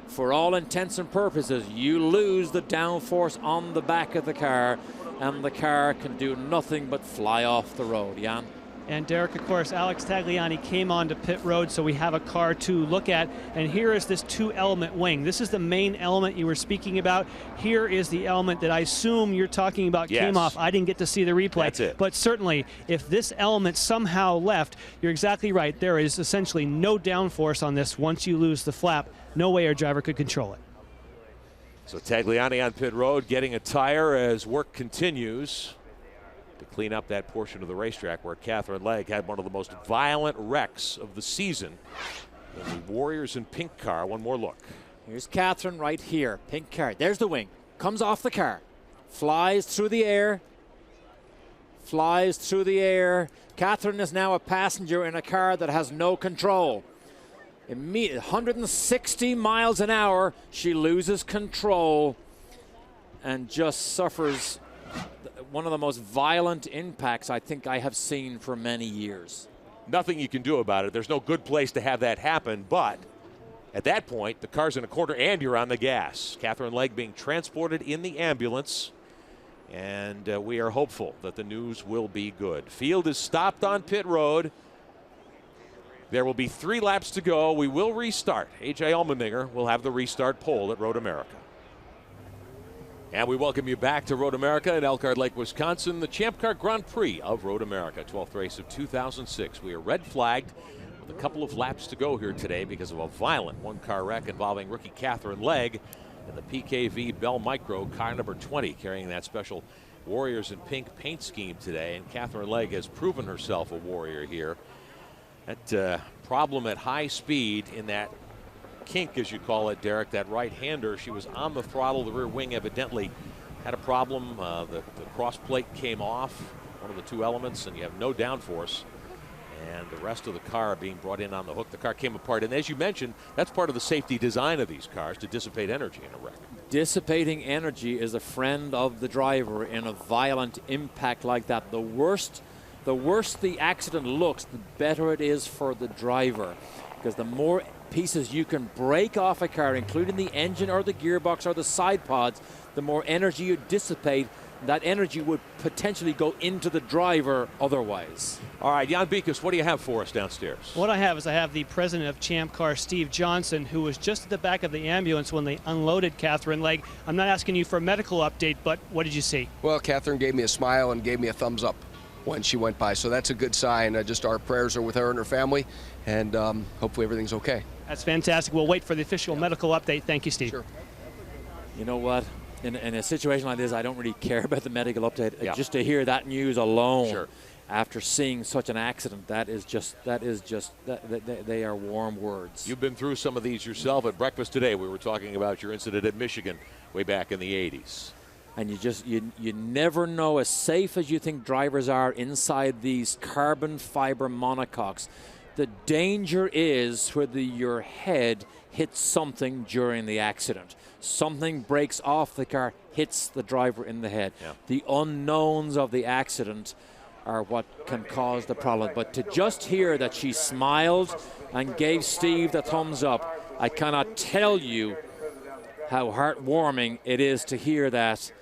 Speaker 19: for all intents and purposes, you lose the downforce on the back of the car, and the car can do nothing but fly off the road. Jan?
Speaker 4: And Derek, of course, Alex Tagliani came on to pit road, so we have a car to look at. And here is this 2-element wing. This is the main element you were speaking about. Here is the element that I assume you're talking about came off. I didn't get to see the replay.
Speaker 1: That's it.
Speaker 4: But certainly, if this element somehow left, you're exactly right. There is essentially no downforce on this once you lose the flap. No way our driver could control it.
Speaker 1: So Tagliani on pit road getting a tire as work continues to clean up that portion of the racetrack where Catherine Legg had one of the most violent wrecks of the season. The Warriors in pink car. One more look.
Speaker 19: Here's Catherine right here. Pink car. There's the wing. Comes off the car. Flies through the air. Flies through the air. Catherine is now a passenger in a car that has no control. 160 miles an hour, she loses control and just suffers one of the most violent impacts I think I have seen for many years.
Speaker 1: Nothing you can do about it. There's no good place to have that happen, but At that point, the car's in a corner and you're on the gas. Catherine Legg being transported in the ambulance. And we are hopeful that the news will be good. Field is stopped on pit road. There will be 3 laps to go. We will restart. A.J. Allmendinger will have the restart pole at Road America. And we welcome you back to Road America in Elkhart Lake, Wisconsin, the Champ Car Grand Prix of Road America, 12th race of 2006. We are red flagged with a couple of laps to go here today because of a violent one-car wreck involving rookie Catherine Legg and the PKV Bell Micro, car number 20, carrying that special Warriors in Pink paint scheme today. And Catherine Legg has proven herself a warrior here. That problem at high speed in that kink, as you call it, Derek, that right-hander, she was on the throttle. The rear wing evidently had a problem. The cross plate came off, one of the 2 elements, and you have no downforce. And the rest of the car being brought in on the hook. The car came apart. And as you mentioned, that's part of the safety design of these cars, to dissipate energy in a wreck.
Speaker 19: Dissipating energy is a friend of the driver in a violent impact like that. The worse the accident looks, the better it is for the driver, because the more pieces you can break off a car, including the engine or the gearbox or the side pods, the more energy you dissipate. That energy would potentially go into the driver otherwise.
Speaker 1: All right, Jan Beekes, what do you have for us downstairs?
Speaker 4: What I have is the president of Champ Car, Steve Johnson, who was just at the back of the ambulance when they unloaded Catherine Legg. I'm not asking you for a medical update, but what did you see?
Speaker 21: Well, Catherine gave me a smile and gave me a thumbs up when she went by, so that's a good sign. Just our prayers are with her and her family, and hopefully everything's okay.
Speaker 4: That's fantastic. We'll wait for the official medical update. Thank you, Steve.
Speaker 21: Sure.
Speaker 19: You know what? In a situation like this, I don't really care about the medical update. Yeah. Just to hear that news alone, sure, after seeing such an accident, they are warm words.
Speaker 1: You've been through some of these yourself. At breakfast today, we were talking about your incident at Michigan way back in the 80s.
Speaker 19: And you never know, as safe as you think drivers are inside these carbon fiber monocoques, the danger is whether your head hits something during the accident. Something breaks off the car, hits the driver in the head. Yeah. The unknowns of the accident are what can cause the problem. But to just hear that she smiled and gave Steve the thumbs up, I cannot tell you how heartwarming it is to hear that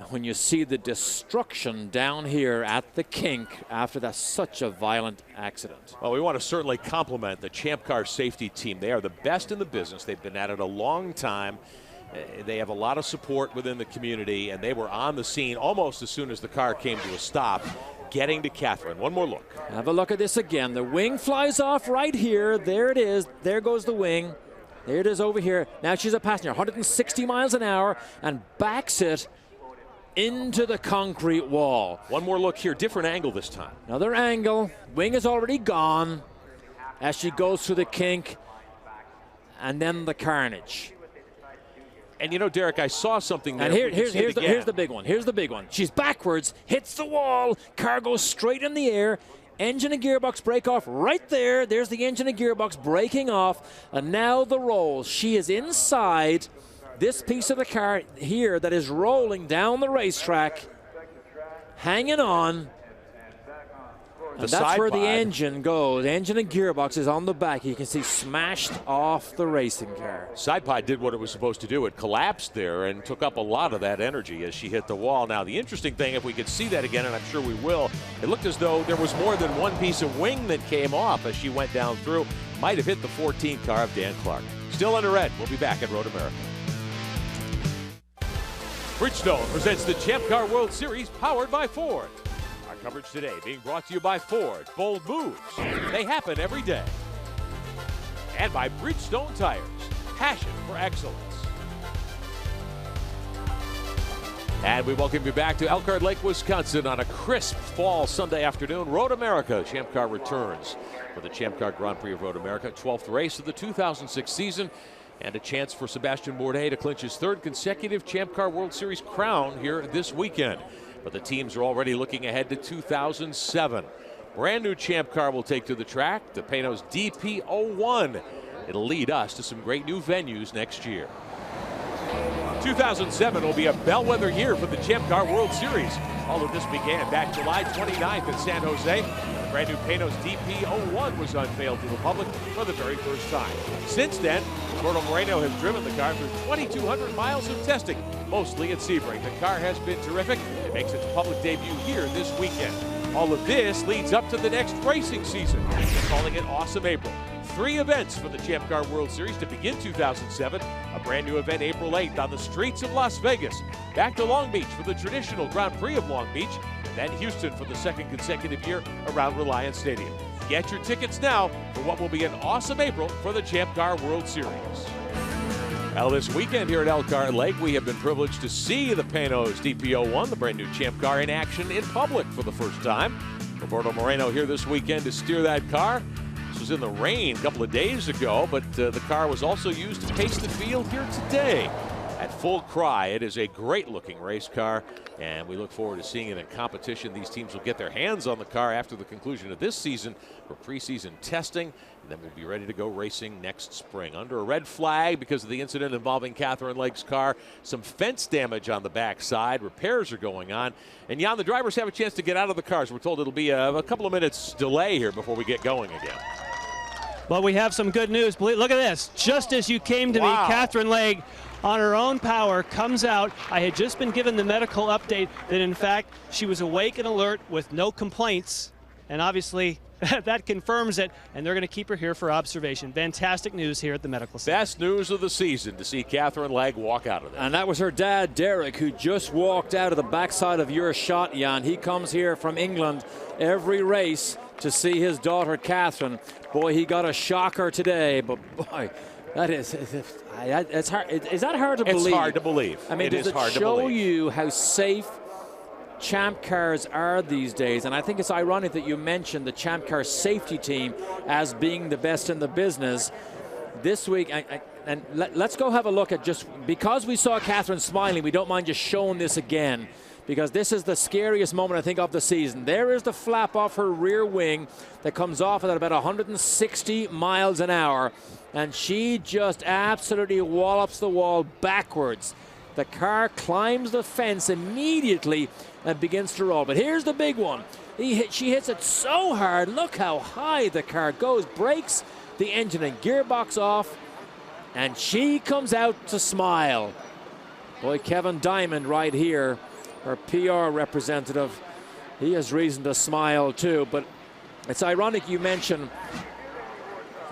Speaker 19: when you see the destruction down here at the kink after that such a violent accident.
Speaker 1: Well, we want to certainly compliment the Champ Car safety team. They are the best in the business. They've been at it a long time. They have a lot of support within the community, and they were on the scene almost as soon as the car came to a stop, getting to Catherine. One more look.
Speaker 19: Have a look at this again. The wing flies off right here. There it is. There goes the wing. There it is over here. Now she's a passenger, 160 miles an hour, and backs it into the concrete wall.
Speaker 1: One more look here, different angle this time.
Speaker 19: Another angle. Wing is already gone as she goes through the kink, and then the carnage.
Speaker 1: And you know, Derek, I saw something there.
Speaker 19: And here's the big one. Here's the big one. She's backwards, hits the wall, car goes straight in the air. Engine and gearbox break off right there. There's the engine and gearbox breaking off, and now the roll. She is inside this piece of the car here that is rolling down the racetrack, hanging on. And that's where the engine goes. Engine and gearbox is on the back. You can see smashed off the racing car.
Speaker 1: Side pod did what it was supposed to do. It collapsed there and took up a lot of that energy as she hit the wall. Now, the interesting thing, if we could see that again, and I'm sure we will, it looked as though there was more than one piece of wing that came off as she went down through. Might have hit the 14 car of Dan Clark. Still under red. We'll be back at Road America. Bridgestone presents the Champ Car World Series powered by Ford. Our coverage today being brought to you by Ford. Bold moves. They happen every day. And by Bridgestone Tires. Passion for excellence. And we welcome you back to Elkhart Lake, Wisconsin on a crisp fall Sunday afternoon. Road America Champ Car returns for the Champ Car Grand Prix of Road America. 12th race of the 2006 season. And a chance for Sebastian Bourdais to clinch his third consecutive Champ Car World Series crown here this weekend. But the teams are already looking ahead to 2007. Brand new Champ Car will take to the track, the Pano's DP01. It'll lead us to some great new venues next year. 2007 will be a bellwether year for the Champ Car World Series. All of this began back July 29th in San Jose. brand new Panos DP01 was unveiled to the public for the very first time. Since then, Roberto Moreno has driven the car through 2,200 miles of testing, mostly at Sebring. The car has been terrific. It makes its public debut here this weekend. All of this leads up to the next racing season. They're calling it Awesome April. 3 events for the Champ Car World Series to begin 2007. A brand new event April 8th on the streets of Las Vegas. Back to Long Beach for the traditional Grand Prix of Long Beach. Then Houston for the second consecutive year around Reliance Stadium. Get your tickets now for what will be an awesome April for the Champ Car World Series. Well, this weekend here at Elkhart Lake, we have been privileged to see the Panos DP01, the brand new Champ Car, in action in public for the first time. Roberto Moreno here this weekend to steer that car. This was in the rain a couple of days ago, but the car was also used to pace the field here today. At full cry, it is a great-looking race car, and we look forward to seeing it in competition. These teams will get their hands on the car after the conclusion of this season for preseason testing, and then we'll be ready to go racing next spring. Under a red flag because of the incident involving Catherine Legg's car, some fence damage on the backside. Repairs are going on, and Jan, the drivers have a chance to get out of the cars. We're told it'll be a couple of minutes delay here before we get going again.
Speaker 4: Well, we have some good news. Look at this. Just as you came to me, Catherine Legg, on her own power, comes out. I had just been given the medical update that, in fact, she was awake and alert with no complaints. And obviously, that confirms it, and they're going to keep her here for observation. Fantastic news here at the medical center.
Speaker 1: Best news of the season to see Catherine Legg walk out of there.
Speaker 19: And that was her dad, Derek, who just walked out of the backside of your shot, Jan. He comes here from England every race to see his daughter, Catherine. Boy, he got a shocker today, but boy, that is, it's hard. Is that hard to believe?
Speaker 1: It's hard to believe.
Speaker 19: I mean, does it show you how safe Champ Cars are these days? And I think it's ironic that you mentioned the Champ Car safety team as being the best in the business. This week, let's go have a look at, just because we saw Catherine smiling, we don't mind just showing this again, because this is the scariest moment, I think, of the season. There is the flap off her rear wing that comes off at about 160 miles an hour, and she just absolutely wallops the wall backwards. The car climbs the fence immediately and begins to roll. But here's the big one. She hits it so hard. Look how high the car goes. Breaks the engine and gearbox off, and she comes out to smile. Boy, Kevin Diamond right here, her PR representative, he has reason to smile too. But it's ironic you mention.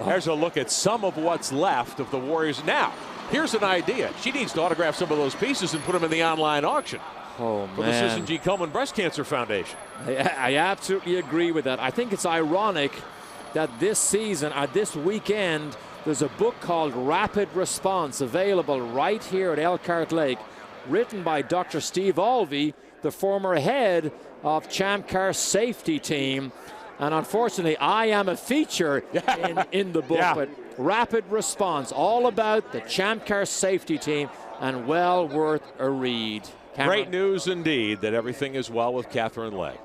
Speaker 1: There's a look at some of what's left of the Warriors. Now, here's an idea. She needs to autograph some of those pieces and put them in the online auction.
Speaker 19: Oh,
Speaker 1: for the Susan G. Komen Breast Cancer Foundation.
Speaker 19: I absolutely agree with that. I think it's ironic that this season, this weekend, there's a book called Rapid Response available right here at Elkhart Lake, written by Dr. Steve Alvey, the former head of Champ Car safety team. And unfortunately, I am a feature in the book, but Rapid Response, all about the Champ Car safety team, and well worth a read. Cameron.
Speaker 1: Great news indeed that everything is well with Catherine Legg.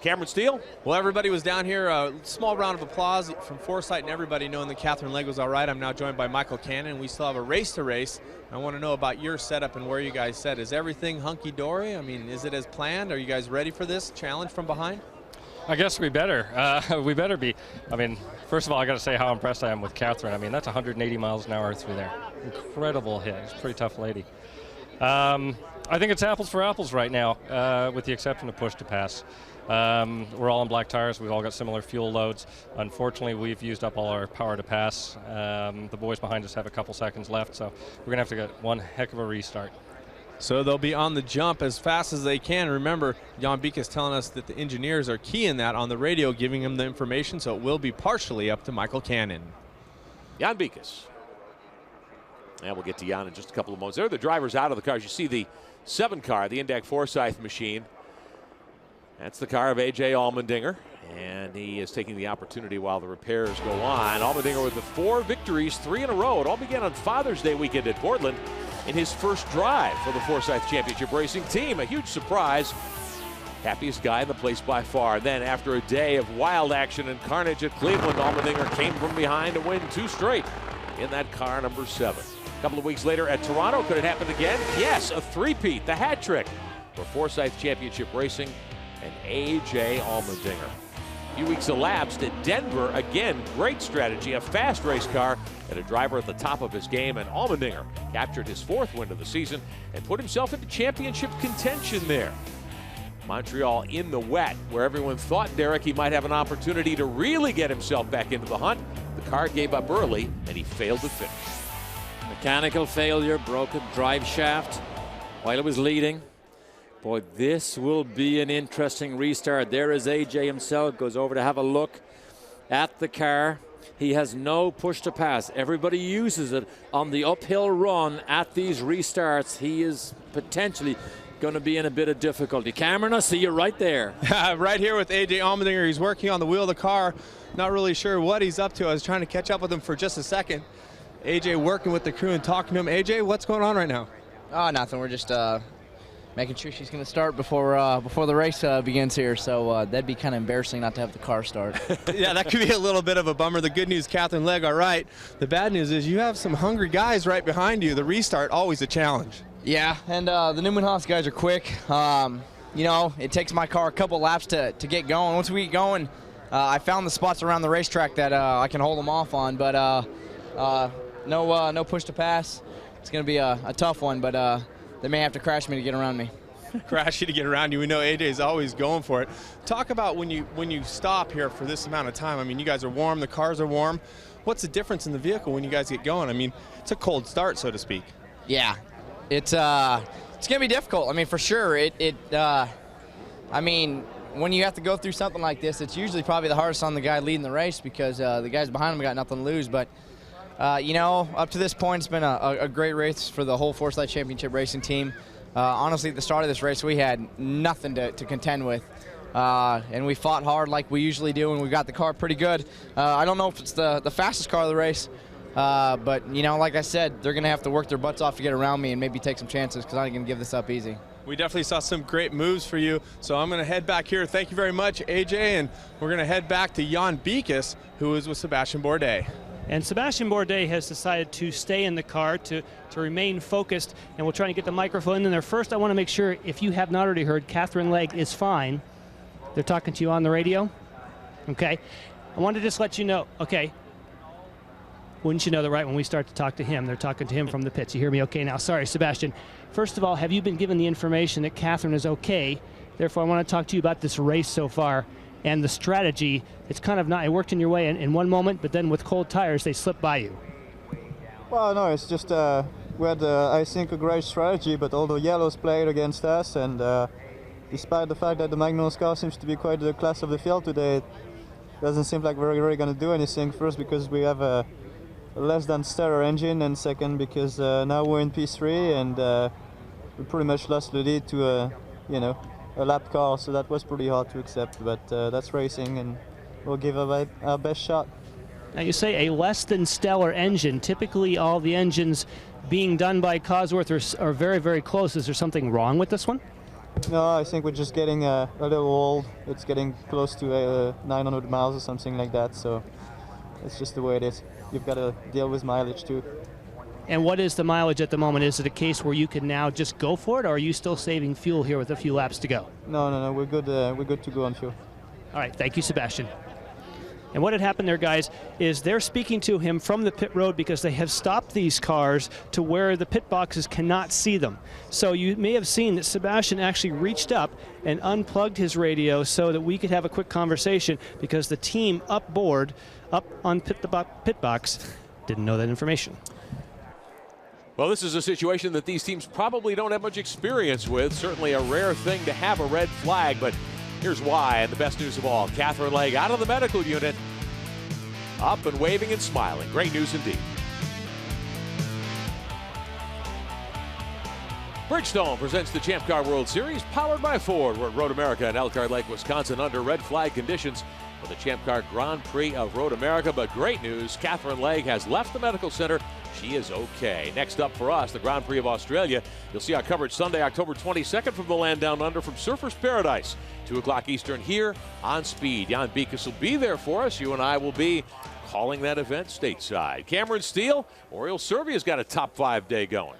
Speaker 1: Cameron Steele?
Speaker 5: Well, everybody was down here. A small round of applause from Foresight and everybody knowing that Catherine Legg was all right. I'm now joined by Michael Cannon. We still have a race to race. I want to know about your setup and where you guys set. Is everything hunky-dory? I mean, is it as planned? Are you guys ready for this challenge from behind?
Speaker 7: I guess we better. We better be. I mean, first of all, I got to say how impressed I am with Catherine. I mean, that's 180 miles an hour through there. Incredible hit. She's a pretty tough lady. I think it's apples for apples right now, with the exception of push to pass. We're all on black tires. We've all got similar fuel loads. Unfortunately, we've used up all our power to pass. The boys behind us have a couple seconds left, so we're going to have to get one heck of a restart.
Speaker 5: So they'll be on the jump as fast as they can. Remember, Jan Beek is telling us that the engineers are key in that on the radio, giving him the information, so it will be partially up to Michael Cannon.
Speaker 1: Jan Beekes. And we'll get to Jan in just a couple of moments. There are the drivers out of the cars. You see the 7 car, the Indyc Forsyth machine. That's the car of A.J. Allmendinger, and he is taking the opportunity while the repairs go on. Allmendinger with the 4 victories, 3 in a row. It all began on Father's Day weekend at Portland in his first drive for the Forsyth Championship Racing team. A huge surprise. Happiest guy in the place by far. Then after a day of wild action and carnage at Cleveland, Allmendinger came from behind to win 2 straight in that car number 7. A couple of weeks later at Toronto, could it happen again? Yes, a three-peat, the hat trick for Forsyth Championship Racing. and A.J. Allmendinger. A few weeks elapsed at Denver. Again, great strategy, a fast race car and a driver at the top of his game. And Allmendinger captured his 4th win of the season and put himself into championship contention there. Montreal in the wet, where everyone thought, Derek, he might have an opportunity to really get himself back into the hunt. The car gave up early, and he failed to finish.
Speaker 19: Mechanical failure, broken drive shaft while it was leading. Boy, this will be an interesting restart. There is AJ himself, goes over to have a look at the car. He has no push to pass. Everybody uses it on the uphill run at these restarts. He is potentially going to be in a bit of difficulty. Cameron, I see you right there.
Speaker 5: Right here with A.J. Allmendinger. He's working on the wheel of the car. Not really sure what he's up to. I was trying to catch up with him for just a second. A.J. working with the crew and talking to him. A.J., what's going on right now?
Speaker 12: Oh, nothing. We're just making sure she's going to start before the race begins here. So that'd be kind of embarrassing not to have the car start.
Speaker 5: Yeah, that could be a little bit of a bummer. The good news, Catherine Legge, all right. The bad news is you have some hungry guys right behind you. The restart, always a challenge.
Speaker 12: Yeah, and the Newman-Haas guys are quick. You know, it takes my car a couple laps to get going. Once we get going, I found the spots around the racetrack that I can hold them off on, but no push to pass. It's going to be a tough one, but they may have to crash me to get around me.
Speaker 5: Crash you to get around you. We know AJ is always going for it. Talk about when you stop here for this amount of time. I mean, you guys are warm, the cars are warm. What's the difference in the vehicle when you guys get going? I mean, it's a cold start, so to speak.
Speaker 12: Yeah, it's gonna be difficult. I mean, for sure. I mean, when you have to go through something like this, it's usually probably the hardest on the guy leading the race because the guys behind him got nothing to lose. But you know, up to this point, it's been a great race for the whole Forsythe Championship Racing team. Honestly, at the start of this race, we had nothing to contend with. And we fought hard like we usually do, and we got the car pretty good. I don't know if it's the fastest car of the race, but, you know, like I said, they're going to have to work their butts off to get around me and maybe take some chances because I ain't going to give this up easy.
Speaker 5: We definitely saw some great moves for you, so I'm going to head back here. Thank you very much, AJ, and we're going to head back to Jan Beekes, who is with Sebastian Bourdais.
Speaker 4: And Sebastian Bourdais has decided to stay in the car to remain focused, and we'll try to get the microphone in there. First, I want to make sure, if you have not already heard, Catherine Legge is fine. They're talking to you on the radio? Okay. I want to just let you know, okay, wouldn't you know that right when we start to talk to him, they're talking to him from the pits. You hear me okay now? Sorry, Sebastian. First of all, have you been given the information that Catherine is okay? Therefore, I want to talk to you about this race so far and the strategy. It's kind of not, it worked in your way in one moment, but then with cold tires, they slipped by you.
Speaker 8: Well, no, it's just we had, I think, a great strategy, but all the yellows played against us, and despite the fact that the Magnus car seems to be quite the class of the field today, it doesn't seem like we're really going to do anything. First, because we have a less than stellar engine, and second, because now we're in P3, and we pretty much lost the lead to a lap car, so that was pretty hard to accept, but that's racing, and we'll give our best shot.
Speaker 4: Now, you say a less than stellar engine. Typically, all the engines being done by Cosworth are very, very close. Is there something wrong with this one?
Speaker 8: No, I think we're just getting a little old. It's getting close to 900 miles or something like that, so it's just the way it is. You've got to deal with mileage too.
Speaker 4: And what is the mileage at the moment? Is it a case where you can now just go for it, or are you still saving fuel here with a few laps to go?
Speaker 8: No, we're good. We're good to go on fuel.
Speaker 4: All right, thank you, Sebastian. And what had happened there, guys, is they're speaking to him from the pit road because they have stopped these cars to where the pit boxes cannot see them. So you may have seen that Sebastian actually reached up and unplugged his radio so that we could have a quick conversation, because the team up on pit box didn't know that information.
Speaker 1: Well, this is a situation that these teams probably don't have much experience with. Certainly a rare thing to have a red flag, but here's why, and the best news of all. Catherine Legge out of the medical unit, up and waving and smiling. Great news indeed. Bridgestone presents the Champ Car World Series, powered by Ford. We're at Road America in Elkhart Lake, Wisconsin, under red flag conditions for the Champ Car Grand Prix of Road America. But great news, Catherine Legge has left the medical center. She is okay. Next up for us, the Grand Prix of Australia. You'll see our coverage Sunday, October 22nd from the land down under from Surfers Paradise. 2 o'clock Eastern here on Speed. Jan Beekes will be there for us. You and I will be calling that event stateside. Cameron Steele, Oriol Servia's got a top 5 day going.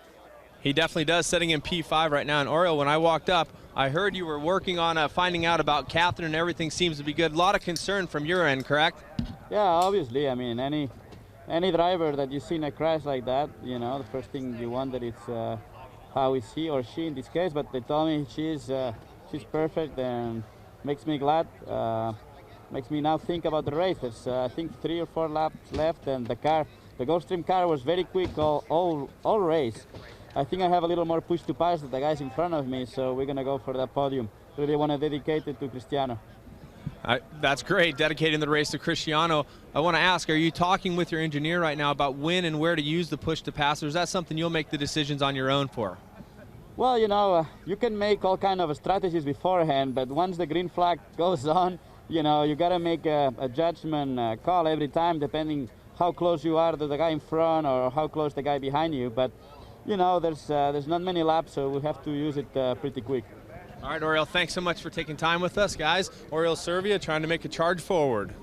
Speaker 5: He definitely does, sitting in P5 right now. And Oriol, when I walked up, I heard you were working on finding out about Catherine, and everything seems to be good. A lot of concern from your end, correct?
Speaker 9: Yeah, obviously. I mean, any driver that you see in a crash like that, you know, the first thing you wonder is how is he or she in this case. But they told me she's perfect, and makes me glad. Makes me now think about the race. There's I think 3 or 4 laps left, and the Gulfstream car was very quick all race. I think I have a little more push to pass than the guys in front of me, so we're gonna go for that podium. Really want to dedicate it to Cristiano.
Speaker 5: That's great, dedicating the race to Cristiano. I want to ask, are you talking with your engineer right now about when and where to use the push to pass, or is that something you'll make the decisions on your own for?
Speaker 9: Well, you know, you can make all kind of strategies beforehand, but once the green flag goes on, you know, you got to make a judgment call every time, depending how close you are to the guy in front or how close the guy behind you. But you know, there's not many laps, so we have to use it pretty quick.
Speaker 5: All right, Oriol, thanks so much for taking time with us, guys. Oriol Servia trying to make a charge forward.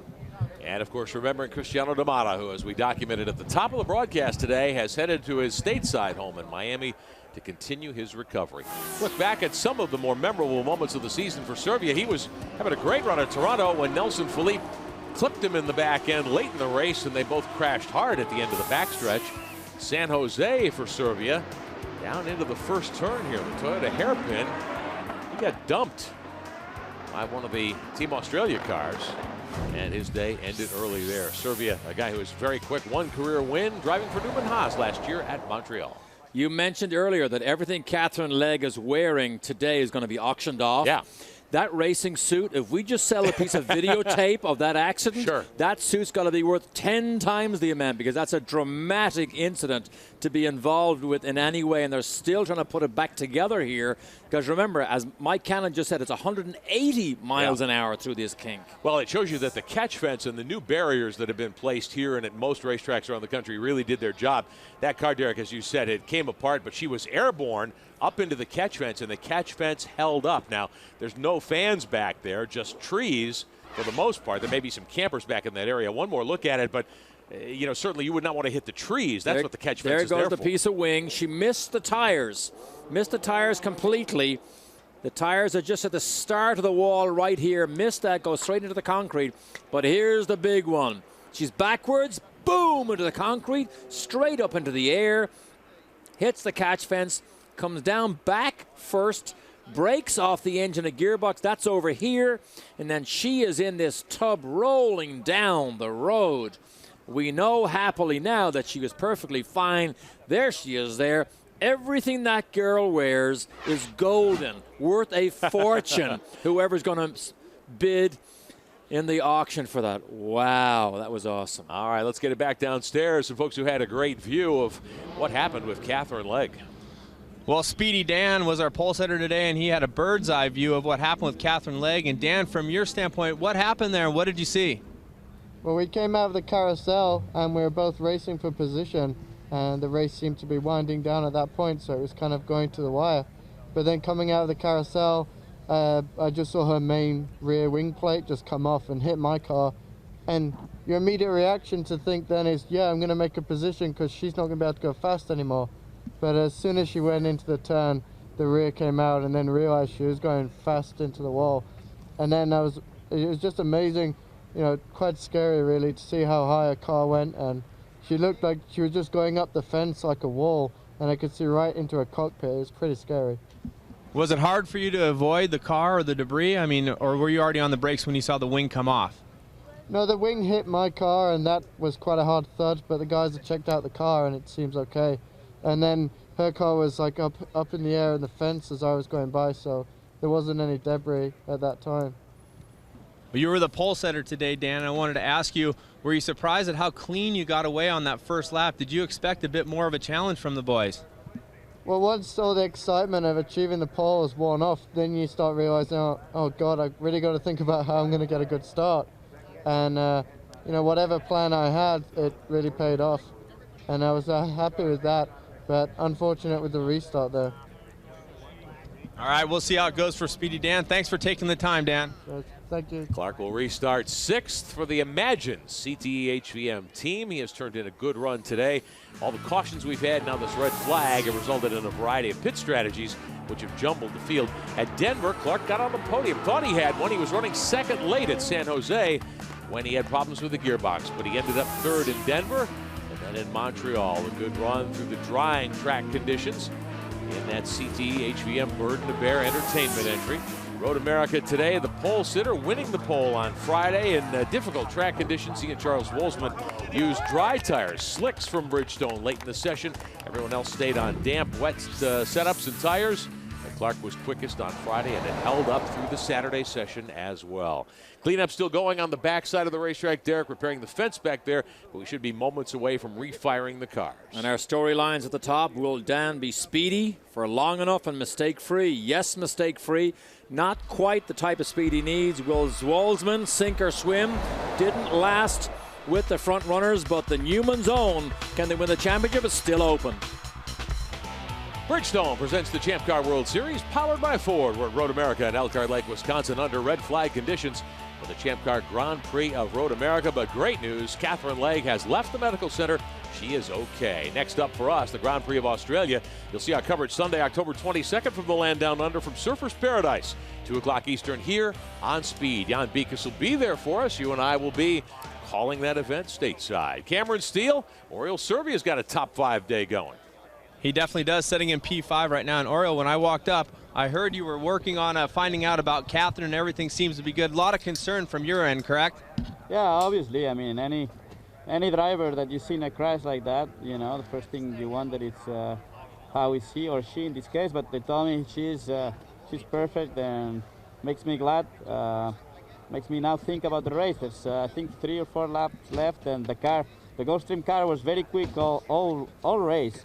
Speaker 1: And, of course, remembering Cristiano D'Amato, who, as we documented at the top of the broadcast today, has headed to his stateside home in Miami to continue his recovery. Look back at some of the more memorable moments of the season for Servia. He was having a great run at Toronto when Nelson Philippe clipped him in the back end late in the race, and they both crashed hard at the end of the backstretch. San Jose for Servia, down into the first turn here. The Toyota hairpin, he got dumped by one of the Team Australia cars, and his day ended early there. Servia, a guy who was very quick, 1 career win, driving for Newman Haas last year at Montreal.
Speaker 19: You mentioned earlier that everything Catherine Legge is wearing today is going to be auctioned off.
Speaker 1: Yeah.
Speaker 19: That racing suit, if we just sell a piece of videotape of that accident,
Speaker 1: sure,
Speaker 19: that suit's got to be worth 10 times the amount, because that's a dramatic incident to be involved with in any way, and they're still trying to put it back together here. Because remember, as Mike Cannon just said, it's 180 miles an hour through this kink.
Speaker 1: Well, it shows you that the catch fence and the new barriers that have been placed here and at most racetracks around the country really did their job. That car, Derek, as you said, it came apart, but she was airborne up into the catch fence, and the catch fence held up. Now, there's no fans back there, just trees for the most part. There may be some campers back in that area. One more look at it, but you know, certainly you would not want to hit the trees. That's what the catch fence is there for.
Speaker 19: There goes the piece of wing. She missed the tires completely. The tires are just at the start of the wall right here. Missed that, goes straight into the concrete. But here's the big one. She's backwards, boom, into the concrete, straight up into the air, hits the catch fence, comes down back first, breaks off the engine and gearbox. That's over here. And then she is in this tub rolling down the road. We know happily now that she was perfectly fine. There she is there. Everything that girl wears is golden, worth a fortune. Whoever's going to bid in the auction for that. Wow, that was awesome.
Speaker 1: All right, let's get it back downstairs. Some folks who had a great view of what happened with Catherine Legge.
Speaker 5: Well, Speedy Dan was our pole setter today, and he had a bird's eye view of what happened with Catherine Legge. And Dan, from your standpoint, what happened there? What did you see?
Speaker 22: Well, we came out of the carousel, and we were both racing for position, and the race seemed to be winding down at that point, so it was kind of going to the wire. But then coming out of the carousel, I just saw her main rear wing plate just come off and hit my car. And your immediate reaction to think then is, yeah, I'm going to make a position because she's not going to be able to go fast anymore. But as soon as she went into the turn, the rear came out, and then realized she was going fast into the wall. And then it was just amazing, you know, quite scary really to see how high a car went, and she looked like she was just going up the fence like a wall, and I could see right into her cockpit. It was pretty scary.
Speaker 5: Was it hard for you to avoid the car or the debris? I mean, or were you already on the brakes when you saw the wing come off?
Speaker 22: No, the wing hit my car, and that was quite a hard thud, but the guys had checked out the car, and it seems okay. And then her car was like up in the air in the fence as I was going by, so there wasn't any debris at that time.
Speaker 5: Well, you were the pole setter today, Dan. I wanted to ask you, were you surprised at how clean you got away on that first lap? Did you expect a bit more of a challenge from the boys?
Speaker 22: Well, once all the excitement of achieving the pole is worn off, then you start realizing, oh God, I really got to think about how I'm going to get a good start. And, you know, whatever plan I had, it really paid off. And I was happy with that, but unfortunate with the restart there.
Speaker 5: All right, we'll see how it goes for Speedy Dan. Thanks for taking the time, Dan.
Speaker 22: Thank you.
Speaker 1: Clark will restart 6th for the Imagine CTE HVM team. He has turned in a good run today. All the cautions we've had, now this red flag, have resulted in a variety of pit strategies which have jumbled the field. At Denver, Clark got on the podium. Thought he had one. He was running second late at San Jose when he had problems with the gearbox, but he ended up 3rd in Denver and then in Montreal. A good run through the drying track conditions in that CTE HVM Burden to Bear Entertainment entry. Road America today, the pole sitter winning the pole on Friday in difficult track conditions. He and Charles Wolfsman used dry tires, slicks from Bridgestone late in the session. Everyone else stayed on damp, wet setups and tires. And Clark was quickest on Friday, and it held up through the Saturday session as well. Cleanup still going on the backside of the racetrack. Derek repairing the fence back there, but we should be moments away from refiring the cars.
Speaker 19: And our storylines at the top: will Dan be speedy for long enough and mistake-free? Yes, mistake-free. Not quite the type of speed he needs. Will Zwolsman sink or swim? Didn't last with the front runners, but the Newman's Own, can they win the championship? Is still open.
Speaker 1: Bridgestone presents the Champ Car World Series, powered by Ford. We're at Road America in Elkhart Lake, Wisconsin, under red flag conditions for the Champ Car Grand Prix of Road America. But great news, Catherine Legge has left the medical center. She is okay. Next up for us, the Grand Prix of Australia. You'll see our coverage Sunday, October 22nd from the land down under from Surfers Paradise. 2 o'clock Eastern here on Speed. Jan Beekes will be there for us. You and I will be calling that event stateside. Cameron Steele, Oriol Servia's got a top 5 day going.
Speaker 5: He definitely does, sitting in P5 right now. And Oriol, when I walked up, I heard you were working on finding out about Catherine, and everything seems to be good. A lot of concern from your end, correct?
Speaker 9: Yeah, obviously. I mean, any driver that you see in a crash like that, you know, the first thing you wonder is how is he or she in this case. But they told me she's perfect, and makes me glad. Makes me now think about the race. There's I think 3 or 4 laps left, and the Gulfstream car was very quick all race.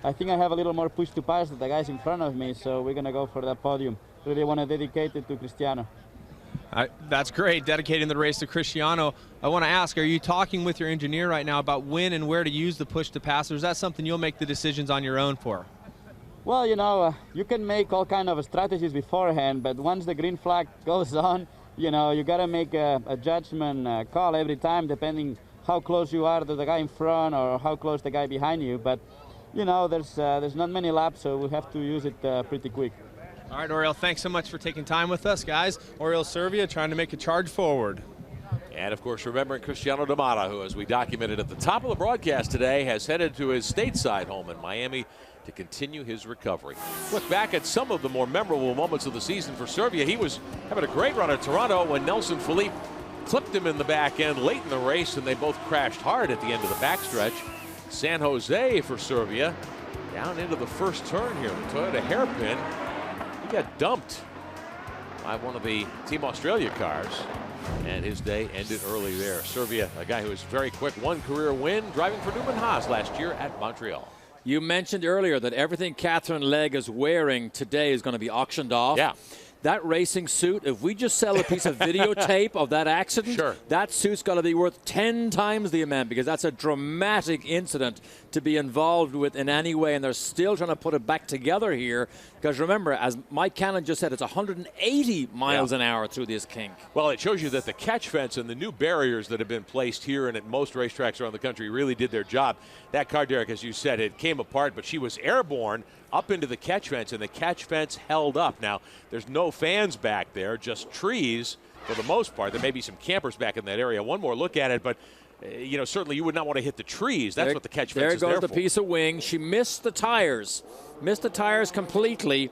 Speaker 9: I think I have a little more push to pass than the guys in front of me, so we're going to go for that podium. Really want to dedicate it to Cristiano.
Speaker 5: That's great, dedicating the race to Cristiano. I want to ask, are you talking with your engineer right now about when and where to use the push to pass, or is that something you'll make the decisions on your own for?
Speaker 9: Well, you know, you can make all kind of strategies beforehand, but once the green flag goes on, you know, you got to make a judgment call every time, depending how close you are to the guy in front or how close the guy behind you. But you know, there's not many laps, so we'll have to use it pretty quick.
Speaker 5: All right, Oriol, thanks so much for taking time with us, guys. Oriol Servia trying to make a charge forward.
Speaker 1: And, of course, remembering Cristiano D'Amata, who, as we documented at the top of the broadcast today, has headed to his stateside home in Miami to continue his recovery. Look back at some of the more memorable moments of the season for Servia. He was having a great run at Toronto when Nelson Philippe clipped him in the back end late in the race, and they both crashed hard at the end of the backstretch. San Jose for Servia, down into the first turn here. The Toyota hairpin, he got dumped by one of the Team Australia cars, and his day ended early there. Servia, a guy who was very quick, 1 career win, driving for Newman Haas last year at Montreal.
Speaker 19: You mentioned earlier that everything Catherine Legge is wearing today is going to be auctioned off.
Speaker 1: Yeah.
Speaker 19: That racing suit, if we just sell a piece of videotape of that accident,
Speaker 1: sure,
Speaker 19: that suit's got to be worth 10 times the amount, because that's a dramatic incident to be involved with in any way, and they're still trying to put it back together here. Because remember, as Mike Cannon just said, it's 180 miles an hour through this kink.
Speaker 1: Well, it shows you that the catch fence and the new barriers that have been placed here and at most racetracks around the country really did their job. That car, Derek, as you said, it came apart, but she was airborne up into the catch fence, and the catch fence held up. Now, there's no fans back there, just trees for the most part. There may be some campers back in that area. One more look at it, but you know, certainly you would not want to hit the trees. That's what the catch fence is there for.
Speaker 19: There goes the piece of wing. She missed the tires. Missed the tires completely.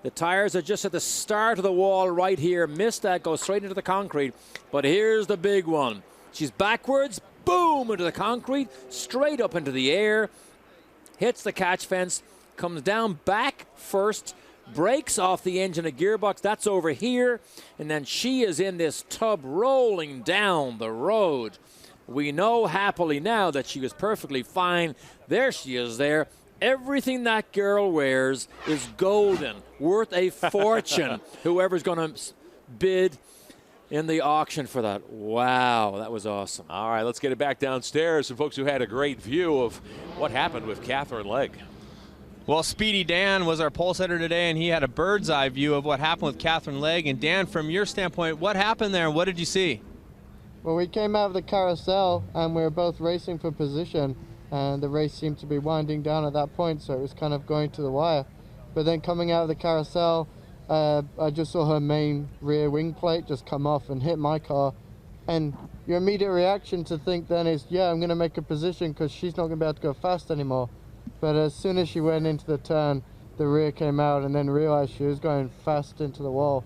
Speaker 19: The tires are just at the start of the wall right here. Missed that, goes straight into the concrete. But here's the big one. She's backwards, boom, into the concrete, straight up into the air, hits the catch fence, comes down back first, breaks off the engine and gearbox. That's over here. And then she is in this tub rolling down the road. We know happily now that she was perfectly fine. There she is there. Everything that girl wears is golden, worth a fortune. Whoever's going to bid in the auction for that. Wow, that was awesome.
Speaker 1: All right, let's get it back downstairs. Some folks who had a great view of what happened with Catherine Legge.
Speaker 5: Well, Speedy Dan was our pole setter today, and he had a bird's eye view of what happened with Catherine Legge. And Dan, from your standpoint, what happened there? What did you see?
Speaker 22: Well, we came out of the carousel and we were both racing for position, and the race seemed to be winding down at that point, so it was kind of going to the wire. But then coming out of the carousel, I just saw her main rear wing plate just come off and hit my car. And your immediate reaction to think then is, yeah, I'm going to make a position because she's not going to be able to go fast anymore. But as soon as she went into the turn, the rear came out and then realized she was going fast into the wall.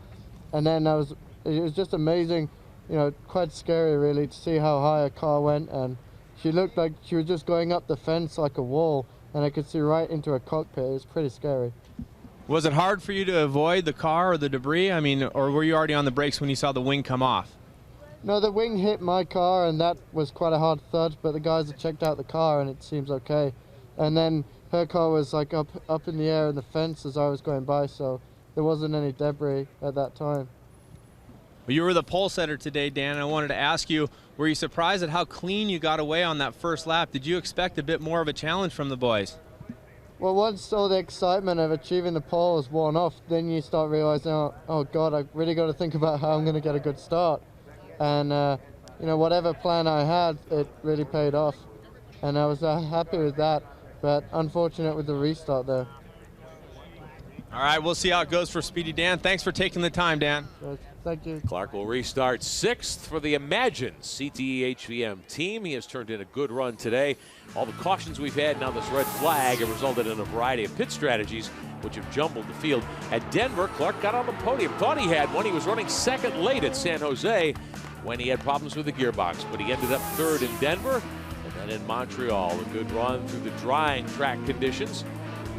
Speaker 22: And then it was just amazing, you know, quite scary really to see how high her car went. And she looked like she was just going up the fence like a wall, and I could see right into her cockpit. It was pretty scary.
Speaker 5: Was it hard for you to avoid the car or the debris? I mean, or were you already on the brakes when you saw the wing come off?
Speaker 22: No, the wing hit my car and that was quite a hard thud, but the guys had checked out the car and it seems okay. And then her car was like up in the air in the fence as I was going by, so there wasn't any debris at that time.
Speaker 5: Well, you were the pole setter today, Dan. I wanted to ask you, were you surprised at how clean you got away on that first lap? Did you expect a bit more of a challenge from the boys?
Speaker 22: Well, once all the excitement of achieving the pole is worn off, then you start realizing, oh God, I really got to think about how I'm going to get a good start. And you know, whatever plan I had, it really paid off. And I was happy with that, but unfortunate with the restart there.
Speaker 5: All right, we'll see how it goes for Speedy Dan. Thanks for taking the time, Dan.
Speaker 22: Thank you.
Speaker 1: Clark will restart 6th for the Imagine CTE HVM team. He has turned in a good run today. All the cautions we've had now this red flag have resulted in a variety of pit strategies which have jumbled the field. At Denver, Clark got on the podium. Thought he had one. He was running second late at San Jose when he had problems with the gearbox, but he ended up 3rd in Denver and then in Montreal. A good run through the drying track conditions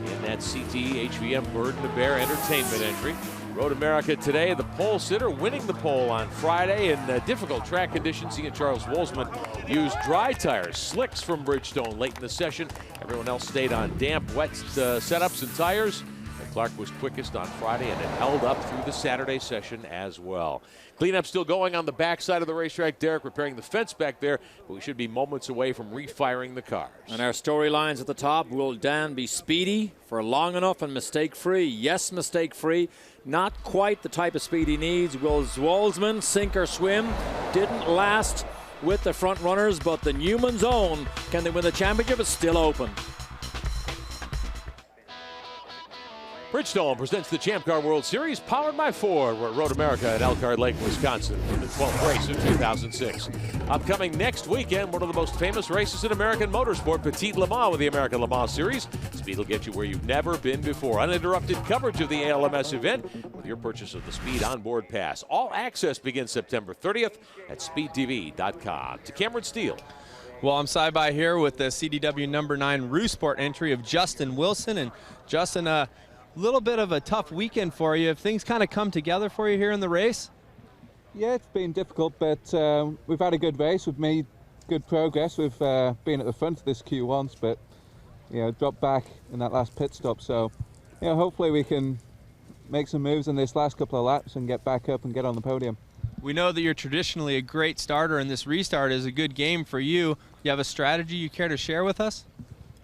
Speaker 1: in that CTE HVM Burden to Bear Entertainment entry. Road America today, the pole sitter winning the pole on Friday in difficult track conditions. He and Charles Wolzman used dry tires, slicks from Bridgestone late in the session. Everyone else stayed on damp, wet setups and tires. And Clark was quickest on Friday, and it held up through the Saturday session as well. Cleanup still going on the backside of the racetrack. Derek repairing the fence back there, but we should be moments away from refiring the cars.
Speaker 19: And our storylines at the top, will Dan be speedy for long enough and mistake-free? Yes, mistake-free. Not quite the type of speed he needs. Will Wolzman sink or swim? Didn't last with the front runners, but the Newman's Own, can they win the championship? It's still open.
Speaker 1: Bridgestone presents the Champ Car World Series, powered by Ford. We're at Road America at Elkhart Lake, Wisconsin, for the 12th race of 2006. Upcoming next weekend, one of the most famous races in American motorsport, Petit Le Mans with the American Le Mans Series. Speed will get you where you've never been before. Uninterrupted coverage of the ALMS event with your purchase of the Speed Onboard Pass. All access begins September 30th at speedtv.com. To Cameron Steele.
Speaker 5: Well, I'm side by here with the CDW number 9 Roosport entry of Justin Wilson. And Justin, a little bit of a tough weekend for you. Have things kind of come together for you here in the race?
Speaker 11: Yeah, it's been difficult, but we've had a good race. We've made good progress. We've been at the front of this queue once, but dropped back in that last pit stop. So, hopefully we can make some moves in this last couple of laps and get back up and get on the podium.
Speaker 5: We know that you're traditionally a great starter, and this restart is a good game for you. You have a strategy you care to share with us?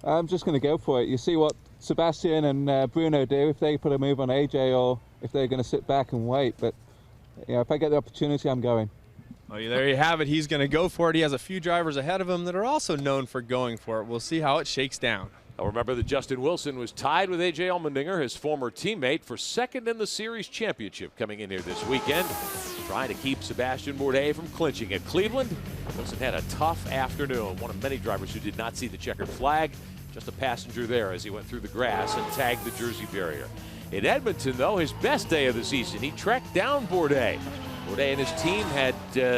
Speaker 11: I'm just going to go for it. You see what Sebastian and Bruno do, if they put a move on AJ or if they're going to sit back and wait. But if I get the opportunity, I'm going.
Speaker 5: Well, there you have it. He's going to go for it. He has a few drivers ahead of him that are also known for going for it. We'll see how it shakes down.
Speaker 1: Now remember that Justin Wilson was tied with AJ Allmendinger, his former teammate, for 2nd in the series championship coming in here this weekend. Trying to keep Sebastian Bourdais from clinching at Cleveland. Wilson had a tough afternoon. One of many drivers who did not see the checkered flag. Just a passenger there as he went through the grass and tagged the jersey barrier. In Edmonton, though, his best day of the season, he tracked down Bourdais. Bourdais and his team had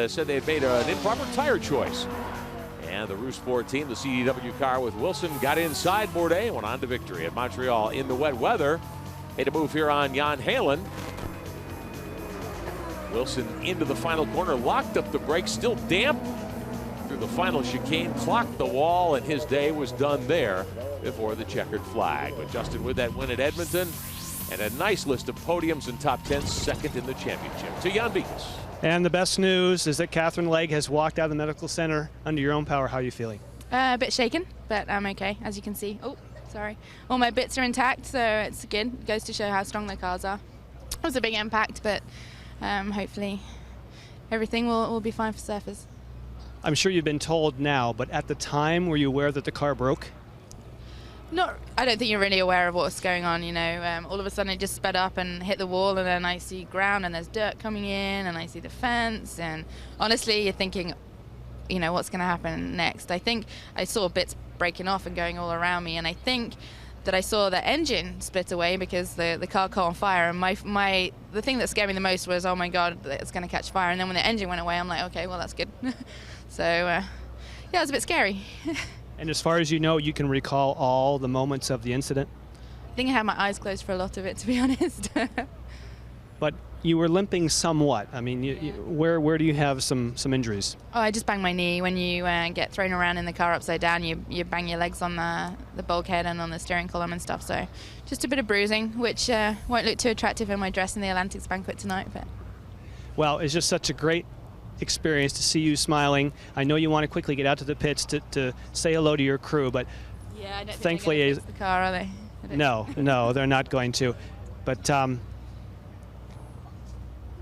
Speaker 1: said they had made an improper tire choice. And the Roosport team, the CDW car with Wilson, got inside Bourdais and went on to victory at Montreal in the wet weather. Made a move here on Jan Halen. Wilson into the final corner, locked up the brakes, still damp. Through the final chicane, clocked the wall, and his day was done there before the checkered flag. But Justin with that win at Edmonton and a nice list of podiums and top 10s, 2nd in the championship. To Jan Beekes.
Speaker 4: And the best news is that Catherine Legge has walked out of the medical center under your own power. How are you feeling?
Speaker 13: A bit shaken, but I'm okay, as you can see. Oh,
Speaker 10: Sorry. All my bits are intact, so it's good. It goes to show how strong the cars are. It was a big impact, but hopefully everything will be fine for surfers.
Speaker 4: I'm sure you've been told now, but at the time, were you aware that the car broke?
Speaker 10: No, I don't think you're really aware of what's going on, you know. All of a sudden it just sped up and hit the wall, and then I see ground and there's dirt coming in, and I see the fence, and honestly you're thinking, you know, what's going to happen next? I think I saw bits breaking off and going all around me, and I think that I saw the engine split away because the car caught on fire, and the thing that scared me the most was, oh my god, it's going to catch fire. And then when the engine went away, I'm like, okay, well, that's good. So yeah, it was a bit scary.
Speaker 4: And as far as you know, you can recall all the moments of the incident?
Speaker 10: I think I had my eyes closed for a lot of it, to be honest.
Speaker 4: But you were limping somewhat. I mean, where do you have some injuries?
Speaker 10: Oh, I just banged my knee. When you get thrown around in the car upside down, you bang your legs on the bulkhead and on the steering column and stuff. So just a bit of bruising, which won't look too attractive in my dress in the Atlantics banquet tonight. But
Speaker 4: well, it's just such a great experience to see you smiling. I know you want to quickly get out to the pits to say hello to your crew, but
Speaker 10: yeah, I don't
Speaker 4: thankfully,
Speaker 10: think they're gonna fix the car, are they?
Speaker 4: No, they're not going to. But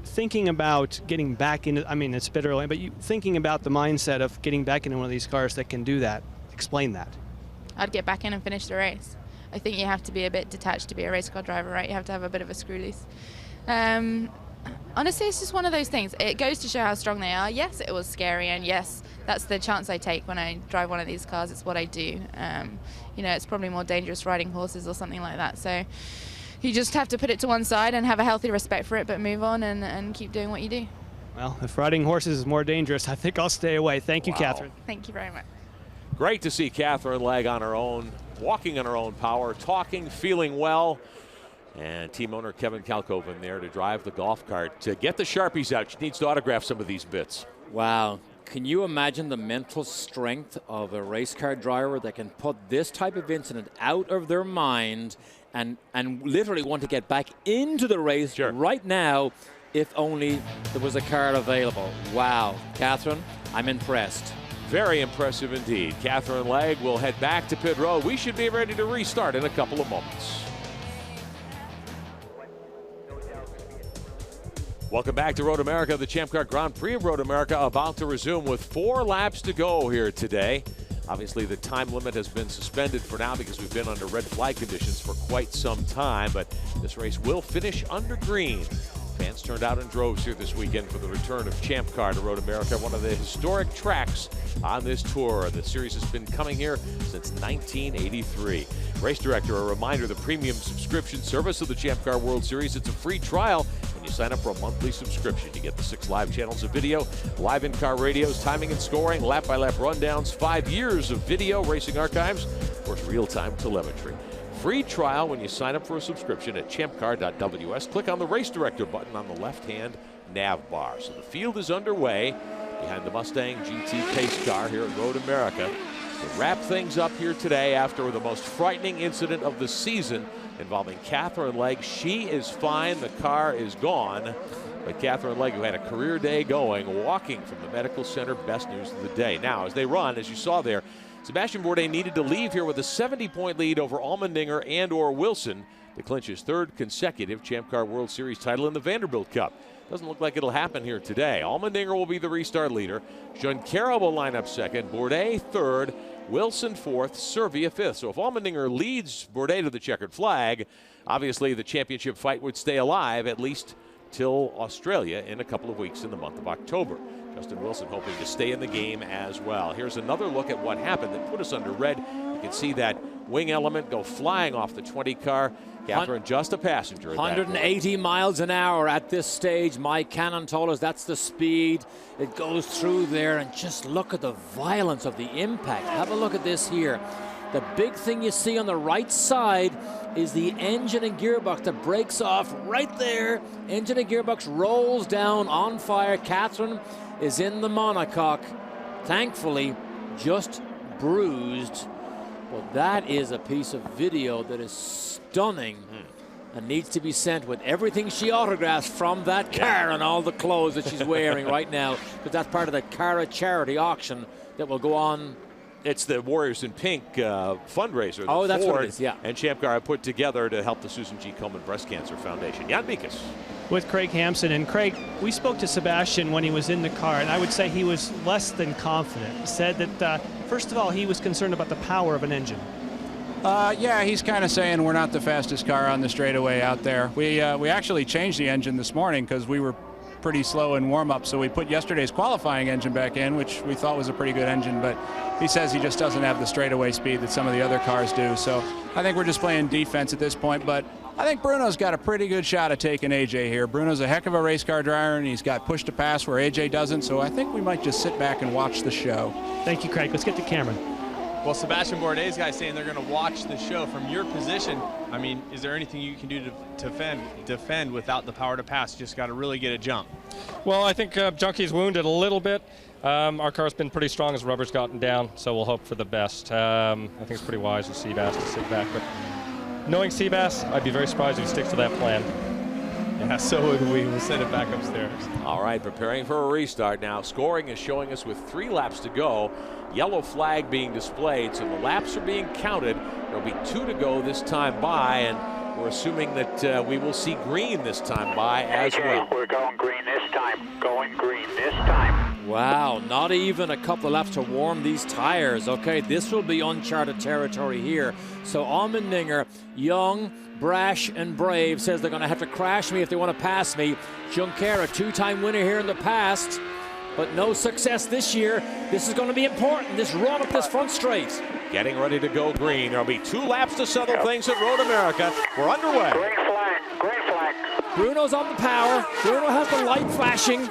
Speaker 4: thinking about getting back into, I mean, it's a bit early, but thinking about the mindset of getting back into one of these cars that can do that, explain that.
Speaker 10: I'd get back in and finish the race. I think you have to be a bit detached to be a race car driver, right? You have to have a bit of a screw loose. Honestly, it's just one of those things. It goes to show how strong they are. Yes, it was scary, and yes, that's the chance I take when I drive one of these cars. It's what I do. You know, it's probably more dangerous riding horses or something like that. So you just have to put it to one side and have a healthy respect for it, but move on and keep doing what you do.
Speaker 4: Well, if riding horses is more dangerous, I think I'll stay away. Thank you, Catherine.
Speaker 10: Thank you very much.
Speaker 1: Great to see Catherine Legg on her own, walking on her own power, talking, feeling well. And team owner Kevin Kalkoven there to drive the golf cart. To get the Sharpies out, she needs to autograph some of these bits.
Speaker 19: Wow. Can you imagine the mental strength of a race car driver that can put this type of incident out of their mind and literally want to get back into the race right now if only there was a car available? Wow. Catherine, I'm impressed.
Speaker 1: Very impressive indeed. Catherine Legg will head back to pit road. We should be ready to restart in a couple of moments. Welcome back to Road America. The Champ Car Grand Prix of Road America about to resume with 4 laps to go here today. Obviously, the time limit has been suspended for now because we've been under red flag conditions for quite some time, but this race will finish under green. Fans turned out in droves here this weekend for the return of Champ Car to Road America, one of the historic tracks on this tour. The series has been coming here since 1983. Race director, a reminder, the premium subscription service of the Champ Car World Series, it's a free trial. When you sign up for a monthly subscription, you get the 6 live channels of video, live in-car radios, timing and scoring, lap-by-lap rundowns, 5 years of video, racing archives, of course, real-time telemetry. Free trial when you sign up for a subscription at champcar.ws. Click on the Race Director button on the left-hand nav bar. So the field is underway behind the Mustang GT pace car here at Road America. To wrap things up here today after the most frightening incident of the season involving Catherine Legg. She is fine. The car is gone. But Catherine Legg, who had a career day going, walking from the medical center, best news of the day. Now, as they run, as you saw there, Sebastian Bourdais needed to leave here with a 70-point lead over Allmendinger and/or Wilson to clinch his 3rd consecutive Champ Car World Series title in the Vanderbilt Cup. Doesn't look like it'll happen here today. Allmendinger will be the restart leader. Junqueira will line up 2nd. Bourdais 3rd. Wilson 4th. Servia 5th. So if Allmendinger leads Bourdais to the checkered flag, obviously the championship fight would stay alive at least till Australia in a couple of weeks in the month of October. Justin Wilson hoping to stay in the game as well. Here's another look at what happened that put us under red. You can see that wing element go flying off the 20 car. Catherine just a passenger.
Speaker 19: 180 miles an hour at this stage. Mike Cannon told us that's the speed. It goes through there, and just look at the violence of the impact. Have a look at this here. The big thing you see on the right side is the engine and gearbox that breaks off right there. Engine and gearbox rolls down on fire. Catherine is in the monocoque, thankfully just bruised. But that is a piece of video that is stunning and needs to be sent with everything she autographs from that car and all the clothes that she's wearing right now, because that's part of the Cara charity auction that will go on
Speaker 1: It's the Warriors in Pink fundraiser.
Speaker 19: Oh, that's
Speaker 1: Ford
Speaker 19: what it is, yeah.
Speaker 1: and Champ Car have put together to help the Susan G. Komen Breast Cancer Foundation. Jan Beekes.
Speaker 4: With Craig Hampson. And Craig, we spoke to Sebastian when he was in the car, and I would say he was less than confident. He said that, first of all, he was concerned about the power of an engine.
Speaker 18: Yeah, he's kind of saying we're not the fastest car on the straightaway out there. We actually changed the engine this morning because we were pretty slow in warm-up, so we put yesterday's qualifying engine back in, which we thought was a pretty good engine, but he says he just doesn't have the straightaway speed that some of the other cars do. So I think we're just playing defense at this point, but I think Bruno's got a pretty good shot at taking AJ here. Bruno's a heck of a race car driver, and he's got push to pass where AJ doesn't, so I think we might just sit back and watch the show.
Speaker 4: Thank you, Craig. Let's get to Cameron.
Speaker 5: Well, Sebastian Bourdais guys saying they're going to watch the show. From your position, I mean, is there anything you can do to defend without the power to pass? You just got to really get a jump.
Speaker 7: Well, I think Junkie's wounded a little bit. Our car's been pretty strong as rubber's gotten down, so we'll hope for the best. I think it's pretty wise of Seabass to sit back, but knowing Seabass, I'd be very surprised if he sticks to that plan.
Speaker 5: Yeah, so would we. We'll send it back upstairs.
Speaker 1: All right, preparing for a restart now. Scoring is showing us with 3 laps to go. Yellow flag being displayed, so the laps are being counted. There'll be 2 to go this time by, and we're assuming that we will see green this time by as well.
Speaker 17: We're going green this time. Going green this time.
Speaker 19: Wow, not even a couple of laps to warm these tires. Okay, this will be uncharted territory here. So Allmendinger, young, brash, and brave, says they're going to have to crash me if they want to pass me. Junqueira, 2-time winner here in the past, but no success this year. This is going to be important, this run up this front straight.
Speaker 1: Getting ready to go green. There'll be 2 laps to settle things at Road America. We're underway.
Speaker 17: Green flag, green flag.
Speaker 19: Bruno's on the power. Bruno has the light flashing.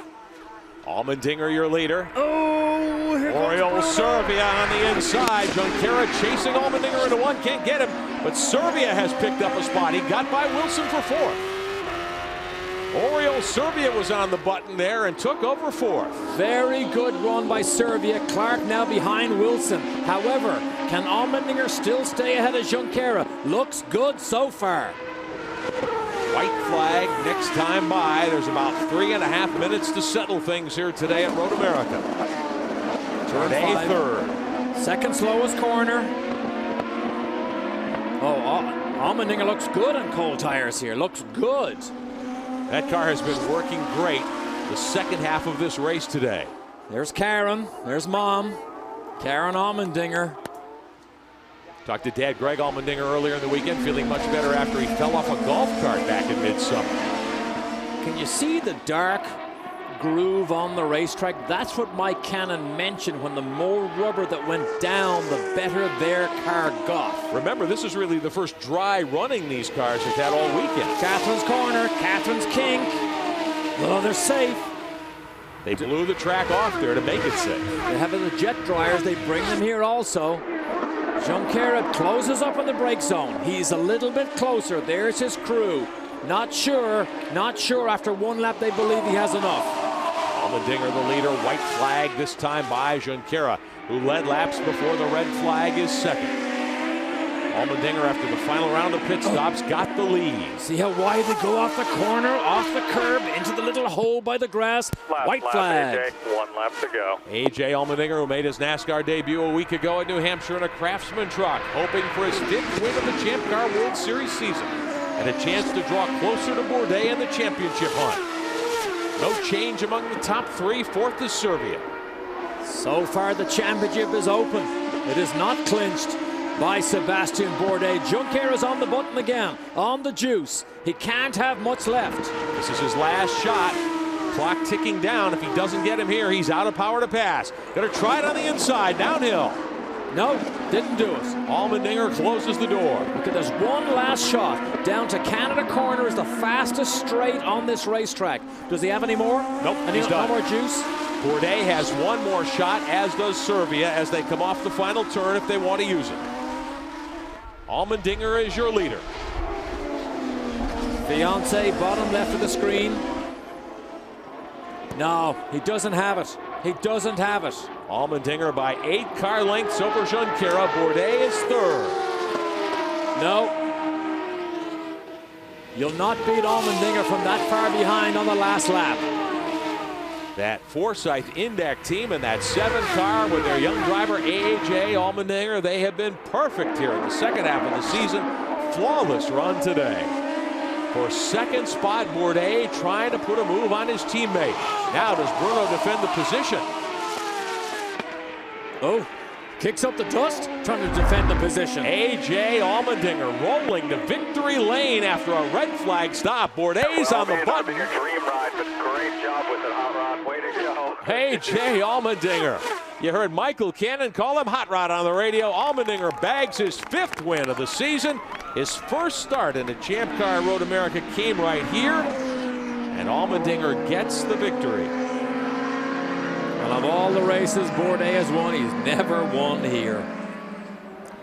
Speaker 1: Allmendinger, your leader.
Speaker 19: Oh, here
Speaker 1: Oriol Servia on the inside. Junqueira chasing Allmendinger into 1. Can't get him, but Servia has picked up a spot. He got by Wilson for 4th. Oriol Servia was on the button there and took over 4th.
Speaker 19: Very good run by Servia. Clark now behind Wilson. However, can Allmendinger still stay ahead of Junqueira? Looks good so far.
Speaker 1: White flag next time by. There's about 3.5 minutes to settle things here today at Road America.
Speaker 19: Turn 5.
Speaker 1: 3rd.
Speaker 19: Second slowest corner. Oh, Allmendinger looks good on cold tires here. Looks good.
Speaker 1: That car has been working great the second half of this race today.
Speaker 19: There's Karen. There's Mom. Karen Allmendinger.
Speaker 1: Talked to Dad Greg Allmendinger earlier in the weekend, feeling much better after he fell off a golf cart back in midsummer.
Speaker 19: Can you see the dark groove on the racetrack? That's what Mike Cannon mentioned. When the more rubber that went down, the better their car got.
Speaker 1: Remember, this is really the first dry running these cars have had all weekend.
Speaker 19: Catherine's corner, Catherine's kink. Oh, they're safe.
Speaker 1: They blew the track off there to make it safe.
Speaker 19: They have the jet dryers. They bring them here also. Junqueira closes up in the brake zone. He's a little bit closer. There's his crew. Not sure after 1 lap they believe he has enough.
Speaker 1: Allmendinger the leader, white flag this time by Junqueira, who led laps before the red flag is second. Allmendinger, after the final round of pit stops, got the lead.
Speaker 19: See how wide they go off the corner, off the curb, into the little hole by the grass. White flag.
Speaker 17: AJ, 1 lap to go.
Speaker 1: AJ Allmendinger, who made his NASCAR debut a week ago at New Hampshire in a Craftsman truck, hoping for his 5th win of the Champ Car World Series season and a chance to draw closer to Bourdais in the championship hunt. No change among the top 3. 4th is Servia.
Speaker 19: So far the championship is open. It is not clinched by Sebastian Bourdais. Junqueira's on the button again, on the juice. He can't have much left.
Speaker 1: This is his last shot. Clock ticking down. If he doesn't get him here, he's out of power to pass. Gonna try it on the inside, downhill.
Speaker 19: No, didn't do it.
Speaker 1: Allmendinger closes the door.
Speaker 19: Okay, there's one last shot. Down to Canada Corner is the fastest straight on this racetrack. Does he have any more?
Speaker 1: Nope,
Speaker 19: he's done. No more juice?
Speaker 1: Bourdais has 1 more shot, as does Servia, as they come off the final turn if they want to use it. Allmendinger is your leader.
Speaker 19: Fiance, bottom left of the screen. No, he doesn't have it. He doesn't have it.
Speaker 1: Allmendinger by 8 car lengths over Junqueira. Bourdais is 3rd.
Speaker 19: No. You'll not beat Allmendinger from that far behind on the last lap.
Speaker 1: that Forsyth Indycar team and that 7 car with their young driver A.J. Allmendinger. They have been perfect here in the second half of the season. Flawless run today. For second spot, Bourdais trying to put a move on his teammate. Now does Bruno defend the position?
Speaker 19: Oh, kicks up the dust, trying to defend the position.
Speaker 1: A.J. Allmendinger rolling to victory lane after a red flag stop. Bourdais on the button.
Speaker 14: Your dream ride, but great job with it, Hot Rod. Way to go.
Speaker 1: A.J. Allmendinger. You heard Michael Cannon call him Hot Rod on the radio. Allmendinger bags his 5th win of the season. His first start in a Champ Car Road America came right here, and Allmendinger gets the victory.
Speaker 19: Well, of all the races Bourdais has won, he's never won here.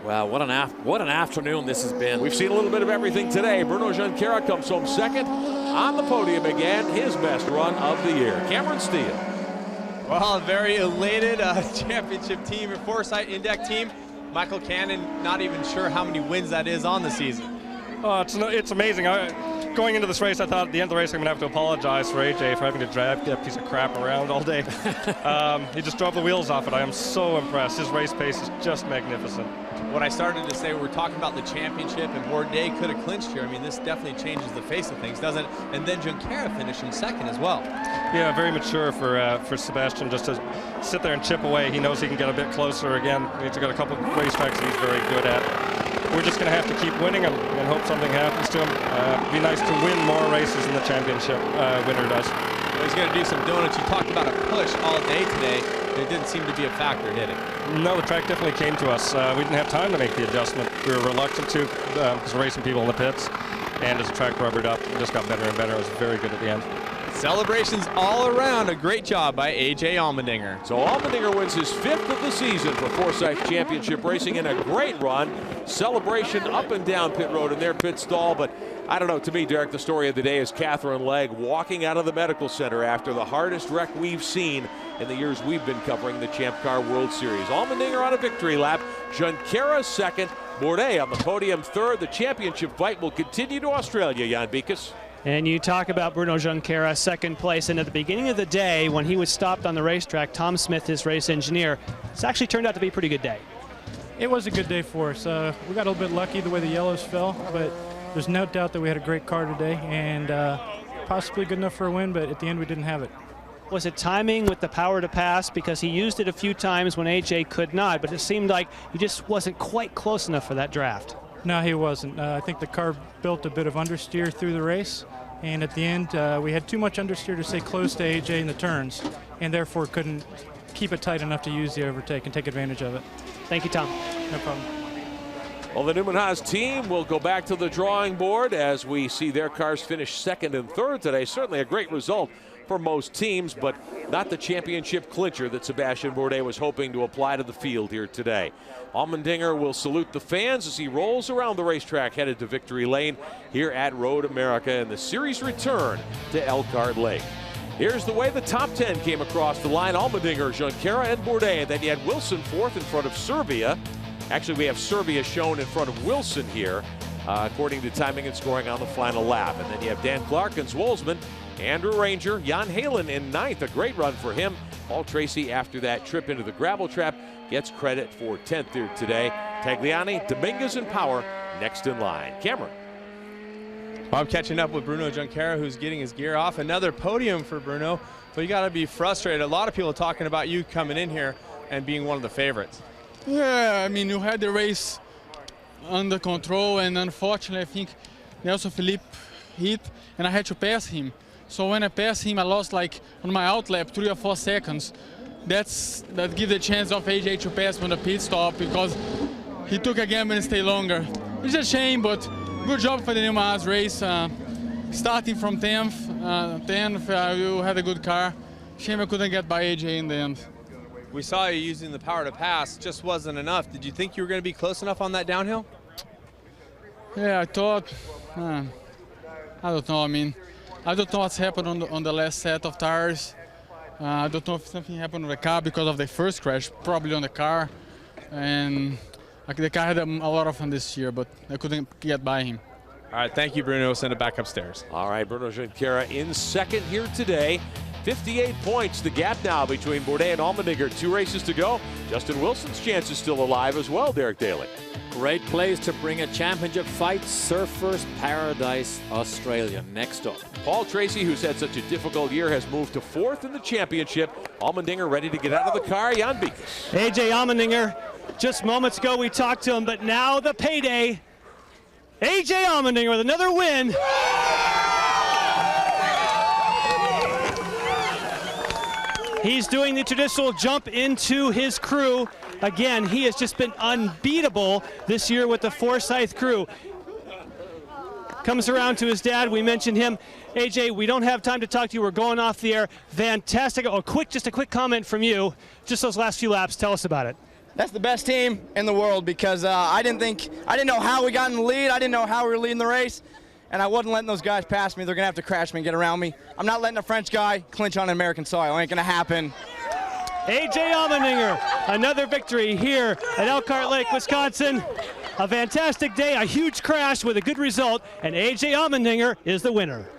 Speaker 19: Wow, what an afternoon this has been.
Speaker 1: We've seen a little bit of everything today. Bruno Junqueira comes home second on the podium again, his best run of the year. Cameron Steele.
Speaker 5: Well, a very elated championship team, a Forsyth Indycar team. Michael Cannon, not even sure how many wins that is on the season.
Speaker 7: Oh, it's amazing. Going into this race, I thought at the end of the race I'm going to have to apologize for AJ for having to drag that piece of crap around all day. He just drove the wheels off it. I am so impressed. His race pace is just magnificent.
Speaker 5: What I started to say, we're talking about the championship, and Bourdais could have clinched here. I mean, this definitely changes the face of things, doesn't it? And then Junqueira finishing second as well.
Speaker 7: Yeah, very mature for Sebastian just to sit there and chip away. He knows he can get a bit closer again. He's got a couple of racetracks that he's very good at. We're just going to have to keep winning him and hope something happens to him. It'd be nice to win more races than the championship winner does.
Speaker 5: Well, he's going to do some donuts. You talked about a push all day today. It didn't seem to be a factor, did it?
Speaker 7: No, the track definitely came to us. We didn't have time to make the adjustment. We were reluctant to because we're racing people in the pits. And as the track rubbered up, it just got better and better. It was very good at the end.
Speaker 5: Celebrations all around. A great job by A.J. Allmendinger.
Speaker 1: So Allmendinger wins his 5th of the season for Forsyth Championship Racing in a great run. Celebration up and down pit road in their pit stall. But I don't know, to me, Derek, the story of the day is Catherine Legg walking out of the medical center after the hardest wreck we've seen in the years we've been covering the Champ Car World Series. Allmendinger on a victory lap. Junqueira second. Bourdais on the podium third. The championship fight will continue to Australia, Jan Beekes.
Speaker 4: And you talk about Bruno Junqueira, second place, and at the beginning of the day, when he was stopped on the racetrack, Tom Smith, his race engineer, it's actually turned out to be a pretty good day.
Speaker 13: It was a good day for us. We got a little bit lucky the way the yellows fell, but there's no doubt that we had a great car today, and possibly good enough for a win, but at the end we didn't have it.
Speaker 4: Was it timing with the power to pass? Because he used it a few times when AJ could not, but it seemed like he just wasn't quite close enough for that draft.
Speaker 13: No, he wasn't. I think the car built a bit of understeer through the race, and at the end we had too much understeer to stay close to AJ in the turns, and therefore couldn't keep it tight enough to use the overtake and take advantage of it.
Speaker 4: Thank you, Tom.
Speaker 13: No problem.
Speaker 1: Well, the Newman Haas team will go back to the drawing board as we see their cars finish second and third today. Certainly a great result for most teams, but not the championship clincher that Sebastian Bourdais was hoping to apply to the field here today. Allmendinger will salute the fans as he rolls around the racetrack headed to victory lane here at Road America in the series return to Elkhart Lake. Here's the way the top 10 came across the line. Allmendinger, Junqueira, and Bourdais. Then you had Wilson fourth in front of Serbia. Actually, we have Serbia shown in front of Wilson here, according to timing and scoring on the final lap. And then you have Dan Clark and Zwolsman, Andrew Ranger, Jan Halen in ninth. A great run for him. Paul Tracy, after that trip into the gravel trap, gets credit for 10th here today. Tagliani, Dominguez, and Power next in line. Cameron.
Speaker 5: Well, I'm catching up with Bruno Junqueira, who's getting his gear off. Another podium for Bruno, but you got to be frustrated. A lot of people talking about you coming in here and being one of the favorites.
Speaker 16: Yeah, I mean, you had the race under control, and unfortunately, I think Nelson Felipe hit, and I had to pass him. So when I passed him, I lost, like, on my outlap, 3 or 4 seconds. That gives the chance of AJ to pass on the pit stop because he took a gamble and stayed longer. It's a shame, but good job for the Newman Haas race. Starting from 10th, you had a good car. Shame I couldn't get by AJ in the end.
Speaker 5: We saw you using the power to pass, just wasn't enough. Did you think you were going to be close enough on that downhill?
Speaker 16: Yeah, I thought, I don't know, I mean, I don't know what's happened on the last set of tires. I don't know if something happened on the car because of the first crash, probably on the car. And the car had a lot of fun this year, but I couldn't get by him.
Speaker 5: All right, thank you, Bruno. We'll send it back upstairs.
Speaker 1: All right, Bruno Junqueira in second here today. 58 points, the gap now between Bourdais and Allmendinger. 2 races to go. Justin Wilson's chance is still alive as well, Derek Daly.
Speaker 19: Great place to bring a championship fight. Surfers Paradise, Australia. Next up.
Speaker 1: Paul Tracy, who's had such a difficult year, has moved to 4th in the championship. Allmendinger ready to get out of the car. Jan Beekes.
Speaker 4: A.J. Allmendinger, just moments ago we talked to him, but now the payday. A.J. Allmendinger with another win. He's doing the traditional jump into his crew. Again, he has just been unbeatable this year with the Forsyth crew. Comes around to his dad. We mentioned him. AJ, we don't have time to talk to you. We're going off the air. Fantastic. Oh, just a quick comment from you. Just those last few laps. Tell us about it.
Speaker 12: That's the best team in the world because I didn't know how we got in the lead. I didn't know how we were leading the race. And I wasn't letting those guys pass me. They're going to have to crash me and get around me. I'm not letting a French guy clinch on American soil. It ain't going to happen.
Speaker 4: A.J. Allmendinger, another victory here at Elkhart Lake, Wisconsin. A fantastic day, a huge crash with a good result, and A.J. Allmendinger is the winner.